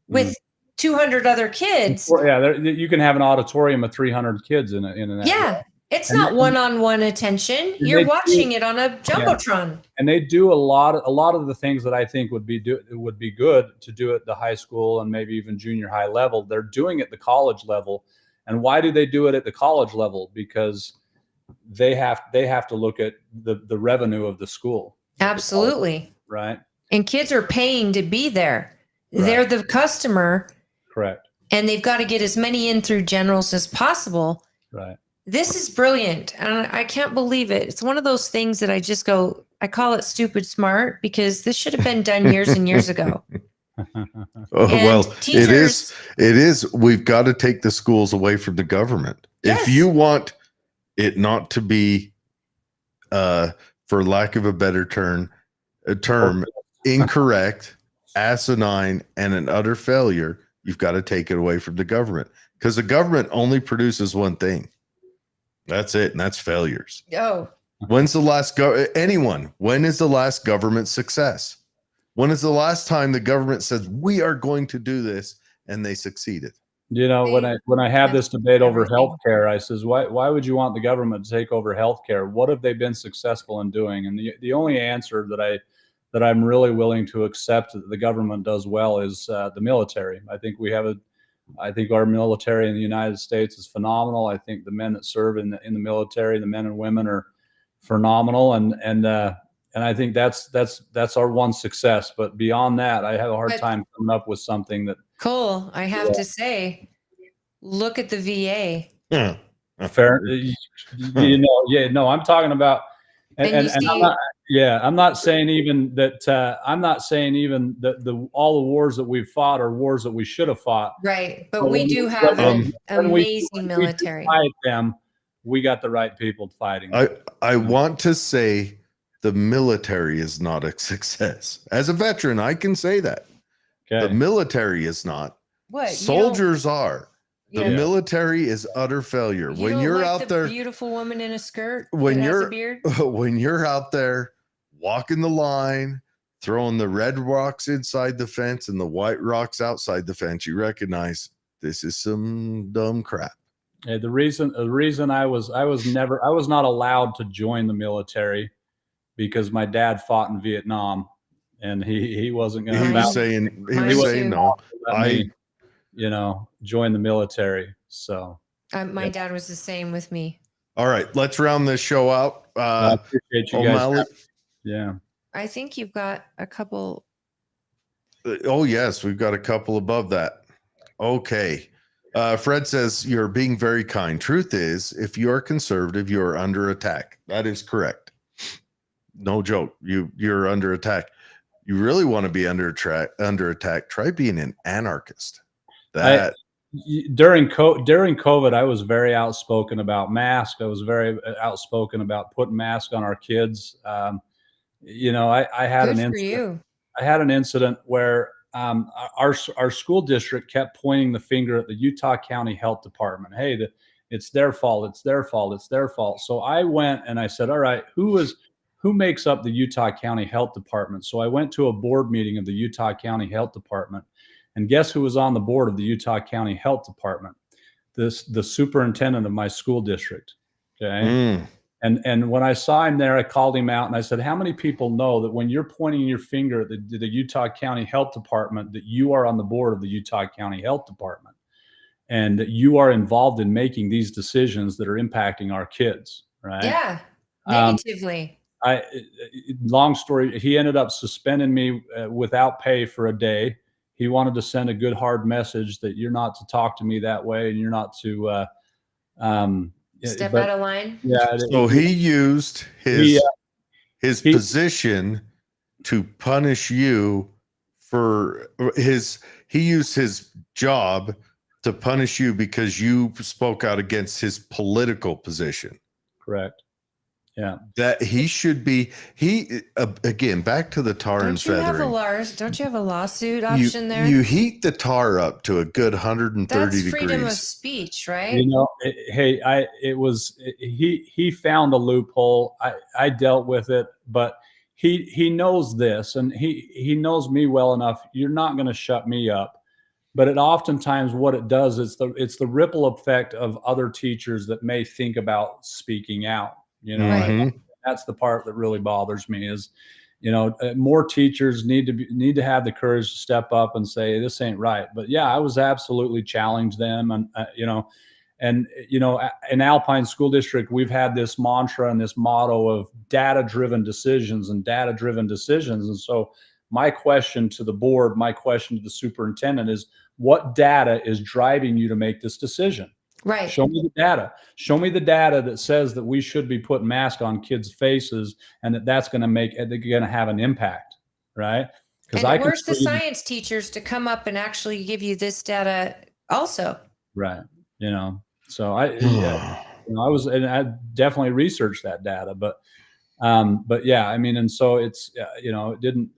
with 200 other kids. Yeah, you can have an auditorium of 300 kids in an. Yeah, it's not one-on-one attention. You're watching it on a jumbotron. Yeah. And they do a lot of the things that I think would be good to do at the high school and maybe even junior high level. They're doing it at the college level. And why do they do it at the college level? Because they have to look at the revenue of the school. Absolutely. Right. And kids are paying to be there. Right. They're the customer. Correct. And they've got to get as many in through generals as possible. Right. This is brilliant. And I can't believe it. It's one of those things that I just go, I call it stupid smart, because this should have been done years and years ago. Well, teachers, it is. We've got to take the schools away from the government. Yes. If you want it not to be, for lack of a better term, incorrect, asinine, and an utter failure, you've got to take it away from the government, because the government only produces one thing. That's it. And that's failures. Oh, when's the last when is the last government success? When is the last time the government says we are going to do this and they succeeded? You know, when I have this debate over healthcare, I says, why would you want the government to take over healthcare? What have they been successful in doing? And the only answer that I'm really willing to accept that the government does well is the military. I think our military in the United States is phenomenal. I think the men that serve in the military, the men and women, are phenomenal, and I think that's our one success. But beyond that, I have a hard time coming up with something that. Cole, I have to say, look at the VA. Yeah, fair. I'm talking about, and I'm not saying even that. I'm not saying even that all the wars that we've fought are wars that we should have fought. Right, but we do have an amazing military. Fight them, we got the right people fighting. I want to say the military is not a success. As a veteran, I can say that. Okay. The military is not. What? Soldiers are. The military is utter failure. When you're out there, beautiful woman in a skirt when that you're has a beard? When you're out there walking the line, throwing the red rocks inside the fence and the white rocks outside the fence, you recognize this is some dumb crap. Yeah, the reason I was not allowed to join the military because my dad fought in Vietnam, and he wasn't going to. He was saying no. Join the military. So my dad was the same with me. All right, let's round this show out. I appreciate you guys. Yeah. I think you've got a couple. Oh, yes, we've got a couple above that. Okay. Fred says, you're being very kind. Truth is, if you are conservative, you are under attack. That is correct. No joke. You're under attack. You really want to be under attack. Try being an anarchist. During COVID, I was very outspoken about masks. I was very outspoken about putting masks on our kids. You know, I had Good an for you. I had an incident where our school district kept pointing the finger at the Utah County Health Department. Hey, it's their fault. It's their fault. It's their fault. So I went and I said, all right, who makes up the Utah County Health Department? So I went to a board meeting of the Utah County Health Department, and guess who was on the board of the Utah County Health Department? The superintendent of my school district. Okay. And when I saw him there, I called him out and I said, how many people know that when you're pointing your finger at the Utah County Health Department, that you are on the board of the Utah County Health Department and that you are involved in making these decisions that are impacting our kids, right? Yeah, negatively. Long story, he ended up suspending me without pay for a day. He wanted to send a good, hard message that you're not to talk to me that way and you're not to step out of line. Yeah. So he used his position to punish you for he used his job to punish you because you spoke out against his political position. Correct. Yeah. That he should be, again, back to the tar and feathering. Don't you have a lawsuit option there? You heat the tar up to a good 130 That's degrees. freedom of speech, right? You know, he found a loophole. I dealt with it, but he knows this and he knows me well enough. You're not going to shut me up. But it oftentimes what it does is it's the ripple effect of other teachers that may think about speaking out. You know, Right. that's the part that really bothers me is, you know, more teachers need to have the courage to step up and say, this ain't right. But yeah, I was absolutely challenged them. And, in Alpine School District, we've had this mantra and this motto of data-driven decisions. And so my question to the board, my question to the superintendent is, what data is driving you to make this decision? Right. Show me the data. Show me the data that says that we should be putting masks on kids' faces and that's going to have an impact, right? Because where's the science teachers to come up and actually give you this data also? Right. You know, so I definitely researched that data, but yeah, I mean, and so it's, it didn't,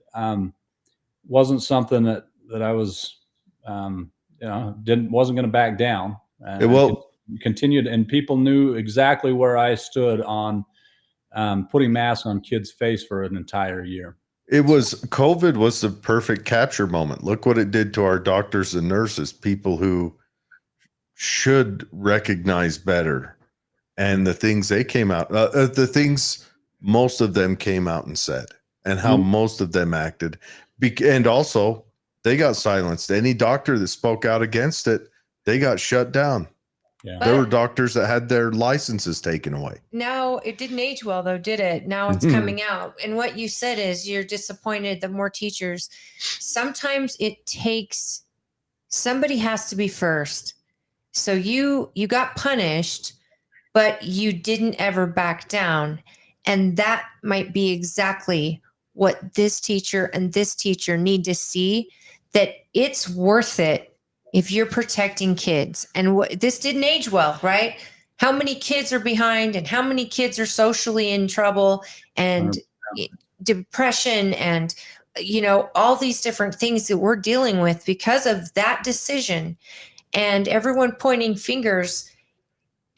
wasn't something that I was, wasn't going to back down. Continued, and people knew exactly where I stood on putting masks on kids' face for an entire year. COVID was the perfect capture moment. Look what it did to our doctors and nurses, people who should recognize better, and the things they came out, the things most of them came out and said, and how most of them acted, and also they got silenced. Any doctor that spoke out against it, they got shut down. Yeah. There were doctors that had their licenses taken away. No, it didn't age well, though, did it? Now it's coming out. And what you said is you're disappointed that more teachers. Sometimes it takes, somebody has to be first. So you got punished, but you didn't ever back down. And that might be exactly what this teacher and this teacher need to see, that it's worth it if you're protecting kids. And this didn't age well, right? How many kids are behind and how many kids are socially in trouble and depression and, all these different things that we're dealing with because of that decision, and everyone pointing fingers.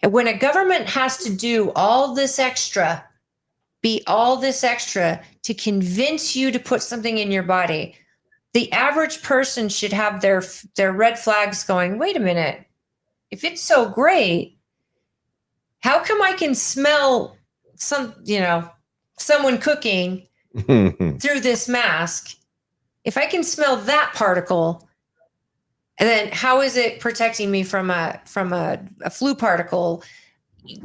When a government has to do all this extra, to convince you to put something in your body, the average person should have their red flags going, wait a minute, if it's so great, how come I can smell someone cooking through this mask? If I can smell that particle, and then how is it protecting me from a flu particle?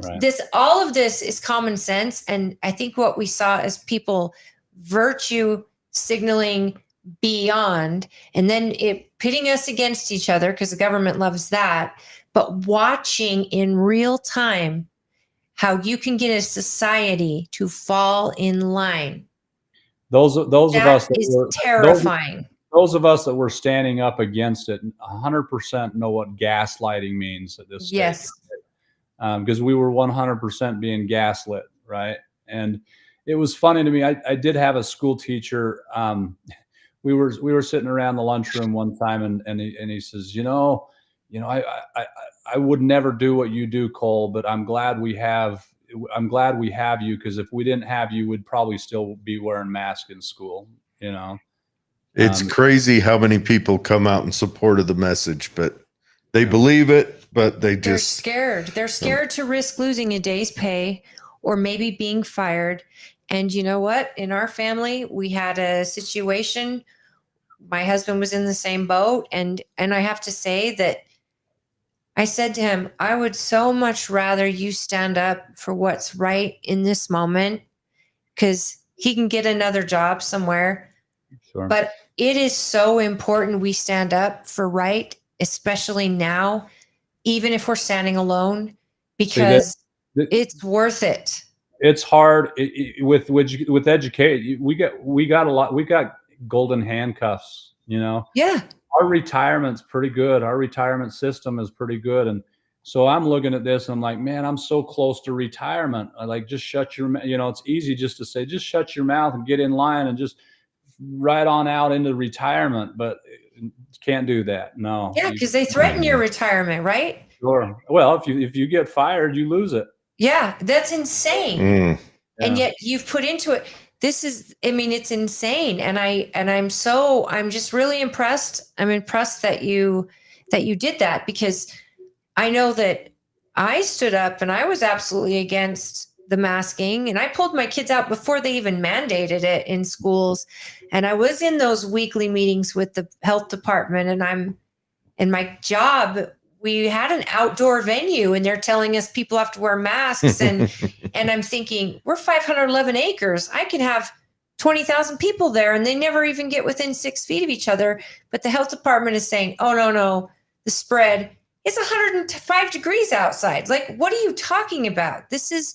Right. All of this is common sense. And I think what we saw is people virtue signaling beyond, and then it pitting us against each other because the government loves that, but watching in real time how you can get a society to fall in line. Those of us that is were terrifying. Those of us that were standing up against it 100% know what gaslighting means at this stage. Yes. Because we were 100% being gaslit, right? And it was funny to me. I did have a school teacher. We were sitting around the lunchroom one time, and he says, I would never do what you do, Cole, but I'm glad we have you, because if we didn't have you, we'd probably still be wearing masks in school. It's crazy how many people come out in support of the message, but they believe it, but they're scared. They're scared to risk losing a day's pay or maybe being fired. And you know what? In our family, we had a situation. My husband was in the same boat. And I have to say that I said to him, I would so much rather you stand up for what's right in this moment, because he can get another job somewhere. Sure. But it is so important we stand up for right, especially now, even if we're standing alone, because it's worth it. It's hard with educate. We got golden handcuffs, Yeah. Our retirement's pretty good. Our retirement system is pretty good. And so I'm looking at this and I'm like, man, I'm so close to retirement. I like, just shut your, it's easy just to say, just shut your mouth and get in line and just right on out into retirement, but can't do that. No. Yeah, because they threaten your retirement, right? Sure. Well, if you get fired, you lose it. Yeah, that's insane. And yet you've put into it. It's insane. And I'm just really impressed. I'm impressed that you did that, because I know that I stood up and I was absolutely against the masking, and I pulled my kids out before they even mandated it in schools. And I was in those weekly meetings with the health department, and in my job, we had an outdoor venue and they're telling us people have to wear masks. And I'm thinking, we're 511 acres. I can have 20,000 people there and they never even get within 6 feet of each other. But the health department is saying, oh, no, the spread is 105 degrees outside. Like, what are you talking about? This is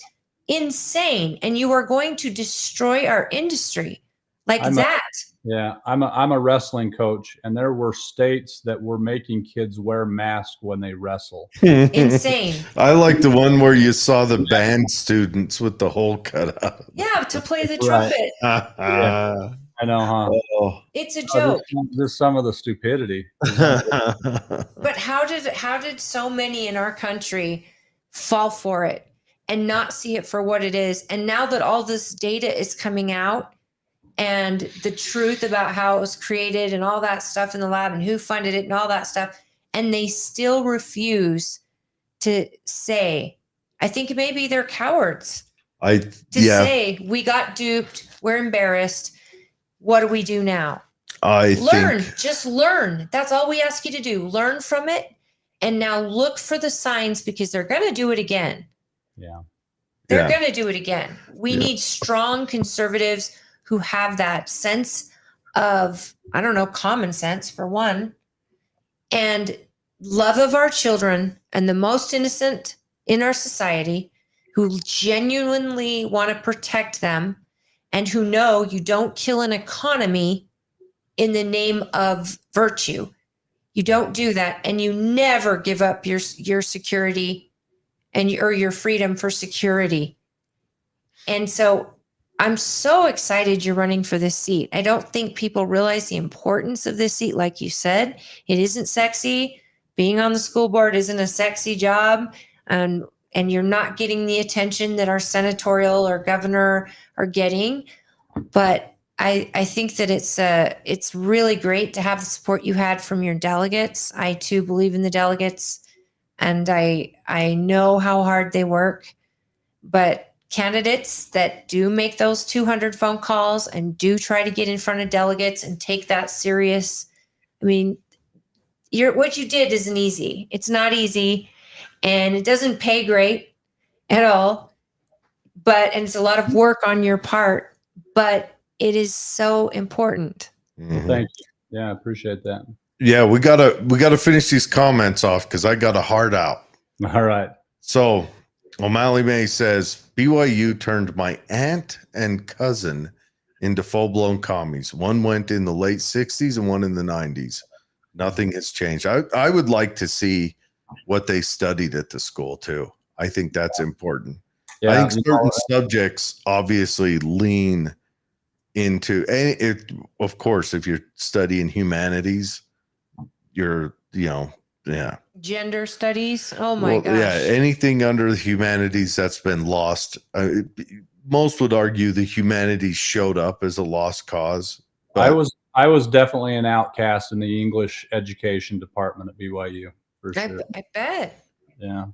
insane. And you are going to destroy our industry like that. I'm a wrestling coach, and there were states that were making kids wear masks when they wrestle. Insane. I like the one where you saw the band students with the hole cut out. Yeah, to play the trumpet. Yeah, I know, huh? Oh. It's a joke. There's some of the stupidity. But how did so many in our country fall for it and not see it for what it is? And now that all this data is coming out, and the truth about how it was created and all that stuff in the lab and who funded it and all that stuff, and they still refuse to say, I think maybe they're cowards say, we got duped, we're embarrassed, what do we do now? Just learn. That's all we ask you to do. Learn from it, and now look for the signs, because they're going to do it again. They're going to do it again. We need strong conservatives who have that sense of, common sense for one, and love of our children and the most innocent in our society, who genuinely want to protect them, and who know you don't kill an economy in the name of virtue. You don't do that, and you never give up your security or your freedom for security. And so I'm so excited you're running for this seat. I don't think people realize the importance of this seat. Like you said, it isn't sexy. Being on the school board isn't a sexy job. And you're not getting the attention that our senatorial or governor are getting. But I think that it's really great to have the support you had from your delegates. I too believe in the delegates, and I know how hard they work. But candidates that do make those 200 phone calls and do try to get in front of delegates and take that serious. What you did isn't easy. It's not easy, and it doesn't pay great at all, and it's a lot of work on your part, but It is so important. Well, thank you. Yeah, I appreciate that. Yeah, we gotta finish these comments off because I got a heart out. All right. So O'Malley May says BYU turned my aunt and cousin into full-blown commies. One went in the late 60s and one in the 90s. Nothing has changed. I would like to see what they studied at the school too. I think that's important. Yeah, I think certain subjects obviously lean into, and it, of course, if you're studying humanities, you're, yeah. Gender studies. Oh my gosh. Yeah, anything under the humanities that's been lost. Most would argue the humanities showed up as a lost cause. I was definitely an outcast in the English education department at BYU for sure. I bet. Yeah.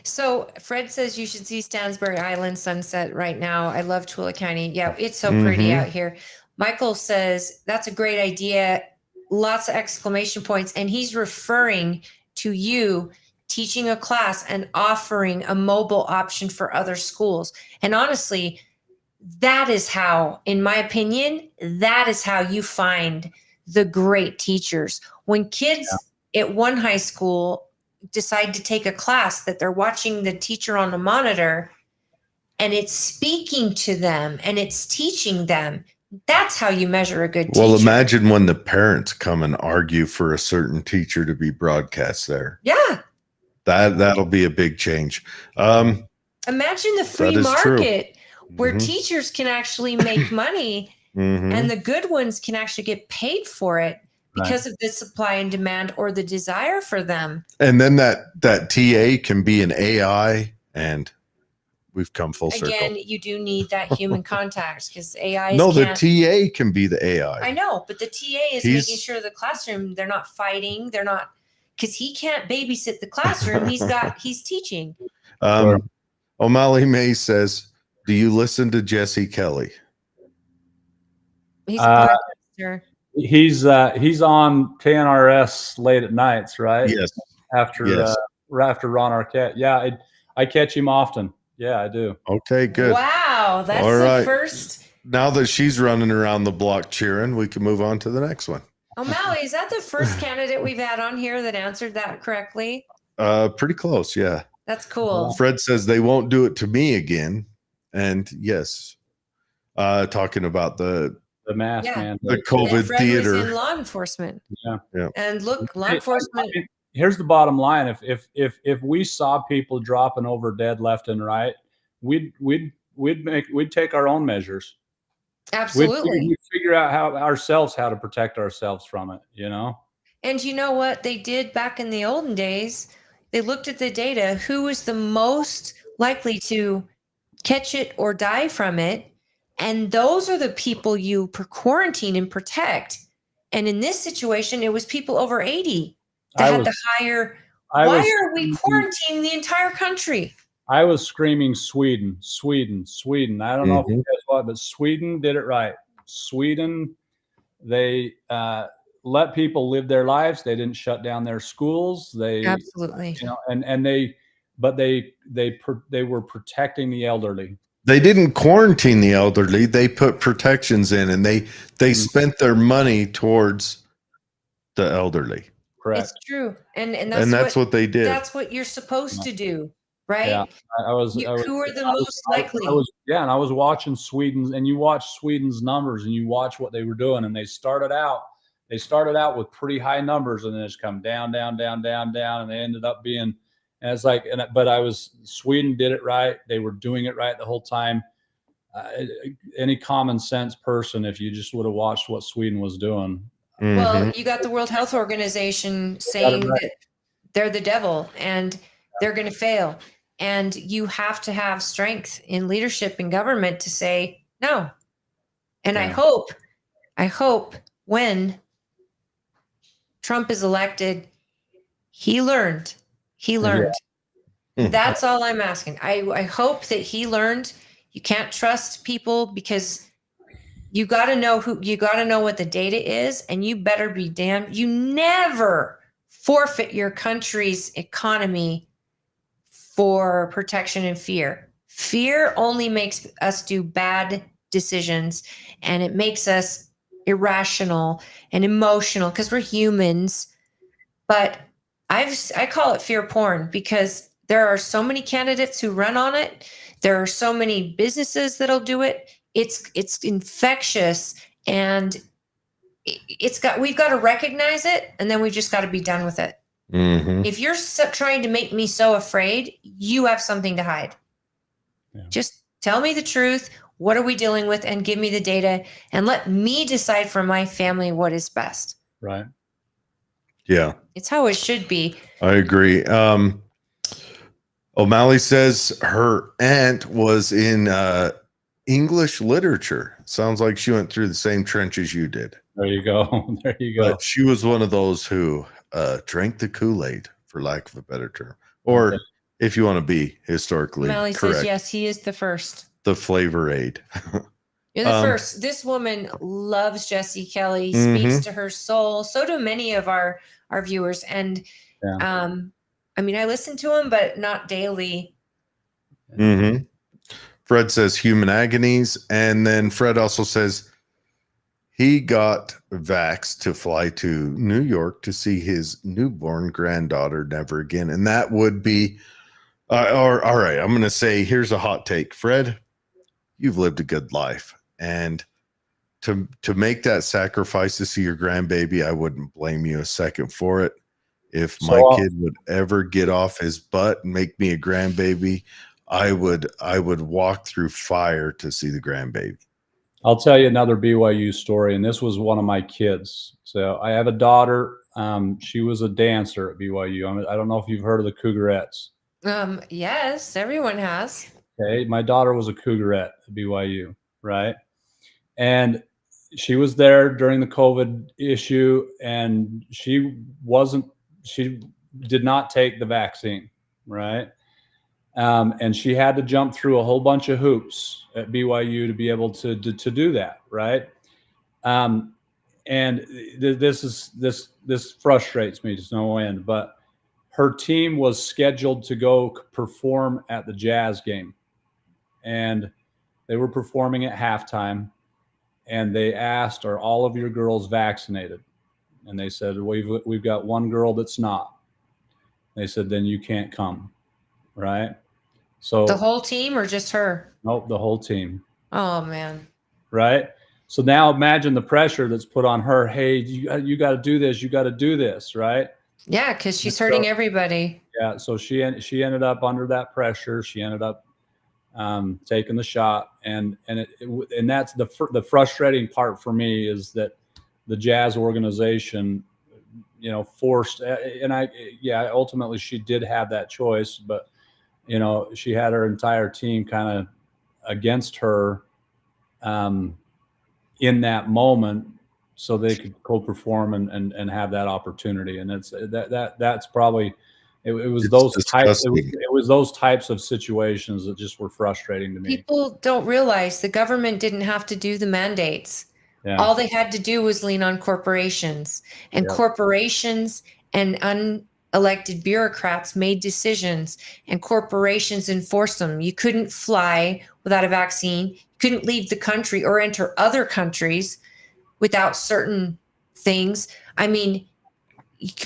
So Fred says you should see Stansbury Island sunset right now. I love Tooele County. Yeah, it's so pretty out here. Michael says that's a great idea. Lots of exclamation points. And he's referring to you teaching a class and offering a mobile option for other schools. And honestly, that is how, in my opinion, that is how you find the great teachers. When kids at one high school decide to take a class that they're watching the teacher on the monitor and it's speaking to them and it's teaching them, that's how you measure a good teacher. Well, imagine when the parents come and argue for a certain teacher to be broadcast there. Yeah. That'll be a big change. Imagine the free market where Mm-hmm. teachers can actually make money and the good ones can actually get paid for it because of the supply and demand or the desire for them. And then that TA can be an AI, and we've come full circle. Again, you do need that human contact because AI No, the TA can be the AI. I know, but the TA is making sure the classroom, they're not fighting. They're not, because he can't babysit the classroom. He's teaching. O'Malley May says, do you listen to Jesse Kelley? He's a podcaster. He's on KNRS late at nights, right? Yes. After Ron Arquette. Yeah, I catch him often. Yeah, I do. Okay, good. Wow, that's all right. The first. Now that she's running around the block cheering, we can move on to the next one. O'Malley, is that the first candidate we've had on here that answered that correctly? Pretty close, yeah. That's cool. Fred says they won't do it to me again. And yes, talking about the mask, man. The COVID Fred theater. Was in law enforcement. Yeah. And look, law enforcement. Here's the bottom line: if we saw people dropping over dead left and right, we'd take our own measures. Absolutely. We'd figure out how to protect ourselves from it. And you know what they did back in the olden days? They looked at the data. Who was the most likely to catch it or die from it? And those are the people you quarantine and protect. And in this situation, it was people over 80 that had the higher. Why are we quarantining the entire country? I was screaming Sweden, Sweden, Sweden. I don't know if you guys thought, but Sweden did it right. Sweden, they let people live their lives. They didn't shut down their schools. They absolutely, but they were protecting the elderly. They didn't quarantine the elderly. They put protections in, and they spent their money towards the elderly. Correct. It's true, and that's what they did. That's what you're supposed to do, right? Yeah, who are the most likely? And I was watching Sweden, and you watch Sweden's numbers, and you watch what they were doing, and they started out with pretty high numbers, and then it's come down, down, down, down, down, and they ended up being. And it's like, Sweden did it right. They were doing it right the whole time. Any common sense person, if you just would have watched what Sweden was doing. Well, you got the World Health Organization saying that they're the devil and they're going to fail. And you have to have strength in leadership and government to say no. And I hope when Trump is elected, he learned. Yeah. That's all I'm asking. I hope that he learned you can't trust people because you got to know what the data is, and you better be damned. You never forfeit your country's economy for protection and fear. Fear only makes us do bad decisions, and it makes us irrational and emotional because we're humans. But I call it fear porn because there are so many candidates who run on it. There are so many businesses that'll do it. It's infectious, and we've got to recognize it, and then we've just got to be done with it. Mm-hmm. If you're trying to make me so afraid, you have something to hide. Yeah. Just tell me the truth. What are we dealing with? And give me the data, and let me decide for my family what is best. Right. Yeah. It's how it should be. I agree. O'Malley says her aunt was in English literature. Sounds like she went through the same trenches you did. There you go. There you go. But she was one of those who drank the Kool-Aid, for lack of a better term. Or okay. If you want to be historically O'Malley correct. says, yes, he is the first. The flavor aid. You're the first. This woman loves Jessie Kelley, speaks to her soul. So do many of our viewers. And I mean, I listen to him, but not daily. Mm-hmm. Fred says human agonies. And then Fred also says he got vaxxed to fly to New York to see his newborn granddaughter never again. And that would be, all right, I'm going to say, here's a hot take. Fred, you've lived a good life. And to make that sacrifice to see your grandbaby, I wouldn't blame you a second for it. If my kid would ever get off his butt and make me a grandbaby, I would walk through fire to see the grandbaby. I'll tell you another BYU story, and this was one of my kids. So I have a daughter. She was a dancer at BYU. I don't know if you've heard of the Cougarettes. Yes, everyone has. Okay, my daughter was a Cougarette at BYU, right? And she was there during the COVID issue, and she did not take the vaccine, right? And she had to jump through a whole bunch of hoops at BYU to be able to do that, right? And this frustrates me to no end. But her team was scheduled to go perform at the Jazz game, and they were performing at halftime. And they asked, "Are all of your girls vaccinated?" And they said, "We've got one girl that's not." They said, "Then you can't come," right? So the whole team or just her? Nope, the whole team. Oh man! Right. So now imagine the pressure that's put on her. Hey, you got to do this. You got to do this, right? Yeah, because she's hurting everybody. Yeah. So she ended up under that pressure. She ended up taking the shot, and that's the frustrating part for me is that the Jazz organization, forced, and ultimately she did have that choice, but she had her entire team kind of against her in that moment, so they could co-perform and have that opportunity. And that's probably. It was those types of situations that just were frustrating to me. People don't realize the government didn't have to do the mandates. Yeah. All they had to do was lean on corporations, and corporations and unelected bureaucrats made decisions, and corporations enforced them. You couldn't fly without a vaccine. You couldn't leave the country or enter other countries without certain things. I mean,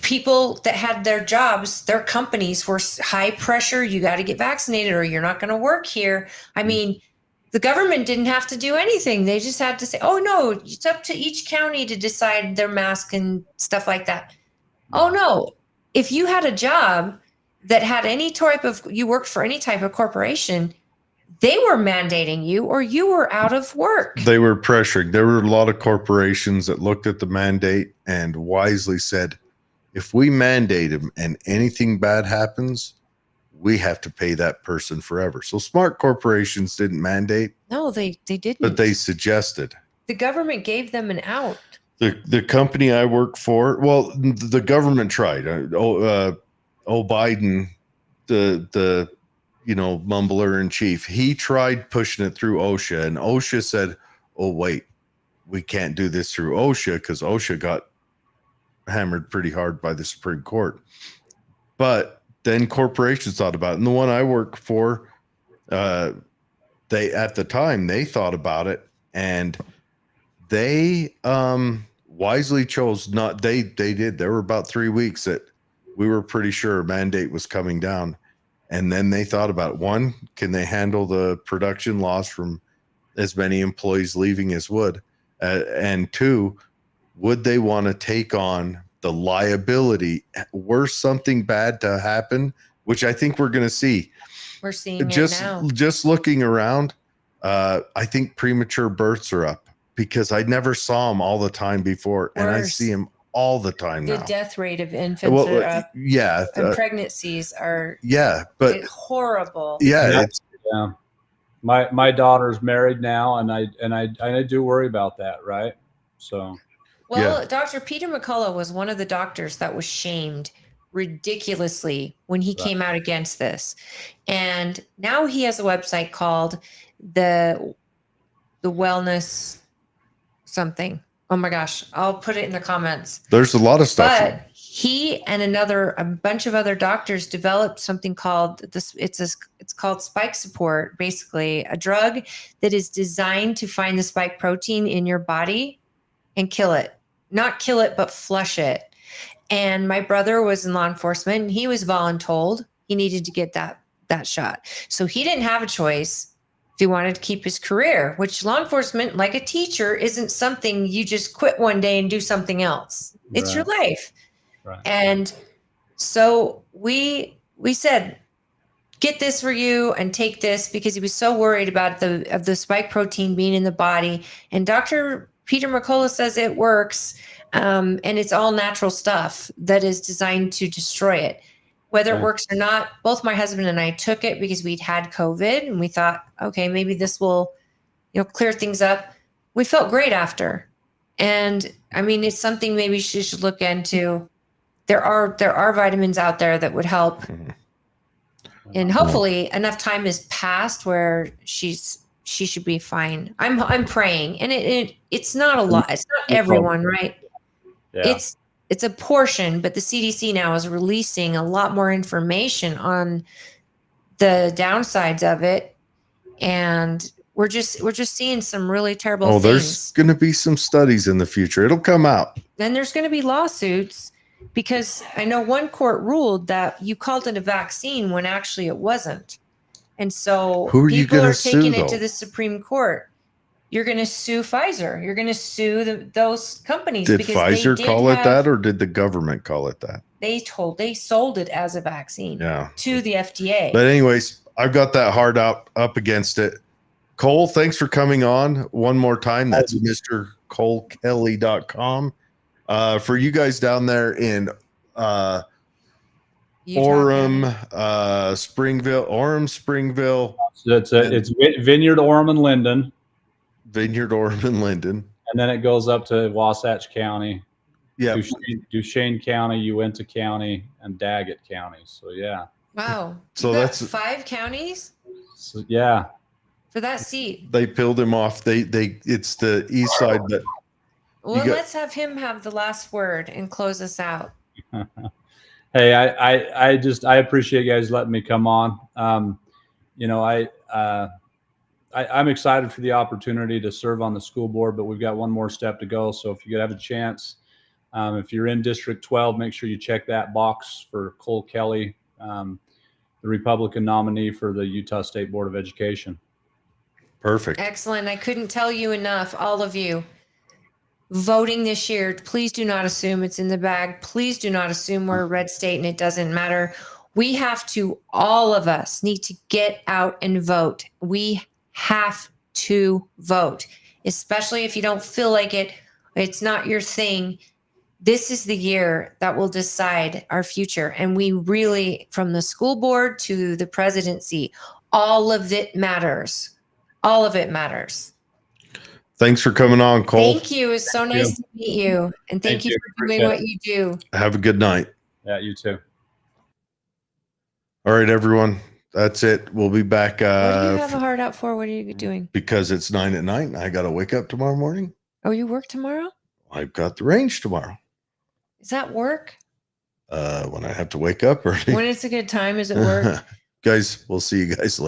people that had their jobs, their companies were high pressure. You got to get vaccinated or you're not going to work here. I mean, the government didn't have to do anything. They just had to say, oh, no, it's up to each county to decide their mask and stuff like that. Oh, no. If you had a job that had you worked for any type of corporation, they were mandating you or you were out of work. They were pressuring. There were a lot of corporations that looked at the mandate and wisely said, if we mandate them and anything bad happens, we have to pay that person forever. So smart corporations didn't mandate. No, they didn't. But they suggested. The government gave them an out. The company I work for, well, the government tried. Biden, the mumbler in chief, he tried pushing it through OSHA, and OSHA said, "Oh wait, we can't do this through OSHA because OSHA got hammered pretty hard by the Supreme Court." But then corporations thought about it. And the one I work for, they at the time they thought about it, and they wisely chose not. They did. There were about 3 weeks that we were pretty sure a mandate was coming down, and then they thought about, one, can they handle the production loss from as many employees leaving as would, and two, would they want to take on the liability were something bad to happen, which I think we're going to see. We're seeing just it now. just looking around. I think premature births are up because I never saw them all the time before, and I see them all the time the now. death rate of infants are up. Yeah, and pregnancies are but horrible. Yeah, yeah. My daughter's married now, and I do worry about that, right? So, well, Dr. Peter McCullough was one of the doctors that was shamed ridiculously when he came out against this, and now he has a website called the wellness something. Oh my gosh, I'll put it in the comments. There's a lot of stuff. But he and a bunch of other doctors developed something called this. It's called spike support, basically a drug that is designed to find the spike protein in your body and kill it. Not kill it, but flush it. And my brother was in law enforcement, and he was voluntold he needed to get that shot. So he didn't have a choice if he wanted to keep his career, which law enforcement, like a teacher, isn't something you just quit one day and do something else. It's your life. Right. And so we said, get this for you and take this, because he was so worried about the spike protein being in the body. And Dr. Peter McCullough says it works. And it's all natural stuff that is designed to destroy it. Whether it works or not, both my husband and I took it because we'd had COVID, and we thought, okay, maybe this will, clear things up. We felt great after. And I mean, it's something maybe she should look into. There are vitamins out there that would help. And hopefully enough time has passed where she should be fine. I'm praying. And it's not a lot. It's not everyone, right? Yeah. It's a portion, but the CDC now is releasing a lot more information on the downsides of it. And we're just seeing some really terrible things. There's going to be some studies in the future. It'll come out. Then there's going to be lawsuits, because I know one court ruled that you called it a vaccine when actually it wasn't. And so who are you people going are to sue, taking though? it to the Supreme Court. You're going to sue Pfizer. You're going to sue those companies. Did Pfizer call it that, or did the government call it that? They sold it as a vaccine to the FDA. But anyways, I've got that hard up against it. Cole, thanks for coming on one more time. That's MrColeKelley.com. For you guys down there in Orem, Springville. It's Vineyard, Orem, and Linden. Vineyard, Orem, and Linden. And then it goes up to Wasatch County, Duchesne County, Uinta County, and Daggett County. So, yeah. Wow. So that's 5 counties? So, yeah. For that seat. They peeled him off. It's the east side that. Well, let's have him have the last word and close us out. Hey, I appreciate you guys letting me come on. I'm excited for the opportunity to serve on the school board, but we've got one more step to go. So if you could have a chance, if you're in District 12, make sure you check that box for Cole Kelley, the Republican nominee for the Utah State Board of Education. Perfect. Excellent. I couldn't tell you enough, all of you. Voting this year, please do not assume it's in the bag. Please do not assume we're a red state and it doesn't matter. We have to, all of us need to get out and vote. We have to vote, especially if you don't feel like it, it's not your thing. This is the year that will decide our future. And we really, from the school board to the presidency, all of it matters. All of it matters. Thanks for coming on, Cole. Thank you. It's so nice to meet you. And thank you for doing what you do. Have a good night. Yeah, you too. All right, everyone. That's it. We'll be back. What do you have a heart out for? What are you doing? Because it's 9 at night and I got to wake up tomorrow morning. Oh, you work tomorrow? I've got the range tomorrow. Is that work? When I have to wake up early. When it's a good time, is it work? Guys, we'll see you guys later.